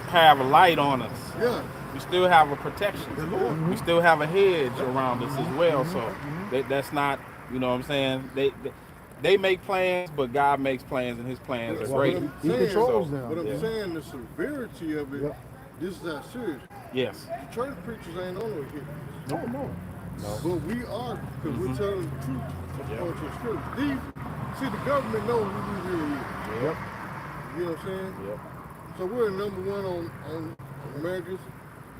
have a light on us. Yeah. We still have a protection. The Lord. We still have a hedge around us as well. So that's not, you know what I'm saying? They make plans, but God makes plans, and His plans are great. He controls them. But I'm saying the severity of it, this is not serious. Yes. The church preachers ain't on no hit. No. But we are, because we're telling the truth according to the scripture. See, the government knows who we really is. Yep. You know what I'm saying? Yep. So we're number one on America's.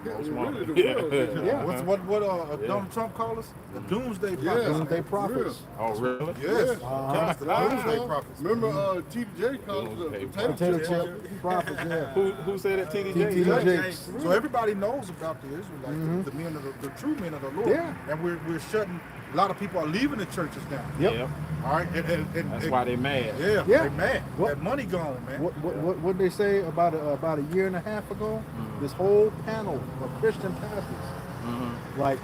Most Really, the wanted. world. Yeah. What Donald Trump called us? The doomsday prophets. Doomsday prophets. Oh, really? Yes. The doomsday prophets. Remember, TJ called us the Potato chip prophets. Yeah. Who said it? TD TD Jakes? Jakes. So everybody knows about the Israelites, the men of the true men of the Lord. Yeah. And we're shutting. A lot of people are leaving the churches now. Yep. All right. And That's why they mad. Yeah. Yeah. They're mad. What- That money gone, man. What they say about a year and a half ago? This whole panel of Christian pastors, like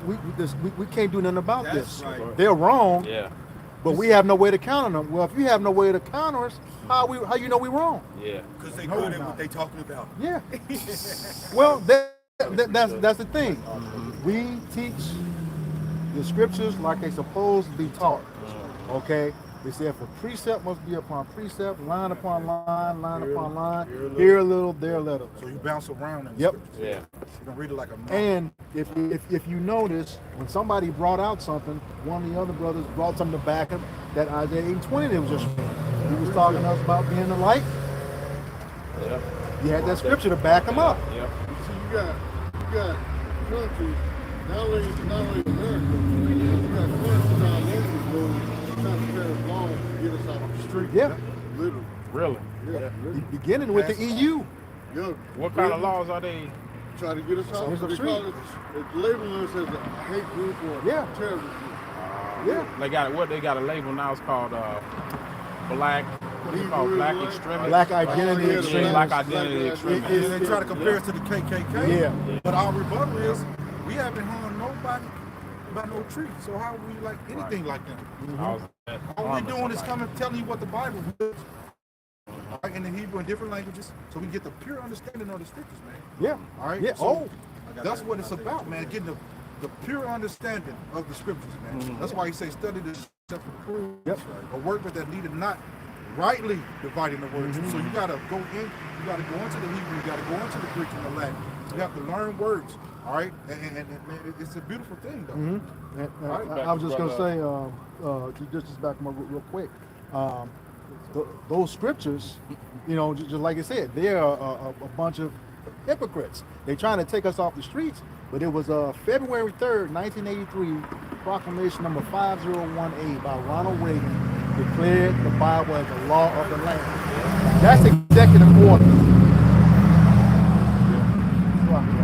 we can't do nothing about this. right. They're wrong, Yeah. but we have no way to counter them. Well, if you have no way to counter us, how you know we wrong? Yeah. Because they good at what they talking about. Yeah. Well, that's the thing. We teach the scriptures like they're supposed to be taught. Okay. They said, for precept must be upon precept, line upon line, line upon line, here a little, there a little. So you bounce around in the Yep. scriptures. Yeah. You can read it like a novel. And if you notice, when somebody brought out something, one of the other brothers brought something to back him, that Isaiah 8:20 that was just he was talking to us about being the light. Yeah. You had that scripture to back him up. Yeah. See, you got countries, not only America, you got countries all over the world trying to pass laws to get us out of the street. Yeah. Literally. Really? Yeah. Beginning with the EU. Yeah. What kind of laws are they? Try to get us out Here's of the the street. It's labeling us as a hate group or Yeah. terrorist group. Yeah. They got what they got a label now. It's called black. What is it called? Black extremity. Black identity Yeah, extremity. Black identity extremity. And they try to compare us to the KKK. Yeah. But our rebuttal is, we haven't harmed nobody by no tree. So how are we like anything like them? All we're doing is coming telling you what the Bible is. All right, in the Hebrew and different languages, so we get the pure understanding of the scriptures, man. Yeah. All right. Yeah. So that's what it's about, man. Getting the pure understanding of the scriptures, man. That's why he says, study the stuff to prove. Yep. A workman that needed not rightly dividing the words. So you gotta go in. You gotta go into the Hebrew. You gotta go into the Greek and the Latin. You have to learn words. All right. And it's a beautiful thing, though. I was just gonna say, just back real quick. Those scriptures, you know, just like I said, they're a bunch of hypocrites. They're trying to take us off the streets, but it was February 3rd, 1983, proclamation number 501A by Ronald Reagan declared the Bible as the law of the land. That's executive order.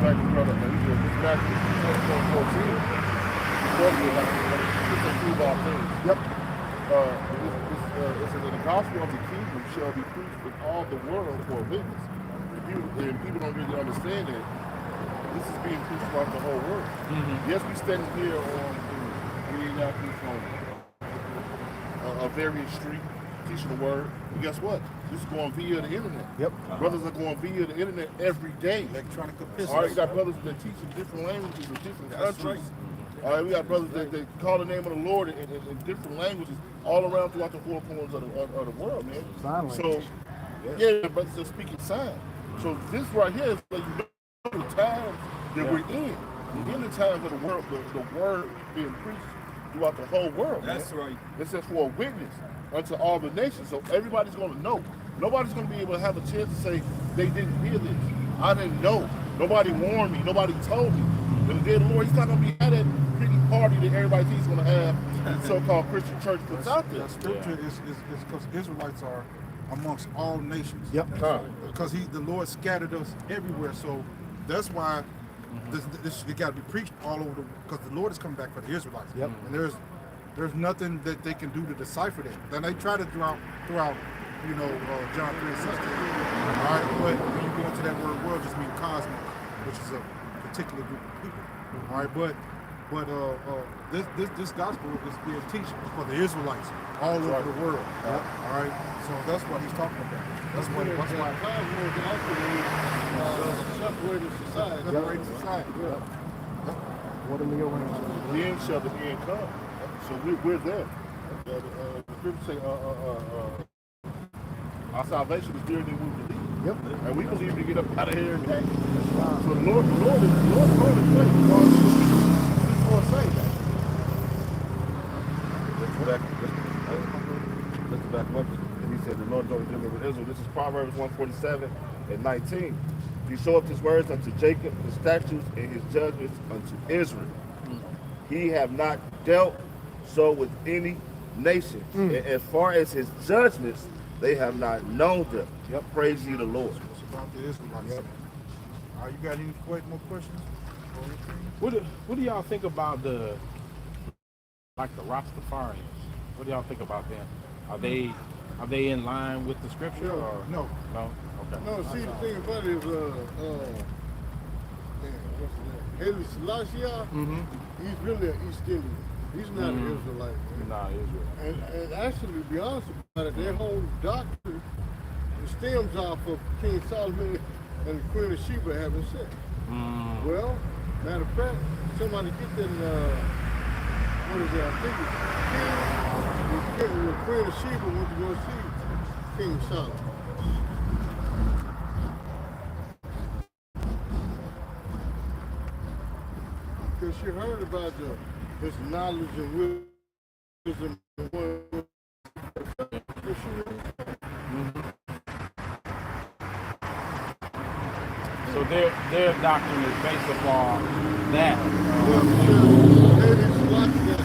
Thank you, brother. Man, you just Matthew 24:14. It's a prove all things. Yep. It says, the gospel of the kingdom shall be preached in all the world for a witness. And people don't really understand that this is being preached throughout the whole world. Yes, we standing here on Indianapolis on a various street teaching the word. But guess what? This is going via the internet. Yep. Brothers are going via the internet every day. Electronic All right, epistles. you got brothers that teach in different languages in different That's countries. All right, we got brothers that call the name of the Lord in different languages all around throughout the four corners of the world, man. Sign So, language. yeah, brothers are speaking sign. So this right here is like you know the times that we're in. We're in the times of the world, the word being preached throughout the whole world. That's right. It says for a witness unto all the nations. So everybody's going to know. Nobody's going to be able to have a chance to say they didn't hear this. I didn't know. Nobody warned me. Nobody told me. But the day of the Lord, he's not going to be at that pretty party that everybody thinks he's going to have the so-called Christian church puts out there. That scripture is because Israelites are amongst all nations. Yep. Because the Lord scattered us everywhere. So that's why this it got to be preached all over because the Lord is coming back for the Israelites. Yep. And there's nothing that they can do to decipher that. Then they try to throughout John 3:16. All right, but when you go into that word world, just mean cosmos, which is a particular group of people. All right, but this gospel is being taught for the Israelites all over the world. All right, so that's what he's talking about. That's why. Separated society. Separated society. What are the arrangements? The end shall the end come. So we're there. The scriptures say our salvation is dearer than we believe. Yep. And we believe to get up out of here and hang. So the Lord is going to play. He's going to say that. Let's back up. And he said the Lord is going to deliver Israel. This is Proverbs 147 and 19. He showeth his words unto Jacob, his statutes and his judgments unto Israel. He have not dealt so with any nation. And as far as his judgments, they have not known them. Yep. Praise ye the Lord. It's about the Israelites. Yep. You got any more questions? What do y'all think about the Rastafarians? What do y'all think about them? Are they in line with the scripture or No. no? Okay. No, see, the thing about it is, Haile Selassie, he's really an East Indian. He's not an Israelite. Nah, Israel. And actually, to be honest about it, their whole doctrine stems off of King Solomon and the Queen of Sheba having sex. Well, matter of fact, somebody get that, what is it, I think it's King Queen of Sheba went to go see King Solomon. Because she heard about his knowledge and wisdom. So their doctrine is based upon that. Lady Selassie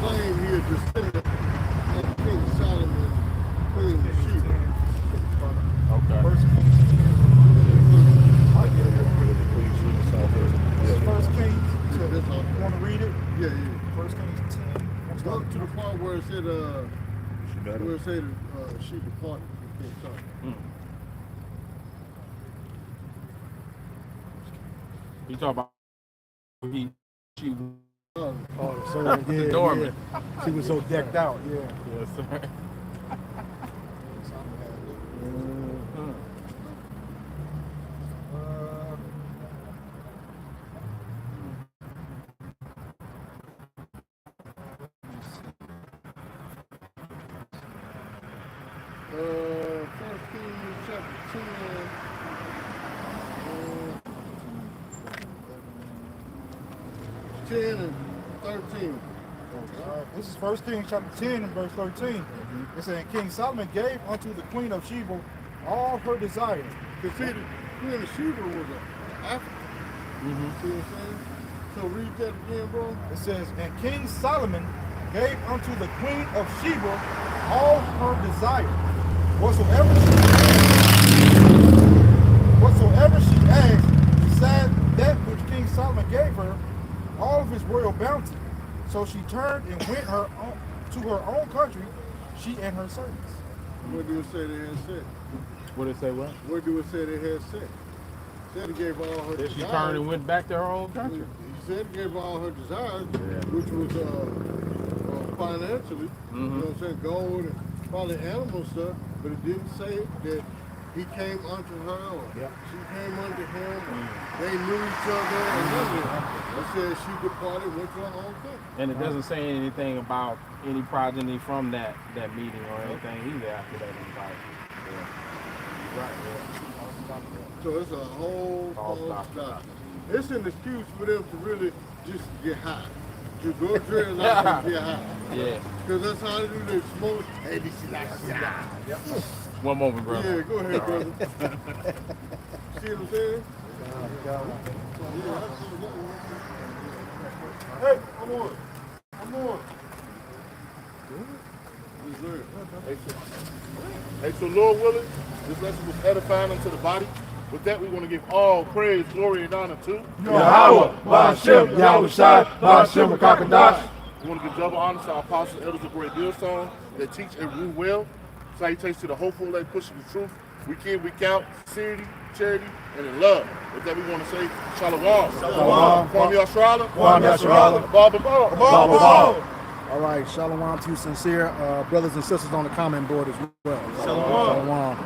claimed he had descended of King Solomon, Queen of Sheba. Okay. First Kings. You want to read it? Yeah. First Kings 10. Go to the part where it said, she departed from King Solomon. You talk about she So yeah, dormant. she was so decked out. Yeah. Yes, sir. First Kings chapter 10 and 13. This is 1 Kings chapter 10 and verse 13. It said, King Solomon gave unto the Queen of Sheba all her desires. Because see, the Queen of Sheba was an African. See what I'm saying? So read that again, bro. It says, and King Solomon gave unto the Queen of Sheba all her desires. Whatsoever she asked, besides that which King Solomon gave her, all of his royal bounty. So she turned and went to her own country, she and her servants. Where do it say they had sex? What did it say? What? Where do it say they had sex? It said he gave all her Did she desires. turned and went back to her own country? He said he gave all her desires, which was financially, you know what I'm saying, gold and probably animal stuff, but it didn't say that he came unto her or she came unto him, or they knew each other, and none of that. It said she departed, went to her own country. And it doesn't say anything about any progeny from that meeting or anything either after that invite. Right, So it's a whole False false doctrine. doctrine. It's an excuse for them to really just get high. To go dread out and get high. Yeah. Because that's how they do this smoke. One moment, brother. Yeah, go ahead, brother. See what I'm saying? Hey, I'm on. Yes, sir. Hey, so Lord willing, this lesson was edifying unto the body. With that, we want to give all praise, glory, and honor to Yahweh, Ba'ashem, Yahweh Shai, Ba'ashem, Kakadash. We want to give double honor to our apostles, elders of Great Millstone that teach and rule well. Salutations to the hopeful that pushing the truth. Week in, week out, sincerity, charity, and in love. With that, we want to say Shalom. Shalom. Kwame Yashrala. Kwame Yashrala. Bob and Bob. All right, shalom to sincere brothers and sisters on the comment board as well. Shalom.